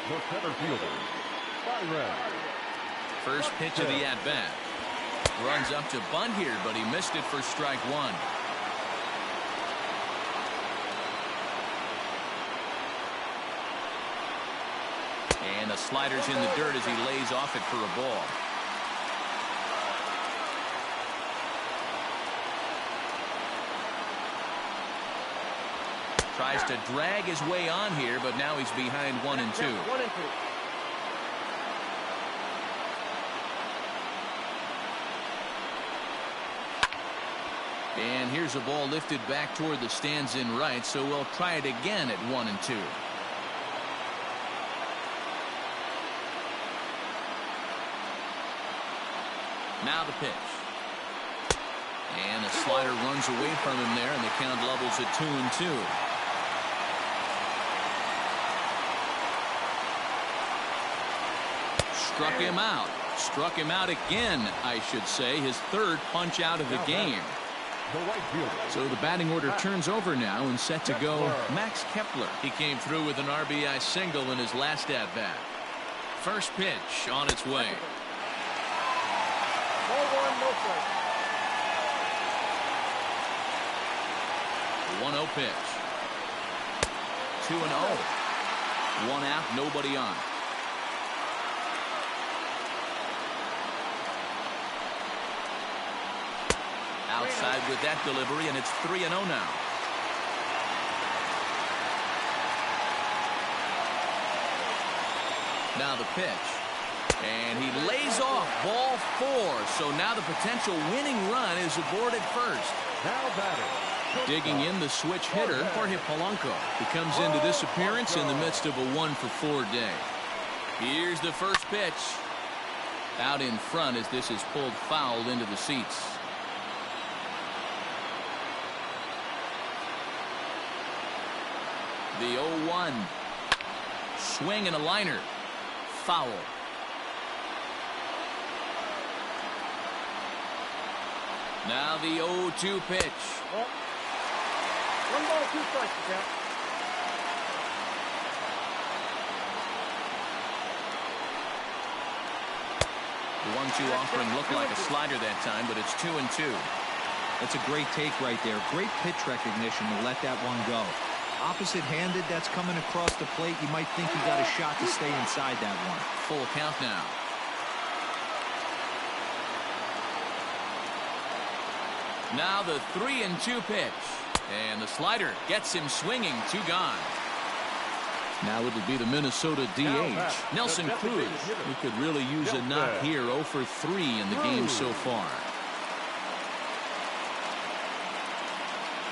the center fielder, Byron. First pitch of the at-bat. Runs up to bunt here, but he missed it for strike 1. And the slider's in the dirt as he lays off it for a ball. Tries to drag his way on here, but now he's behind 1-2. 1-2. And here's a ball lifted back toward the stands in right, so we'll try it again at 1-2. Now the pitch. And a slider runs away from him there, and the count levels at 2-2. Struck him out. Struck him out again, I should say. His 3rd punch out of the game. So the batting order turns over now, and set to go Max Kepler. He came through with an RBI single in his last at-bat. First pitch on its way. Ball 1, no strike. 1-0 pitch. 2-0. 1 out, nobody on. Outside with that delivery, and it's 3-0 now. Now the pitch. And he lays off ball 4. So now the potential winning run is aboard at first. Now batting. Digging in the switch hitter, Jorge Polanco. He comes into this appearance in the midst of a 1-for-4 day. Here's the first pitch. Out in front as this is pulled foul into the seats. The 0-1. Swing and a liner. Foul. Now the 0-2 pitch. 1 ball, 2 strikes, Cap. The 1-2 offering looked like a slider that time, but it's 2-2. That's a great take right there. Great pitch recognition to let that one go. Opposite-handed, that's coming across the plate. You might think he got a shot to stay inside that one. Full count now. Now the 3-2 pitch. And the slider gets him swinging. 2 gone. Now it'll be the Minnesota DH, Nelson Cruz, who could really use a knock here. 0 for 3 in the game so far.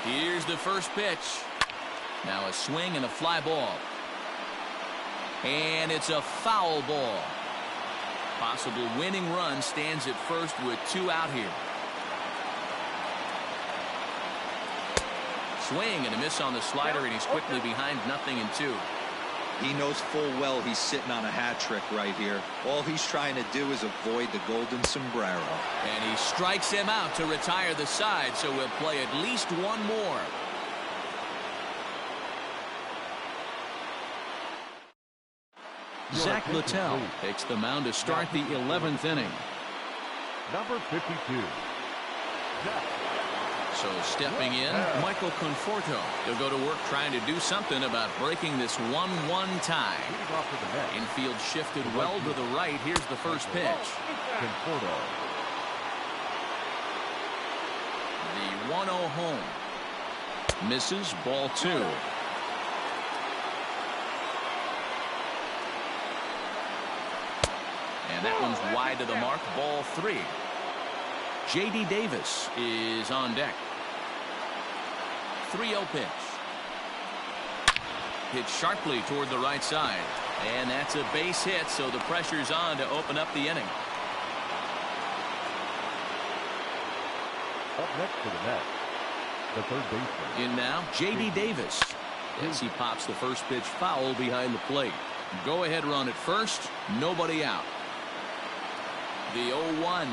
Here's the first pitch. Now a swing and a fly ball. And it's a foul ball. Possible winning run stands at first with 2 out here. Swing and a miss on the slider, and he's quickly behind 0-2. He knows full well he's sitting on a hat trick right here. All he's trying to do is avoid the golden sombrero. And he strikes him out to retire the side, so we'll play at least one more. Zach Littell takes the mound to start the 11th inning. Number 52. So stepping in, Michael Conforto. He'll go to work trying to do something about breaking this 1-1 tie. Infield shifted well to the right. Here's the first pitch. Conforto. The 1-0 home. Misses, ball 2. And that one's wide to the mark, ball 3. J.D. Davis is on deck. 3-0 pitch. Hit sharply toward the right side. And that's a base hit, so the pressure's on to open up the inning. Up next to the net, the third baseman. In now, J.D. Davis. As he pops the first pitch foul behind the plate. Go ahead run at first, nobody out. The 0-1.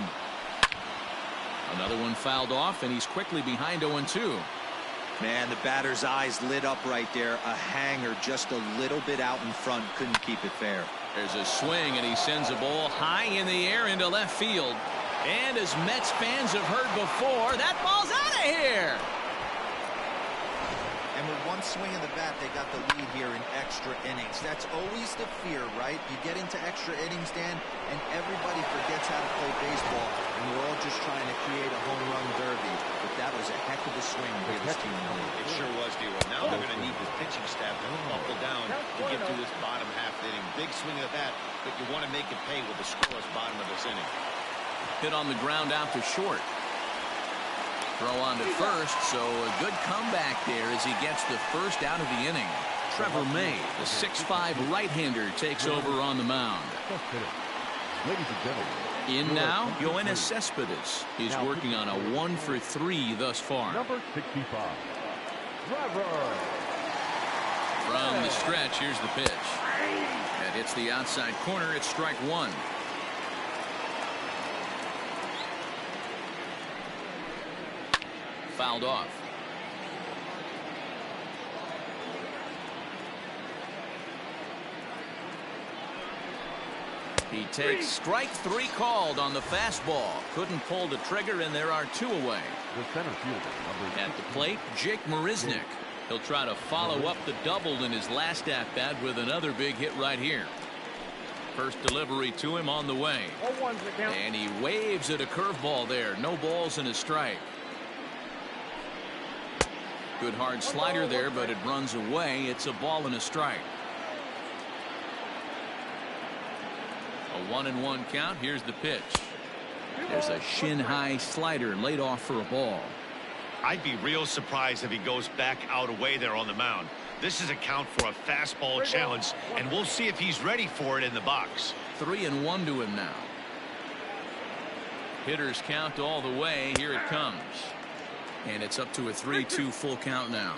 Another one fouled off, and he's quickly behind 0-2. Man, the batter's eyes lit up right there. A hanger just a little bit out in front. Couldn't keep it fair. There's a swing, and he sends a ball high in the air into left field. And as Mets fans have heard before, that ball's out of here. And with one swing of the bat, they got the lead here in extra innings. That's always the fear, right? You get into extra innings, Dan, and everybody forgets how to play baseball, and we're all just trying to create a home run derby. But that was a heck of a swing to give his team the lead. It sure was, D. Now they're going to need the pitching staff to buckle down to get through this bottom half inning. Big swing of that, but you want to make it pay with the scoreless bottom of this inning. Hit on the ground out to short. Throw on to first, so a good comeback there as he gets the first out of the inning. Trevor May, the 6'5" right-hander, takes over on the mound. Ladies and gentlemen. In now, Yoenis Cespedes. He's working on a 1 for 3 thus far. Number 65. Trevor. From the stretch, here's the pitch. That hits the outside corner. It's strike 1. Fouled off. He takes strike 3 called on the fastball. Couldn't pull the trigger, and there are 2 away. The center fielder. At the plate, Jake Marisnick. He'll try to follow up the double in his last at-bat with another big hit right here. First delivery to him on the way. And he waves at a curveball there. No balls and a strike. Good hard slider there, but it runs away. It's a ball and a strike. A 1-1 count. Here's the pitch. There's a shin-high slider laid off for a ball. I'd be real surprised if he goes back out away there on the mound. This is a count for a fastball challenge, and we'll see if he's ready for it in the box. 3-1 to him now. Hitters count all the way. Here it comes. And it's up to a 3-2 full count now.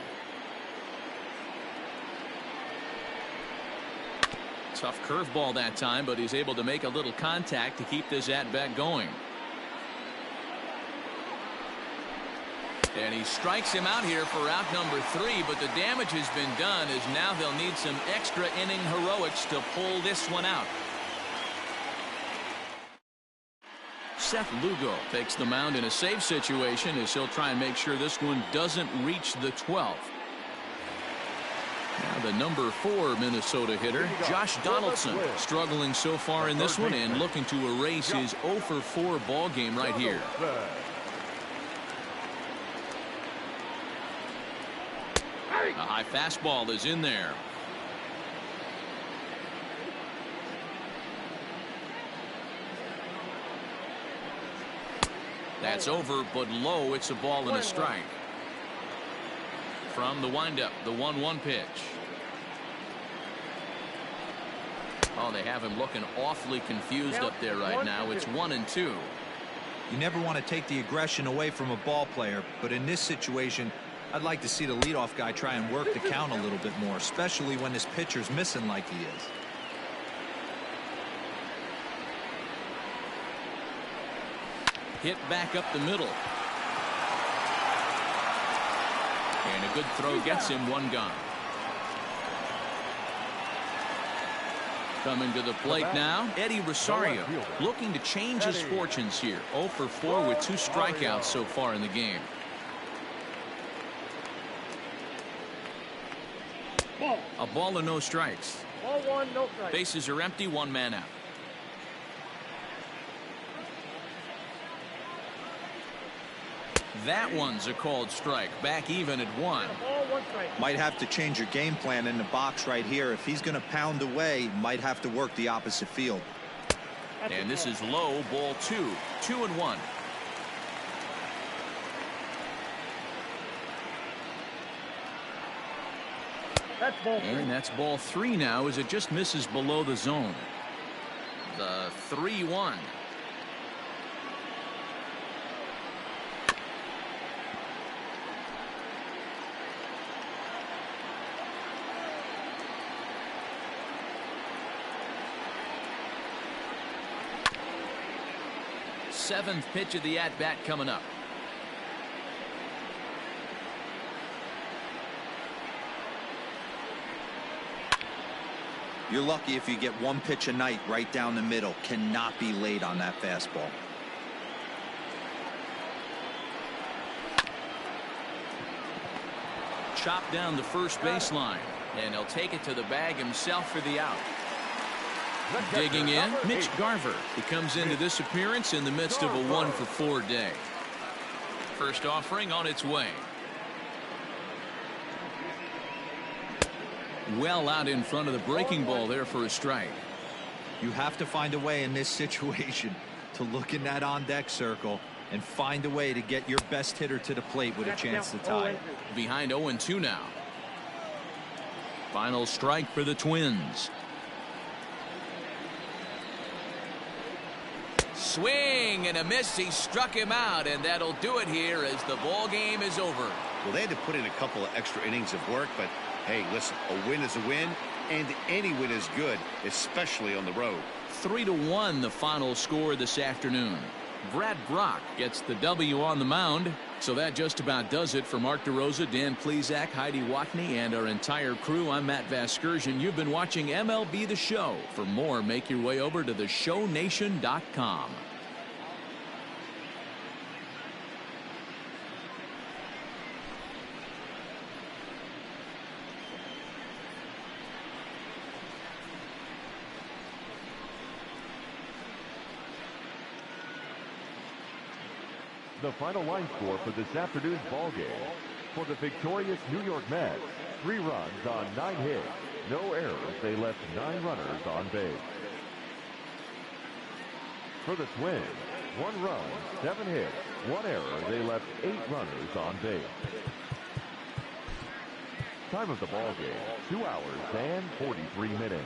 Tough curveball that time, but he's able to make a little contact to keep this at-bat going. And he strikes him out here for out number 3, but the damage has been done as now they'll need some extra inning heroics to pull this one out. Seth Lugo takes the mound in a save situation as he'll try and make sure this one doesn't reach the 12th. Now the number 4 Minnesota hitter, Josh Donaldson, struggling so far in this one and looking to erase his 0 for 4 ball game right here. A high fastball is in there. That's over, but low. It's a ball and a strike. From the windup, the 1-1 pitch. Oh, they have him looking awfully confused up there right now. It's 1-2. You never want to take the aggression away from a ball player, but in this situation, I'd like to see the leadoff guy try and work the count a little bit more, especially when this pitcher's missing like he is. Hit back up the middle. And a good throw gets him 1 gone. Coming to the plate now, Eddie Rosario, looking to change his fortunes here. 0 for 4 with 2 strikeouts so far in the game. A ball and no strikes. Ball 1, no strike. Bases are empty, 1 man out. That one's a called strike. Back even at 1. Ball 1 strike. Might have to change your game plan in the box right here. If he's going to pound away, might have to work the opposite field. And this is low, ball 2. 2-1. That's ball 3. And that's ball 3 now as it just misses below the zone. The 3-1. Seventh pitch of the at-bat coming up. You're lucky if you get 1 pitch a night right down the middle. Cannot be late on that fastball. Chopped down the first baseline, and he'll take it to the bag himself for the out. Digging in, Mitch Garver. He comes into this appearance in the midst of a 1 for 4 day. First offering on its way. Well out in front of the breaking ball there for a strike. You have to find a way in this situation to look in that on-deck circle and find a way to get your best hitter to the plate with a chance to tie it. Behind 0-2 now. Final strike for the Twins. Swing and a miss. He struck him out, and that'll do it here as the ball game is over. Well, they had to put in a couple of extra innings of work, but hey, listen, a win is a win, and any win is good, especially on the road. 3-1 the final score this afternoon. Brad Brock gets the W on the mound. So that just about does it for Mark DeRosa, Dan Plesac, Heidi Watney, and our entire crew. I'm Matt Vasgersian. You've been watching MLB The Show. For more, make your way over to theshownation.com. The final line score for this afternoon's ball game. For the victorious New York Mets, 3 runs on 9 hits. No errors. They left 9 runners on base. For the Twins, 1 run, 7 hits, 1 error. They left 8 runners on base. Time of the ball game, 2 hours and 43 minutes.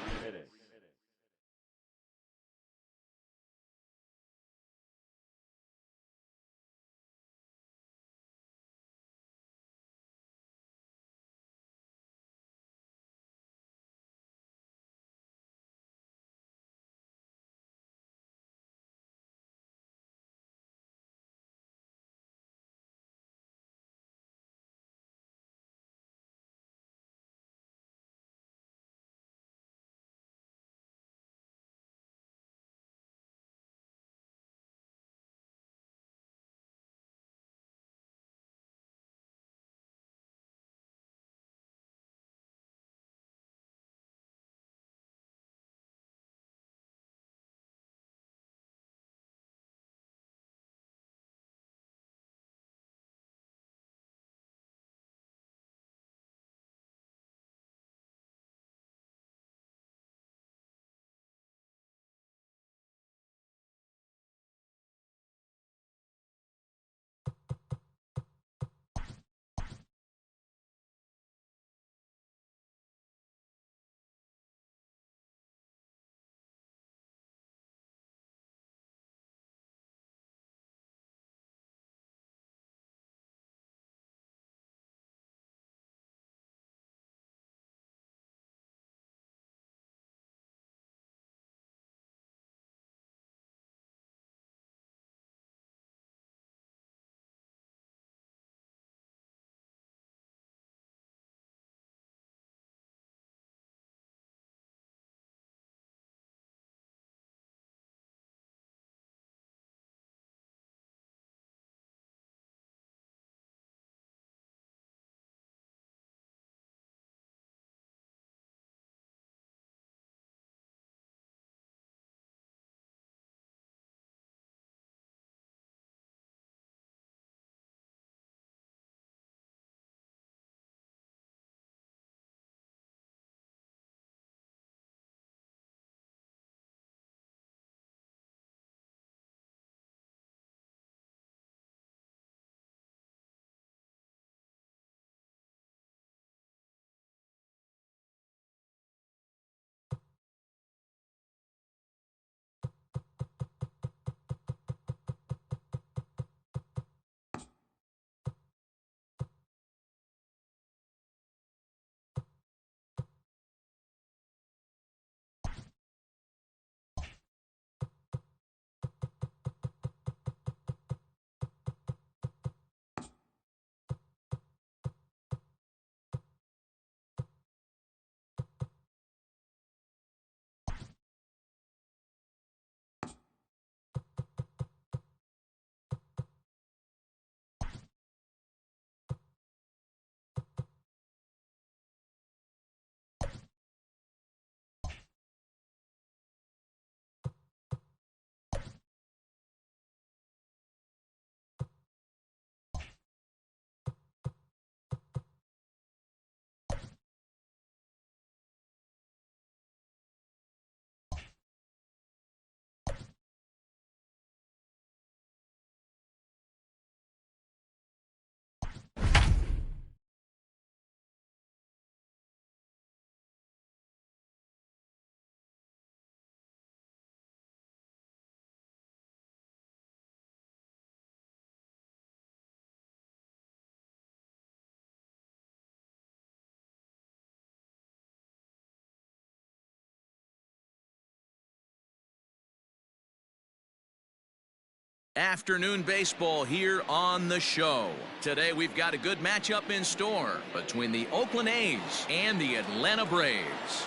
Afternoon baseball here on the show. Today we've got a good matchup in store between the Oakland A's and the Atlanta Braves.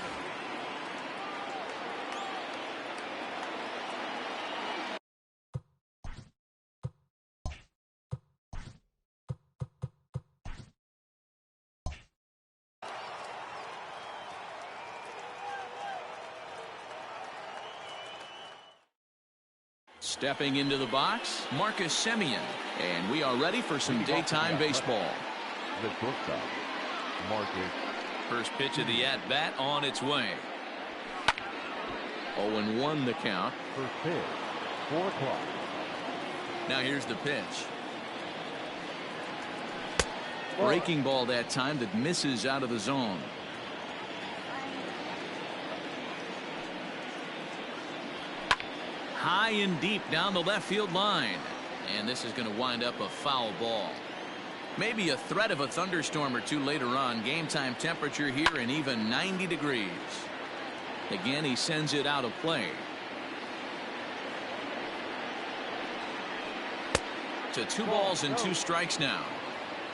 Stepping into the box, Marcus Semien. And we are ready for some daytime baseball. The shortstop, Marcus. First pitch of the at-bat on its way. 0-1 the count. First pitch, 4 o'clock. Now here's the pitch. Breaking ball that time that misses out of the zone. High and deep down the left field line. And this is going to wind up a foul ball. Maybe a threat of a thunderstorm or two later on. Game time temperature here and even 90 degrees. Again, he sends it out of play. To 2 balls and 2 strikes now.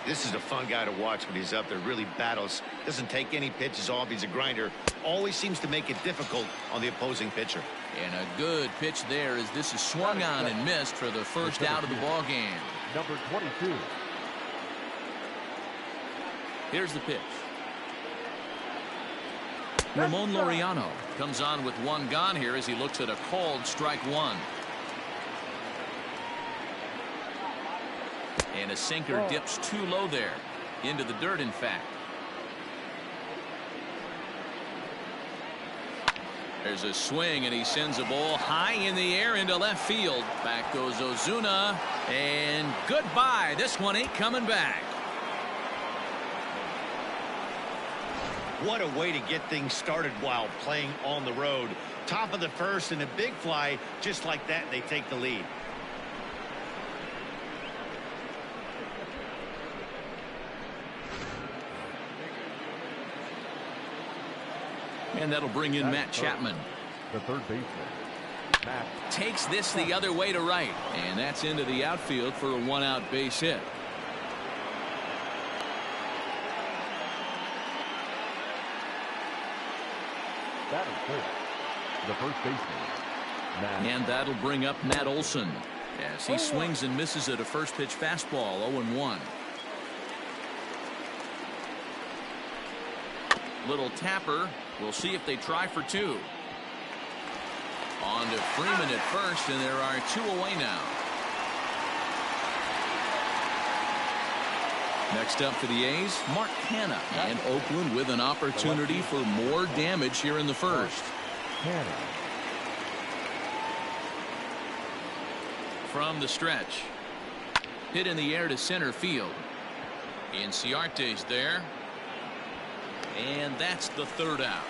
This is a fun guy to watch when he's up there. Really battles. Doesn't take any pitches off. He's a grinder. Always seems to make it difficult on the opposing pitcher. And a good pitch there as this is swung on and missed for the first out of the ball game. Number 22. Here's the pitch. Ramon Laureano comes on with 1 gone here as he looks at a called strike 1. And a sinker dips too low there. Into the dirt, in fact. There's a swing, and he sends a ball high in the air into left field. Back goes Ozuna, and goodbye. This one ain't coming back. What a way to get things started while playing on the road. Top of the first and a big fly. Just like that, they take the lead. And that'll bring in Matt Chapman. The third baseman, Matt. Takes this the other way to right. And that's into the outfield for a 1-out base hit. That is first. The first baseman, Matt. And that'll bring up Matt Olson as he swings and misses at a first pitch fastball. 0-1. Little tapper. We'll see if they try for 2. On to Freeman at first, and there are 2 away now. Next up for the A's, Mark Hanna, and Oakland with an opportunity for more damage here in the first. Hanna. From the stretch. Hit in the air to center field. Inciarte's there. And that's the 3rd out.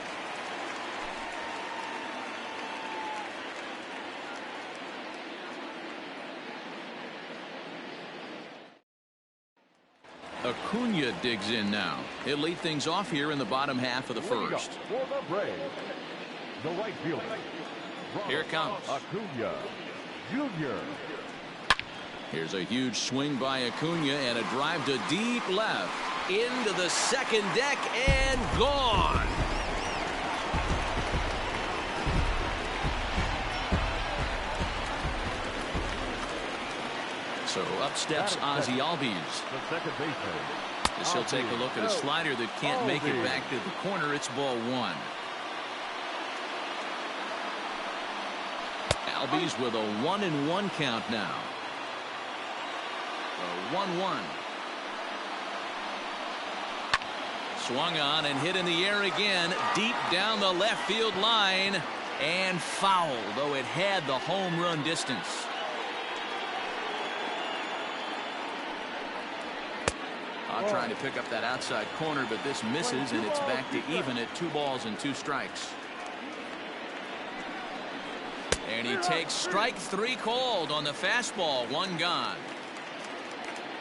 Acuna digs in now. He'll lead things off here in the bottom half of the first. For the Braves, the right fielder. Here it comes. Acuna Jr. Here's a huge swing by Acuna and a drive to deep left. Into the second deck and gone. So up steps Ozzie Albies. The second baseman. As he'll take a look at a slider that can't make it back to the corner. It's ball 1. Albies with a 1-1 count now. A 1-1. Swung on and hit in the air again, deep down the left field line, and foul, though it had the home run distance. Trying to pick up that outside corner, but this misses, and it's back to even at 2 balls and 2 strikes. And he takes strike 3 called on the fastball. 1 gone.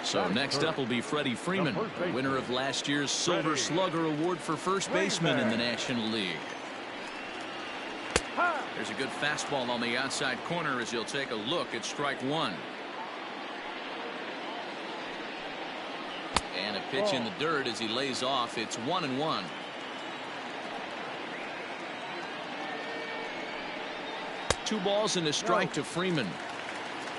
So next up will be Freddie Freeman, winner of last year's Silver Slugger Award for first baseman in the National League. There's a good fastball on the outside corner as he'll take a look at strike one. And a pitch in the dirt as he lays off. It's 1-1. Two balls and a strike to Freeman.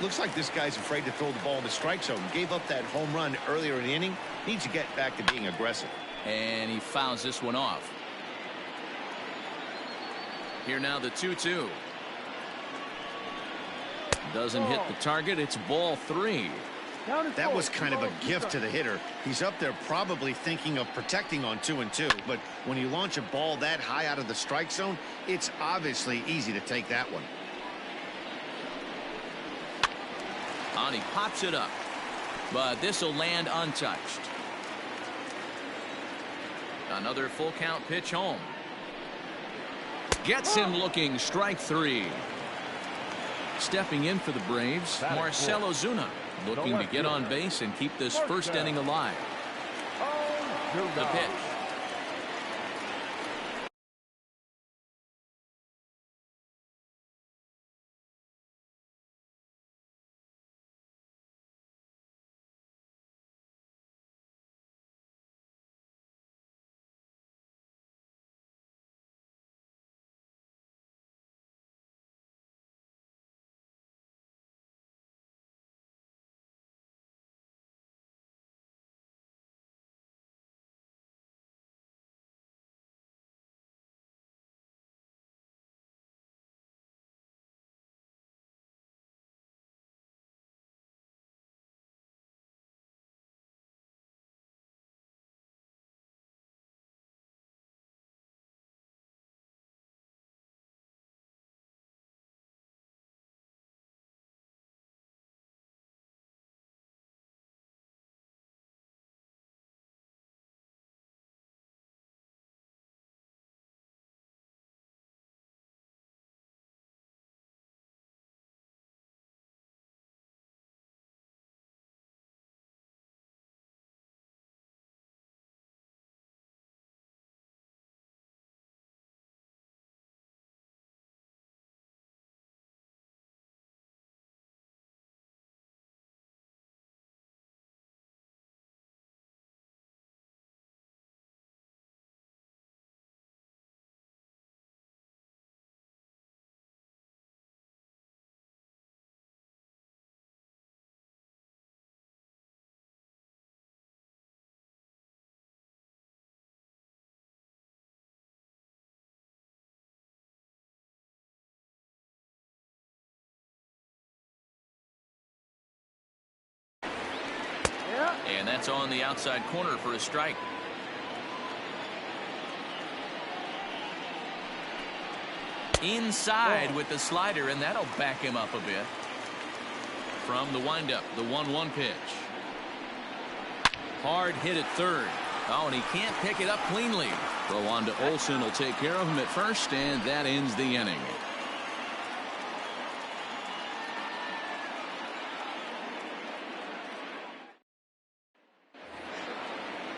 Looks like this guy's afraid to throw the ball in the strike zone. Gave up that home run earlier in the inning. Needs to get back to being aggressive. And he fouls this one off. Here now the 2-2. Doesn't hit the target. It's ball 3. That was kind of a gift to the hitter. He's up there probably thinking of protecting on 2-2. But when you launch a ball that high out of the strike zone, it's obviously easy to take that one. And he pops it up. But this will land untouched. Another full count pitch home. Gets him looking. Strike 3. Stepping in for the Braves, Marcell Ozuna, looking to get on base and keep this first inning alive. The pitch. And that's on the outside corner for a strike. Inside with the slider, and that'll back him up a bit. From the windup, the 1-1 pitch. Hard hit at third. Oh, and he can't pick it up cleanly. Throw on to Olsen will take care of him at first, and that ends the inning.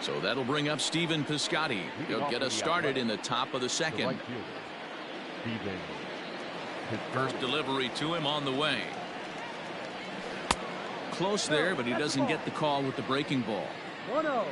So that'll bring up Stephen Piscotty. He'll get us started in the top of the second. First delivery to him on the way. Close there, but he doesn't get the call with the breaking ball. 1-0.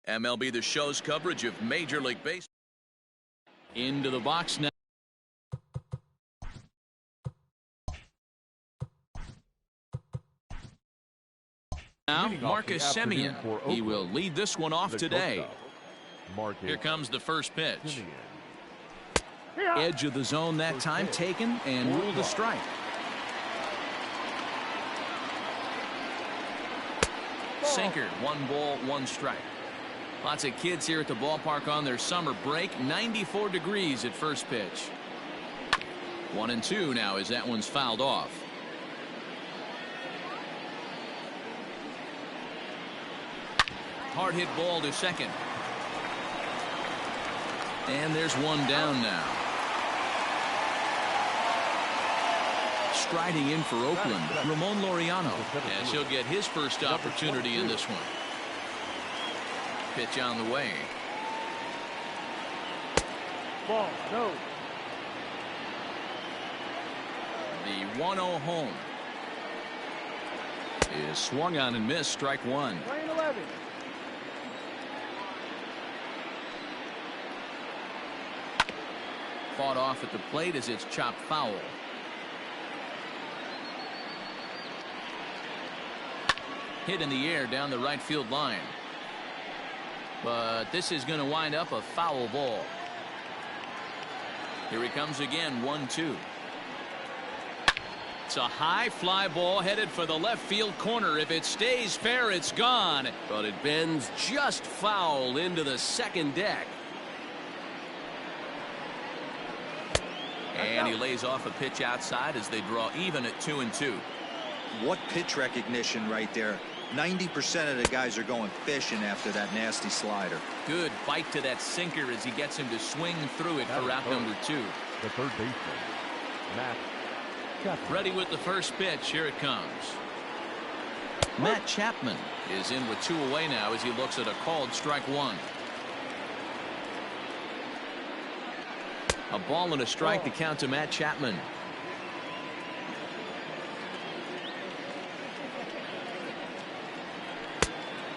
MLB The Show's coverage of Major League Baseball. Into the box now. Now, Marcus Semien. He will lead this one off today. Here comes the first pitch. Edge of the zone that time taken and ruled a strike. Sinker, 1 ball, 1 strike. Lots of kids here at the ballpark on their summer break. 94 degrees at first pitch. 1-2 now as that one's fouled off. Hard hit ball to second. And there's one down now. Striding in for Oakland, Ramon Laureano, as he'll get his first opportunity in this one. Pitch on the way. Ball, no. The 1-0 home is swung on and missed. Strike 1. Lane 11. Fought off at the plate as it's chopped foul. Hit in the air down the right field line. But this is going to wind up a foul ball. Here he comes again, 1-2. It's a high fly ball headed for the left field corner. If it stays fair, it's gone. But it bends just foul into the second deck. And he lays off a pitch outside as they draw even at 2-2. What pitch recognition right there. 90% of the guys are going fishing after that nasty slider. Good bite to that sinker as he gets him to swing through it for out number 2. The third baseman, Matt Chapman. Ready with the first pitch. Here it comes. Matt Chapman is in with 2 away now as he looks at a called strike 1. A ball and a strike to count to Matt Chapman.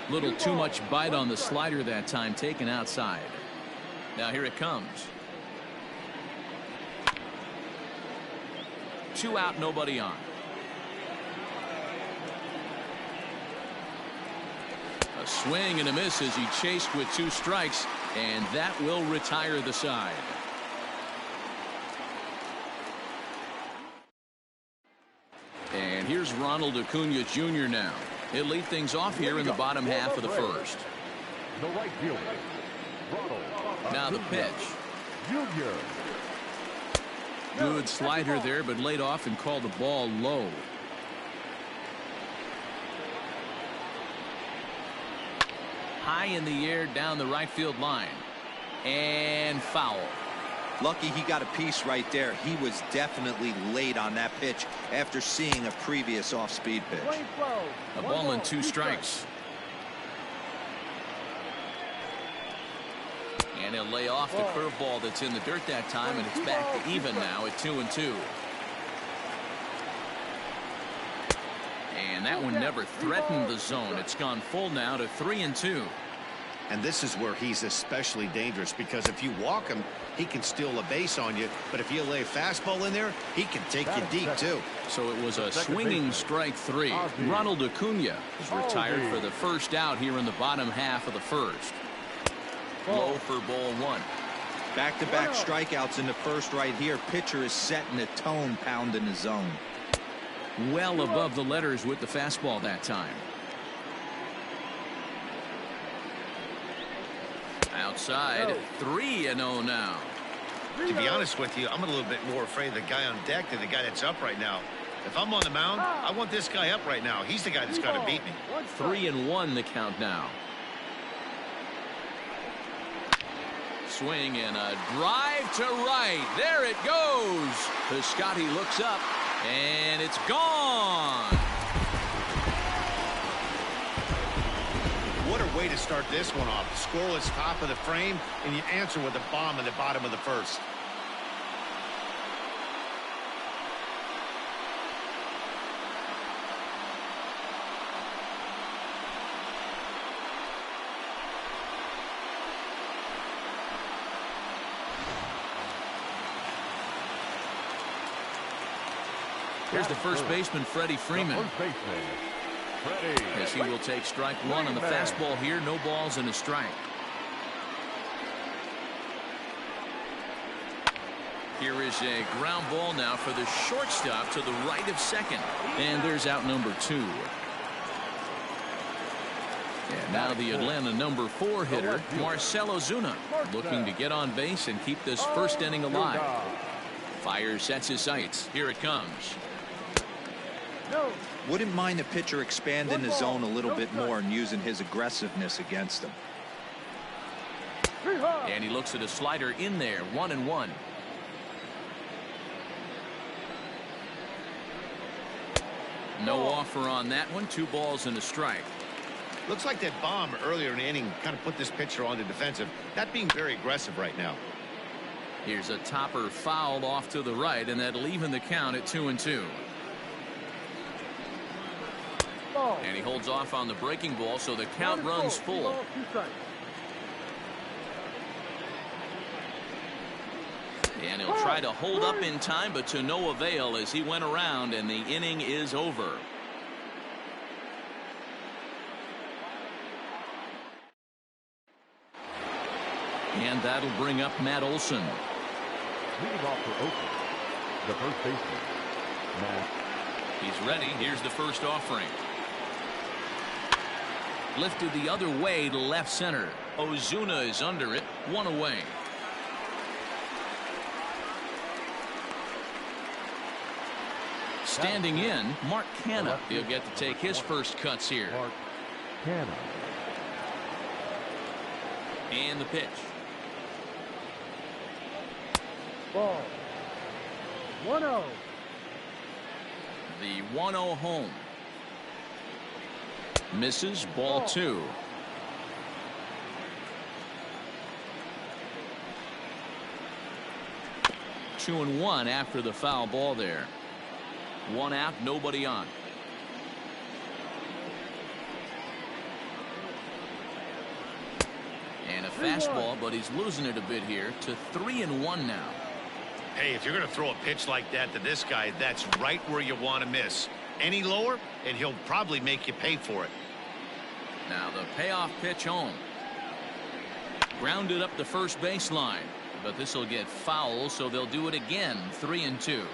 Little too much bite on the slider that time, taken outside. Now here it comes. 2 out, nobody on. A swing and a miss as he chased with 2 strikes, and that will retire the side. And here's Ronald Acuna Jr. now. He'll lead things off here in the bottom half of the first. The right fielder, Ronald Now the pitch. Jr. Good slider there, but laid off and called the ball low. High in the air down the right field line. And foul. Lucky he got a piece right there. He was definitely late on that pitch after seeing a previous off-speed pitch. A ball and 2 strikes. And he'll lay off the curveball that's in the dirt that time, and it's back to even now at 2-2. And that one never threatened the zone. It's gone full now to 3-2. And this is where he's especially dangerous, because if you walk him, he can steal a base on you. But if you lay a fastball in there, he can take you deep, too. So it was a swinging strike 3. Ronald Acuna is retired for the first out here in the bottom half of the first. Low for ball 1. Back-to-back strikeouts in the first right here. Pitcher is setting the tone, pounding the zone. Well above the letters with the fastball that time. Outside, 3-0 now. To be honest with you, I'm a little bit more afraid of the guy on deck than the guy that's up right now. If I'm on the mound, I want this guy up right now. He's the guy that's got to beat me. 3-1 the count now. Swing and a drive to right. There it goes. Piscotty looks up, and it's gone. What a way to start this one off. Scoreless top of the frame, and you answer with a bomb in the bottom of the first. Here's the first baseman, Freddie Freeman. First baseman, Freddie. As he will take strike one on the fastball here. No balls and a strike. Here is a ground ball now for the shortstop to the right of second. And there's out number 2. And now the Atlanta number 4 hitter, Marcell Ozuna, looking to get on base and keep this first inning alive. Fires, sets his sights. Here it comes. Wouldn't mind the pitcher expanding the zone a little bit more and using his aggressiveness against him. And he looks at a slider in there. 1-1. No offer on that one. 2 balls and a strike. Looks like that bomb earlier in the inning kind of put this pitcher on the defensive. Not being very aggressive right now. Here's a topper fouled off to the right, and that'll even the count at 2-2. And he holds off on the breaking ball, so the count runs full. And he'll try to hold up in time, but to no avail as he went around, and the inning is over. And that'll bring up Matt Olson. Leading off for Oakland, the first baseman, Matt. He's ready. Here's the first offering. Lifted the other way to left center. Ozuna is under it. 1 away. Standing in, Mark Canha. He'll get to take his first cuts here. Mark Canha. And the pitch. Ball. 1-0. The 1-0 home. Misses. Ball 2. Two and 1 after the foul ball there. 1 out, nobody on. And a fastball, but he's losing it a bit here to 3-1 now. Hey, if you're going to throw a pitch like that to this guy, that's right where you want to miss. Any lower, and he'll probably make you pay for it. Now the payoff pitch home. Grounded up the first baseline, but this will get foul, so they'll do it again. 3-2.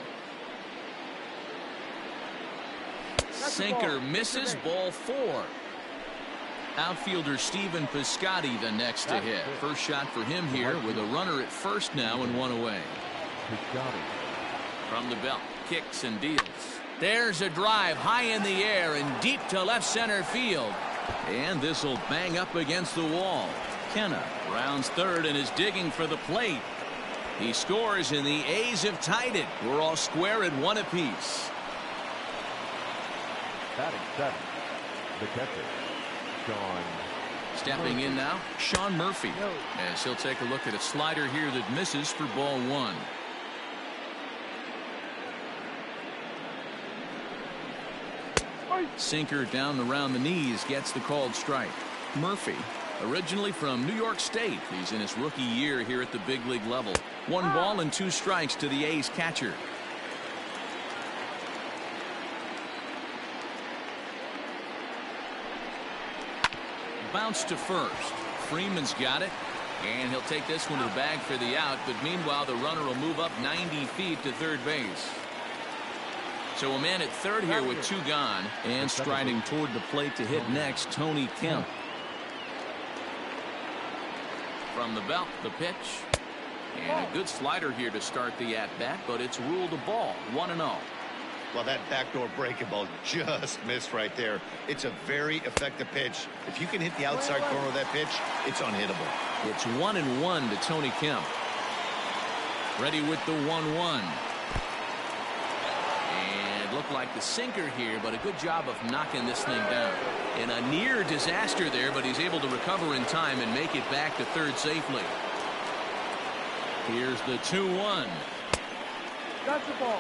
Sinker misses. Ball 4. Outfielder Stephen Piscotty the next to hit. First shot for him here with a runner at first now and 1 away. From the belt, kicks and deals. There's a drive high in the air and deep to left center field. And this will bang up against the wall. Canha rounds third and is digging for the plate. He scores and the A's have tied it. We're all square at 1 apiece. Batting 7th, the catcher, Sean. Stepping in now, Sean Murphy. As he'll take a look at a slider here that misses for ball 1. Sinker down around the knees gets the called strike. Murphy, originally from New York State. He's in his rookie year here at the big league level. 1 ball and 2 strikes to the A's catcher. Bounce to first. Freeman's got it. And he'll take this one to the bag for the out. But meanwhile, the runner will move up 90 feet to third base. So a man at third here with 2 gone. And striding toward the plate to hit next, Tony Kemp. From the belt, the pitch. And a good slider here to start the at-bat, but it's ruled a ball. 1-0. Well, that backdoor breaking ball just missed right there. It's a very effective pitch. If you can hit the outside corner of that pitch, it's unhittable. It's 1-1 to Tony Kemp. Ready with the 1-1. And looked like the sinker here, but a good job of knocking this thing down. In a near disaster there, but he's able to recover in time and make it back to third safely. Here's the 2-1.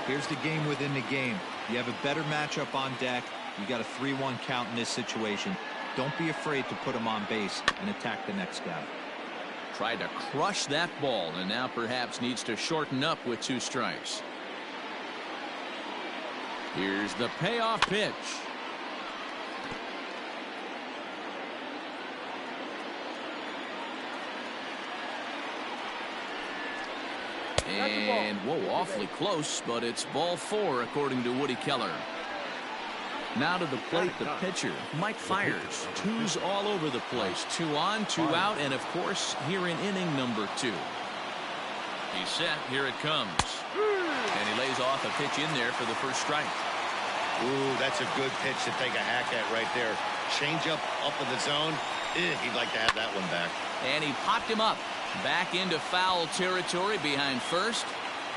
Here's the game within the game. You have a better matchup on deck. You got a 3-1 count in this situation. Don't be afraid to put him on base and attack the next guy. Tried to crush that ball and now perhaps needs to shorten up with 2 strikes. Here's the payoff pitch. And, whoa, awfully close, but it's ball 4, according to Woody Keller. Now to the plate, the pitcher, Mike Fiers. 2's all over the place. 2 on, 2 out, and, of course, here in inning number 2. He's set. Here it comes. And he lays off a pitch in there for the first strike. Ooh, that's a good pitch to take a hack at right there. Change up in the zone. He'd like to have that one back. And he popped him up. Back into foul territory behind first,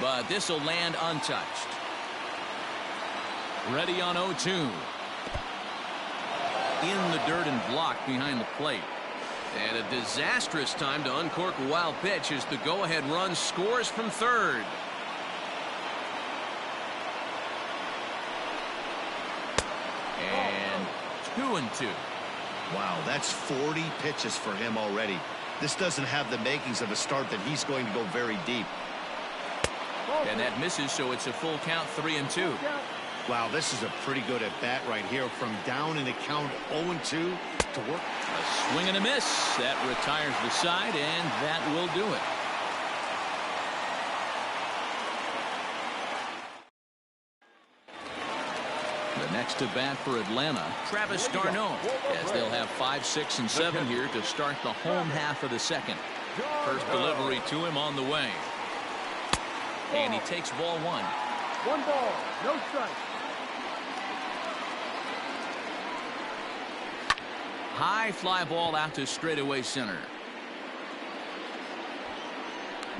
but this will land untouched. Ready on 0-2. In the dirt and blocked behind the plate. And a disastrous time to uncork a wild pitch as the go-ahead run scores from third. And 2-2. Wow, that's 40 pitches for him already. This doesn't have the makings of a start that he's going to go very deep. And that misses, so it's a full count, 3-2. Wow, this is a pretty good at-bat right here. From down in the count 0-2 to work. A swing and a miss. That retires the side, and that will do it. The next to bat for Atlanta, Travis d'Arnaud, as they'll have 5, 6, and 7 here to start the home half of the second. First delivery to him on the way. And he takes ball 1. 1 ball, no strike. High fly ball out to straightaway center.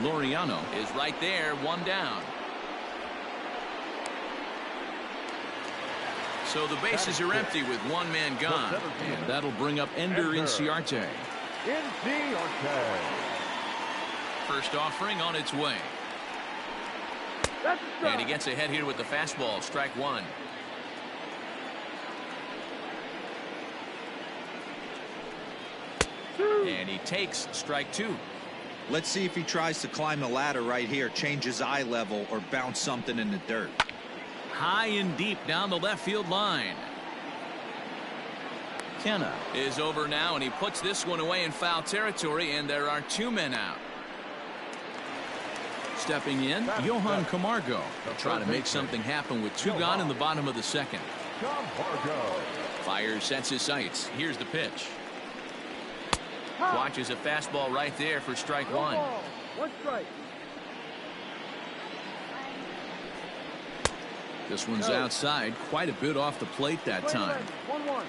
Laureano is right there, 1 down. So the bases are empty with 1 man gone. And that'll bring up Ender Inciarte. First offering on its way. And he gets ahead here with the fastball, strike 1. And he takes strike 2. Let's see if he tries to climb the ladder right here, change his eye level, or bounce something in the dirt. High and deep down the left field line. Kenna is over now, and he puts this one away in foul territory, and there are 2 men out. Stepping in, Johan Camargo. They'll try to make something happen with 2 gone in the bottom of the second. Fiers sets his sights. Here's the pitch. Watches a fastball right there for strike 1. 1 strike. This one's outside, quite a bit off the plate that time. 1-1.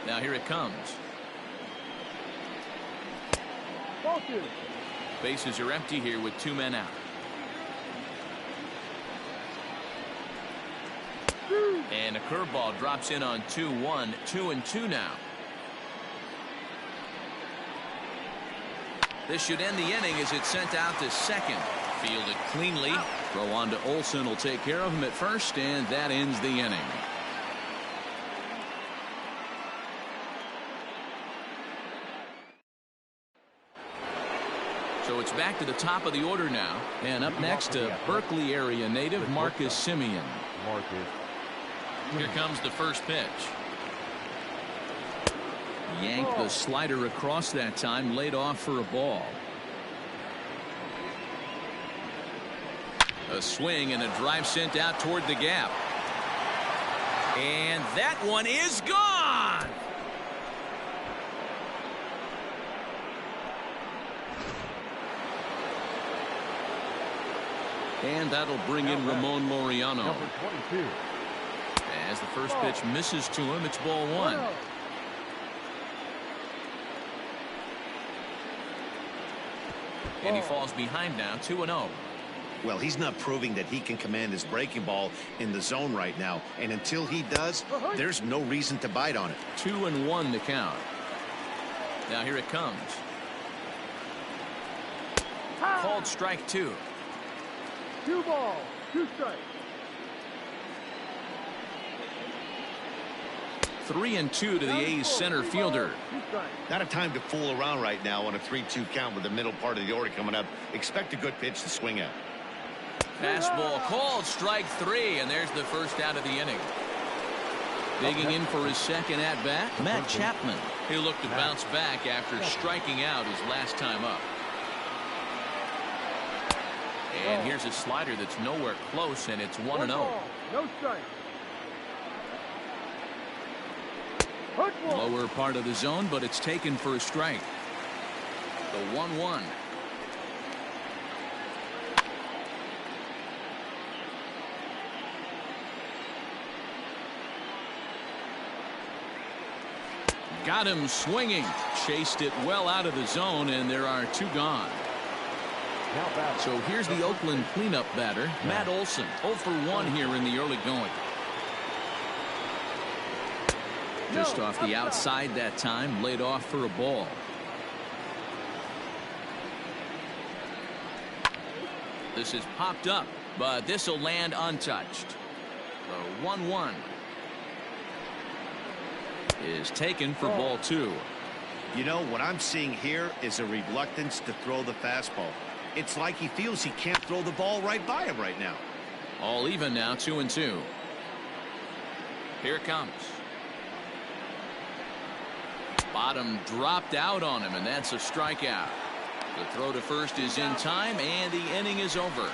Now here it comes. Ball 2. Bases are empty here with 2 men out. And a curveball drops in on 2-1, 2-2 now. This should end the inning as it's sent out to second. Fielded cleanly. Throw on to Olsen will take care of him at first, and that ends the inning. So it's back to the top of the order now. And up next, a Berkeley area native, Marcus Semien. Here comes the first pitch. Yanked the slider across that time, laid off for a ball. A swing and a drive sent out toward the gap. And that one is gone. And that'll bring in Ramon Laureano. As the first pitch misses to him, it's ball 1. And he falls behind now, 2-0. Well, he's not proving that he can command his breaking ball in the zone right now. And until he does, there's no reason to bite on it. 2-1 to count. Now here it comes. Called strike 2. 2 balls, 2 strikes. 3-2 to the A's center fielder. Not a time to fool around right now on a 3-2 count with the middle part of the order coming up. Expect a good pitch to swing at. Fastball called, strike 3, and there's the first out of the inning. Digging in for his second at-bat, Matt Chapman. He'll look to bounce back after striking out his last time up. And here's a slider that's nowhere close, and it's 1-0. No strike. Lower part of the zone, but it's taken for a strike. The 1-1. Got him swinging. Chased it well out of the zone, and there are 2 gone. So here's the Oakland cleanup batter, Matt Olson, 0 for 1 here in the early going. Just off the outside that time, laid off for a ball. This is popped up, but this will land untouched. The 1-1 is taken for ball 2. You know, what I'm seeing here is a reluctance to throw the fastball. It's like he feels he can't throw the ball right by him right now. All even now, 2-2. Here it comes. Bottom dropped out on him, and that's a strikeout. The throw to first is in time, and the inning is over.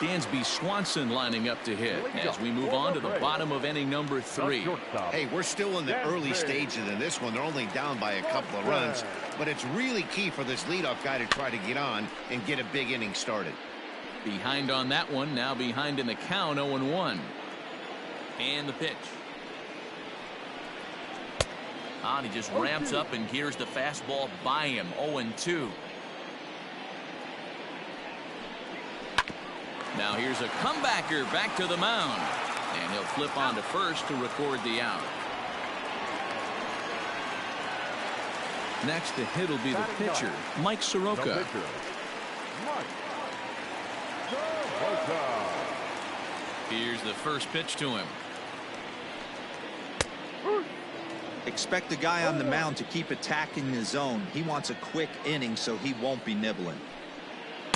Dansby Swanson lining up to hit as we move on to the bottom of inning number 3. Hey, we're still in the early stages in this one. They're only down by a couple of runs, but it's really key for this leadoff guy to try to get on and get a big inning started. Behind on that one, now behind in the count, 0-1. And the pitch. He just ramps up, and here's the fastball by him, 0-2. Now here's a comebacker back to the mound, and he'll flip on to first to record the out. Next to hit will be the pitcher, Mike Soroka. Here's the first pitch to him. Expect the guy on the mound to keep attacking the zone. He wants a quick inning, so he won't be nibbling.